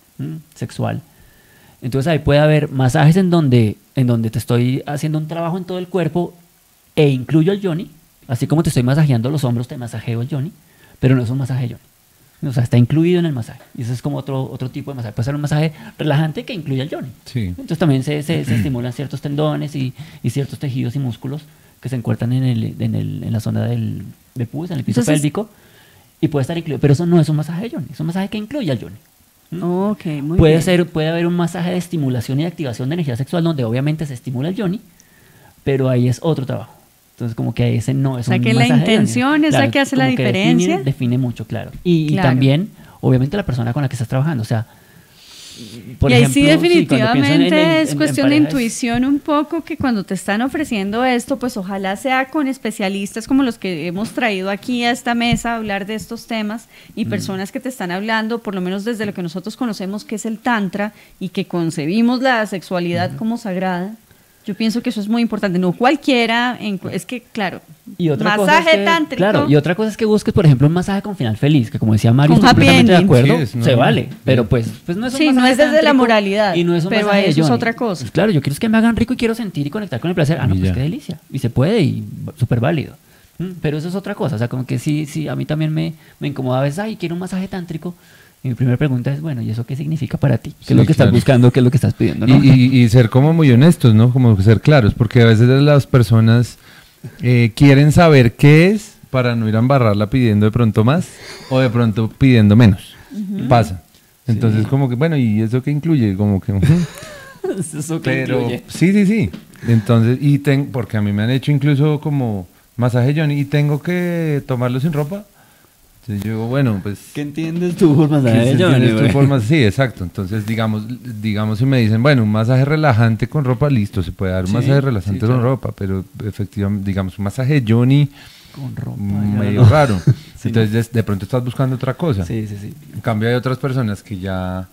sexual. Entonces ahí puede haber masajes en donde te estoy haciendo un trabajo en todo el cuerpo e incluyo el yoni, así como te estoy masajeando los hombros, te masajeo el yoni, pero no es un masaje yoni. O sea, está incluido en el masaje. Y eso es como otro tipo de masaje. Puede ser un masaje relajante que incluye el yoni. Sí. Entonces también se estimulan ciertos tendones y ciertos tejidos y músculos que se encuentran en la zona del pubis, en el piso pélvico, y puede estar incluido. Pero eso no es un masaje de yoni, es un masaje que incluye al yoni. Ok, muy bien. Puede haber un masaje de estimulación y activación de energía sexual donde obviamente se estimula el yoni, pero ahí es otro trabajo. Entonces como que ese no es un masaje de yoni. O sea que la intención es la que hace la como que diferencia. define mucho, claro. Y Claro. también, obviamente, la persona con la que estás trabajando, o sea, por y ahí ejemplo, sí definitivamente es cuestión de parejas, intuición un poco, que cuando te están ofreciendo esto, pues ojalá sea con especialistas como los que hemos traído aquí a esta mesa a hablar de estos temas, y personas que te están hablando, por lo menos desde lo que nosotros conocemos que es el Tantra y que concebimos la sexualidad como sagrada, Yo pienso que eso es muy importante, no cualquiera, es que claro, y otra masaje cosa es que, tántrico. Claro, y otra cosa es que busques, por ejemplo, un masaje con final feliz, que como decía Mario, Con estoy happy completamente de ending. acuerdo, Sí, no, se vale, pero pues no es un Sí, no masaje es desde la tántrico moralidad, y no es un pero masaje de eso es Johnny. otra cosa. Pues claro, yo quiero es que me hagan rico y quiero sentir y conectar con el placer. Ah, no, Y pues ya. qué delicia. Y se puede y súper válido. Pero eso es otra cosa, o sea, como que sí, a mí también me incomoda a veces, ay, quiero un masaje tántrico. Y mi primera pregunta es, bueno, ¿y eso qué significa para ti? ¿Qué Sí, es lo que estás claro. buscando? ¿Qué es lo que estás pidiendo? ¿No? Y ser como muy honestos, ¿no? Como ser claros, porque a veces las personas quieren saber qué es para no ir a embarrarla pidiendo de pronto más o de pronto pidiendo menos. Pasa. Entonces, como que, bueno, ¿y eso qué incluye? Como que... Eso que Pero incluye. sí. Entonces, porque a mí me han hecho incluso como masaje Johnny y tengo que tomarlo sin ropa. Entonces yo digo, bueno, pues... ¿Qué entiendes tú por ¿qué masaje de entiendes Johnny, tú güey? por sí, exacto. Entonces, digamos si me dicen, bueno, un masaje relajante con ropa, listo, se puede dar un Sí, masaje relajante sí, con claro. ropa, pero efectivamente, digamos, un masaje Johnny Con ropa. medio ya no. raro. Sí, Entonces, de pronto estás buscando otra cosa. Sí. En cambio, hay otras personas que ya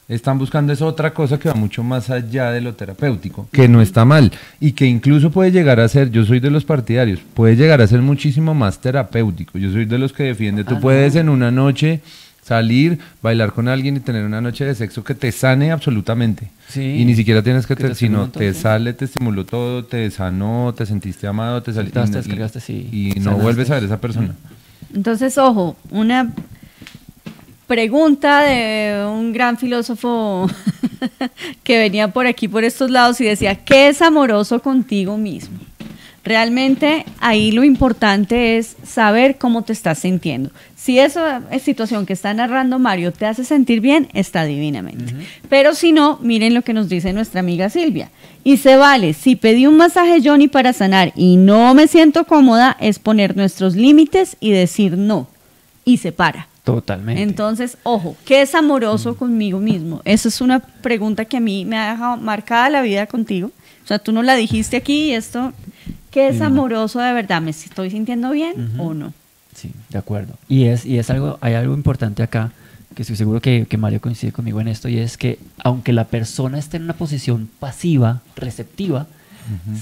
están buscando esa otra cosa que va mucho más allá de lo terapéutico, que no está mal y que incluso puede llegar a ser, yo soy de los partidarios, puede llegar a ser muchísimo más terapéutico. Yo soy de los que defiende, tú puedes en una noche salir, bailar con alguien y tener una noche de sexo que te sane absolutamente. Sí. Y ni siquiera tienes que, Que te sino estimuló te todo, sí. sale, te estimuló todo, te sanó, te sentiste amado, te saliste Soltaste, descargaste, sí. y no Sanaste. vuelves a ver a esa persona. Entonces, ojo, una pregunta de un gran filósofo que venía por aquí, por estos lados, y decía, ¿qué es amoroso contigo mismo? Realmente ahí lo importante es saber cómo te estás sintiendo. Si esa situación que está narrando Mario te hace sentir bien, está divinamente. Pero si no, miren lo que nos dice nuestra amiga Silvia. Y se vale, si pedí un masaje Johnny para sanar y no me siento cómoda, es poner nuestros límites y decir no. Y se para. Totalmente. Entonces, ojo, ¿qué es amoroso conmigo mismo? Esa es una pregunta que a mí me ha dejado marcada la vida contigo. O sea, tú no la dijiste aquí y esto, ¿qué es amoroso de verdad? ¿Me estoy sintiendo bien o no? Sí, de acuerdo. Y es algo, hay algo importante acá, que estoy seguro que Mario coincide conmigo en esto, y es que aunque la persona esté en una posición pasiva, receptiva,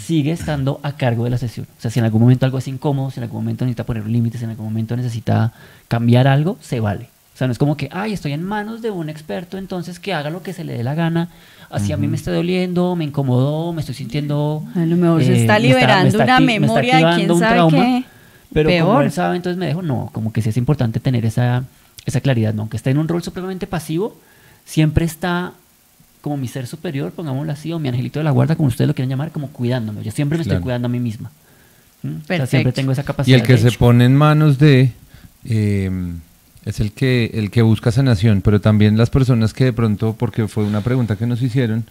sigue estando a cargo de la sesión. O sea, si en algún momento algo es incómodo, si en algún momento necesita poner límites, si en algún momento necesita cambiar algo, se vale. O sea, no es como que, ay, estoy en manos de un experto, entonces que haga lo que se le dé la gana. Así a mí me está doliendo, me incomodó, me estoy sintiendo... A lo mejor se está liberando una memoria de quién sabe qué. Pero como Peor. él sabe, entonces me dejo, no, como que sí es importante tener esa claridad, ¿no? Aunque esté en un rol supremamente pasivo, siempre está como mi ser superior, pongámoslo así, o mi angelito de la guarda, como ustedes lo quieren llamar, como cuidándome. Yo siempre me estoy Claro. cuidando a mí misma. O sea, Perfecto. siempre tengo esa Y capacidad. el que de se hecho. pone en manos de es el que busca sanación, pero también las personas que de pronto, porque fue una pregunta que nos hicieron,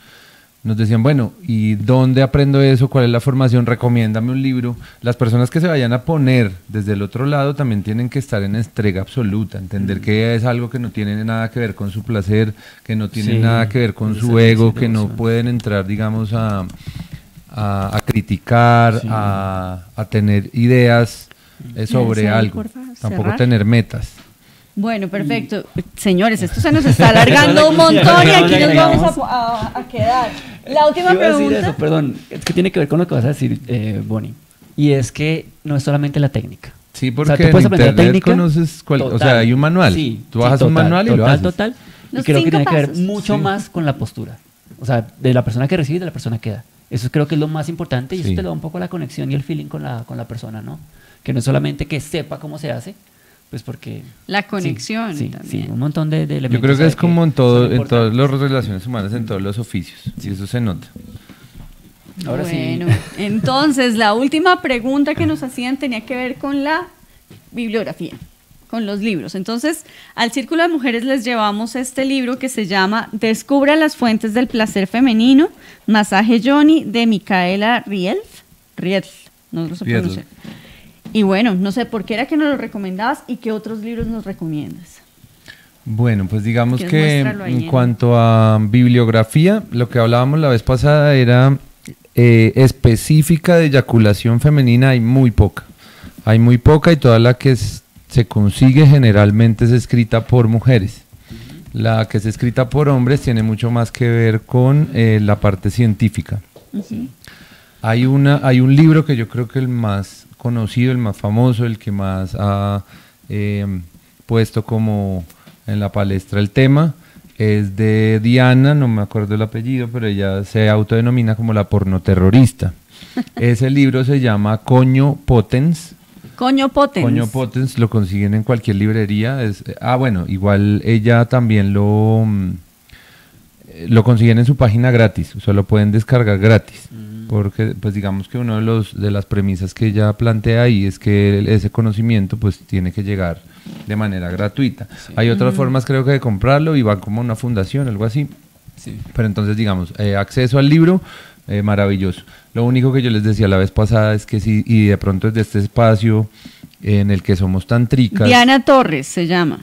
nos decían, bueno, ¿y dónde aprendo eso? ¿Cuál es la formación? Recomiéndame un libro. Las personas que se vayan a poner desde el otro lado también tienen que estar en entrega absoluta, entender que es algo que no tiene nada que ver con su placer, que no tiene Sí, nada que ver con ese su es ego, el que no devoción. pueden entrar, digamos, a criticar, Sí. a tener ideas sobre Gracias, algo, porfa, tampoco cerrar. tener metas. Bueno, perfecto. Señores, esto se nos está alargando un montón y aquí nos vamos a quedar. La última Iba a decir pregunta. eso, perdón, es que tiene que ver con lo que vas a decir, Bonnie. Y es que no es solamente la técnica. Sí, O porque sea, tú puedes en aprender internet técnica. conoces, o Total. sea, hay un manual. Sí, Tú bajas un total, manual y lo haces. Total. Y Los creo que 5 tiene que ver pasos. mucho Sí. más con la postura. O sea, de la persona que recibe y de la persona que da. Eso creo que es lo más importante y Sí. eso te da un poco la conexión y el feeling con la persona, ¿no? Que no es solamente que sepa cómo se hace, pues porque... La conexión sí, también. sí, un montón de elementos. Yo creo que ahí es como en son todo, en importantes. todas las relaciones humanas, en todos los oficios. Y eso se nota. Ahora sí. Bueno, entonces la última pregunta que nos hacían tenía que ver con la bibliografía, con los libros. Entonces, al Círculo de Mujeres les llevamos este libro que se llama Descubra las fuentes del placer femenino, Masaje Johnny, de Micaela Rielf, no lo sé Riedl. pronunciar. Y bueno, no sé por qué era que nos lo recomendabas y qué otros libros nos recomiendas. Bueno, pues digamos ¿Quieres que muéstralo ahí en en- cuanto a bibliografía, lo que hablábamos la vez pasada era específica de eyaculación femenina, hay muy poca. Hay muy poca y toda la que se consigue generalmente es escrita por mujeres. La que es escrita por hombres tiene mucho más que ver con la parte científica. Hay un libro que yo creo que el más conocido, el más famoso, el que más ha puesto como en la palestra el tema, es de Diana, no me acuerdo el apellido, pero ella se autodenomina como la pornoterrorista. Ese libro se llama Coño Potens. Coño Potens. Coño Potens, lo consiguen en cualquier librería. Bueno, igual ella también lo consiguen en su página gratis, o sea, lo pueden descargar gratis. Porque pues digamos que uno de las premisas que ella plantea ahí es que ese conocimiento pues tiene que llegar de manera gratuita. Sí. Hay otras formas creo que de comprarlo y va como una fundación, algo así. Sí. Pero entonces digamos, acceso al libro, maravilloso. Lo único que yo les decía la vez pasada es que si, y de pronto desde este espacio en el que somos tan tricas. Diana Torres se llama.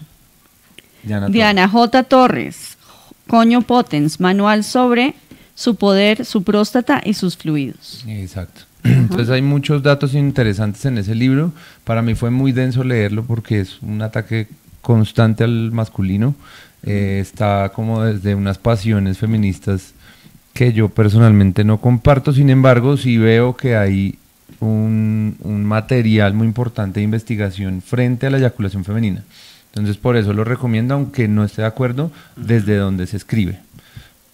Diana J. Torres, Coño Potens, manual sobre su poder, su próstata y sus fluidos. Exacto. Entonces hay muchos datos interesantes en ese libro. Para mí fue muy denso leerlo porque es un ataque constante al masculino. Está como desde unas pasiones feministas que yo personalmente no comparto. Sin embargo, sí veo que hay un material muy importante de investigación frente a la eyaculación femenina. Entonces por eso lo recomiendo, aunque no esté de acuerdo desde donde se escribe.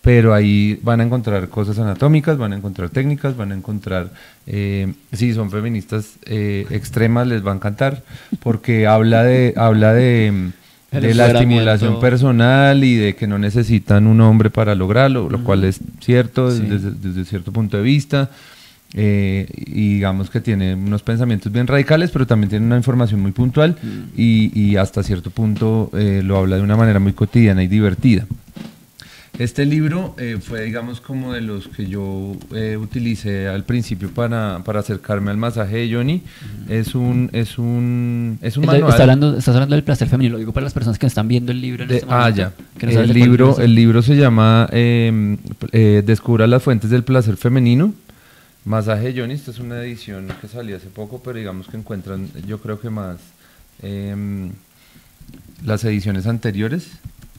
Pero ahí van a encontrar cosas anatómicas, van a encontrar técnicas, van a encontrar, si son feministas extremas les va a encantar, porque habla de la estimulación personal y de que no necesitan un hombre para lograrlo, lo cual es cierto desde cierto punto de vista, y digamos que tiene unos pensamientos bien radicales, pero también tiene una información muy puntual y hasta cierto punto lo habla de una manera muy cotidiana y divertida. Este libro fue, digamos, como de los que yo utilicé al principio para acercarme al masaje de Johnny. Es un manual. Estás hablando del placer femenino, lo digo para las personas que están viendo el libro en este momento. Ya. El libro se llama Descubra las fuentes del placer femenino. Masaje de Johnny, esta es una edición que salió hace poco, pero digamos que encuentran, yo creo que más las ediciones anteriores.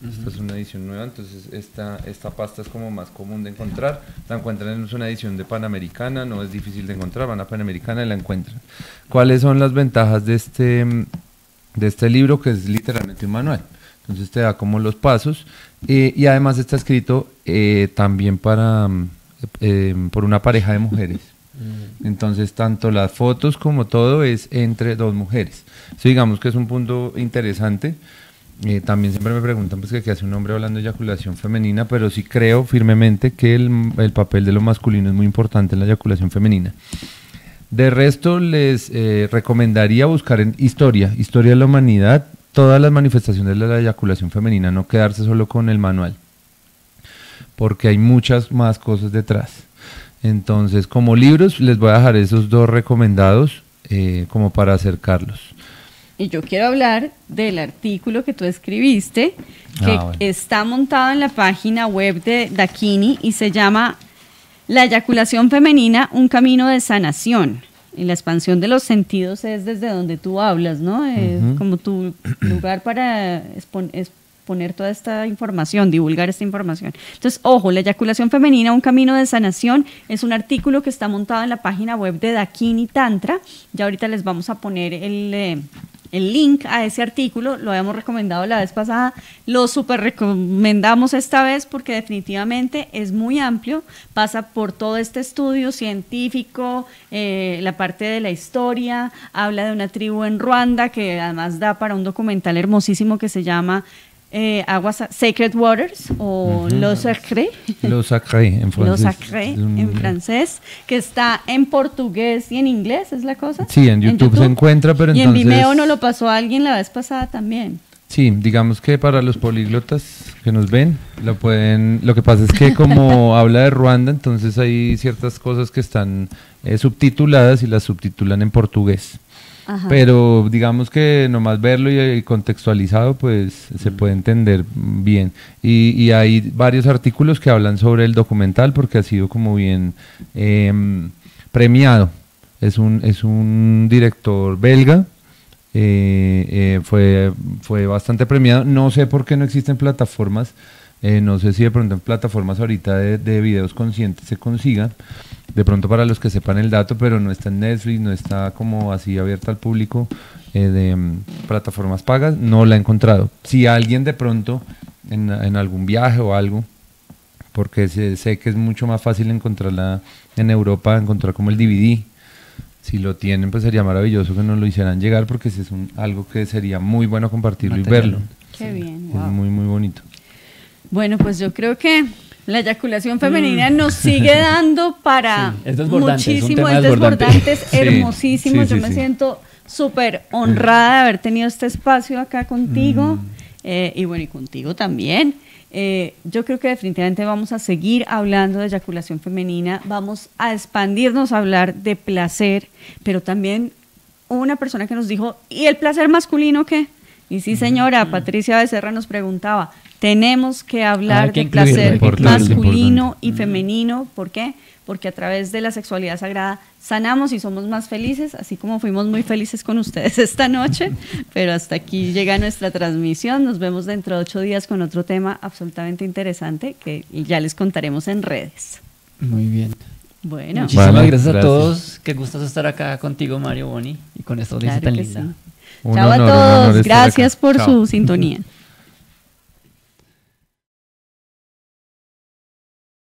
Esta es una edición nueva, entonces esta pasta es como más común de encontrar. La encuentran en una edición de Panamericana, no es difícil de encontrar, van a Panamericana y la encuentran. ¿Cuáles son las ventajas de este libro? Que es literalmente un manual. Entonces te da como los pasos y además está escrito también por una pareja de mujeres. Entonces tanto las fotos como todo es entre dos mujeres. Eso digamos que es un punto interesante. También siempre me preguntan pues que qué hace un hombre hablando de eyaculación femenina, pero sí creo firmemente que el papel de lo masculino es muy importante en la eyaculación femenina. De resto les recomendaría buscar en historia de la humanidad, todas las manifestaciones de la eyaculación femenina, no quedarse solo con el manual, porque hay muchas más cosas detrás. Entonces, como libros les voy a dejar esos dos recomendados como para acercarlos. Y yo quiero hablar del artículo que tú escribiste, que está montado en la página web de Dakini y se llama La eyaculación femenina, un camino de sanación. Y la expansión de los sentidos es desde donde tú hablas, ¿no? Como tu lugar para exponer toda esta información, divulgar esta información. Entonces, ojo, la eyaculación femenina, un camino de sanación, es un artículo que está montado en la página web de Dakini Tantra. Ya ahorita les vamos a poner el link a ese artículo. Lo habíamos recomendado la vez pasada, lo súper recomendamos esta vez porque definitivamente es muy amplio, pasa por todo este estudio científico, la parte de la historia, habla de una tribu en Ruanda que además da para un documental hermosísimo que se llama Aguas Sacred Waters o L'eau sacrée. L'eau sacrée en francés. L'eau sacrée en francés, que está en portugués y en inglés, ¿es la cosa? Sí, en YouTube se encuentra, pero entonces... Y en Vimeo nos lo pasó a alguien la vez pasada también. Sí, digamos que para los políglotas que nos ven, lo que pasa es que como habla de Ruanda, entonces hay ciertas cosas que están subtituladas y las subtitulan en portugués. Ajá. Pero digamos que nomás verlo y contextualizado pues se puede entender bien y hay varios artículos que hablan sobre el documental porque ha sido como bien premiado. Es un director belga, fue bastante premiado. No sé por qué no existen plataformas No sé si de pronto en plataformas ahorita de videos conscientes se consiga, de pronto para los que sepan el dato, pero no está en Netflix, no está como así abierta al público de plataformas pagas, no la he encontrado. Si alguien de pronto en algún viaje o algo, porque sé que es mucho más fácil encontrarla en Europa, encontrar como el DVD, si lo tienen pues sería maravilloso que nos lo hicieran llegar, porque es algo que sería muy bueno compartirlo y verlo. Qué bien, wow. Es muy muy bonito. Bueno, pues yo creo que la eyaculación femenina nos sigue dando para muchísimo, es desbordante, es hermosísimo. Yo me siento súper honrada de haber tenido este espacio acá contigo y bueno, y contigo también. Yo creo que definitivamente vamos a seguir hablando de eyaculación femenina, vamos a expandirnos a hablar de placer, pero también hubo una persona que nos dijo, ¿y el placer masculino qué? Y sí, señora, Patricia Becerra nos preguntaba, tenemos que hablar de placer masculino y femenino. ¿Por qué? Porque a través de la sexualidad sagrada sanamos y somos más felices, así como fuimos muy felices con ustedes esta noche. Pero hasta aquí llega nuestra transmisión. Nos vemos dentro de 8 días con otro tema absolutamente interesante que ya les contaremos en redes. Muy bien. Bueno. Muchísimas gracias a todos. Qué gusto estar acá contigo, Mario, Bonnie, y con esta audiencia tan linda. Chao a todos. Gracias por su sintonía.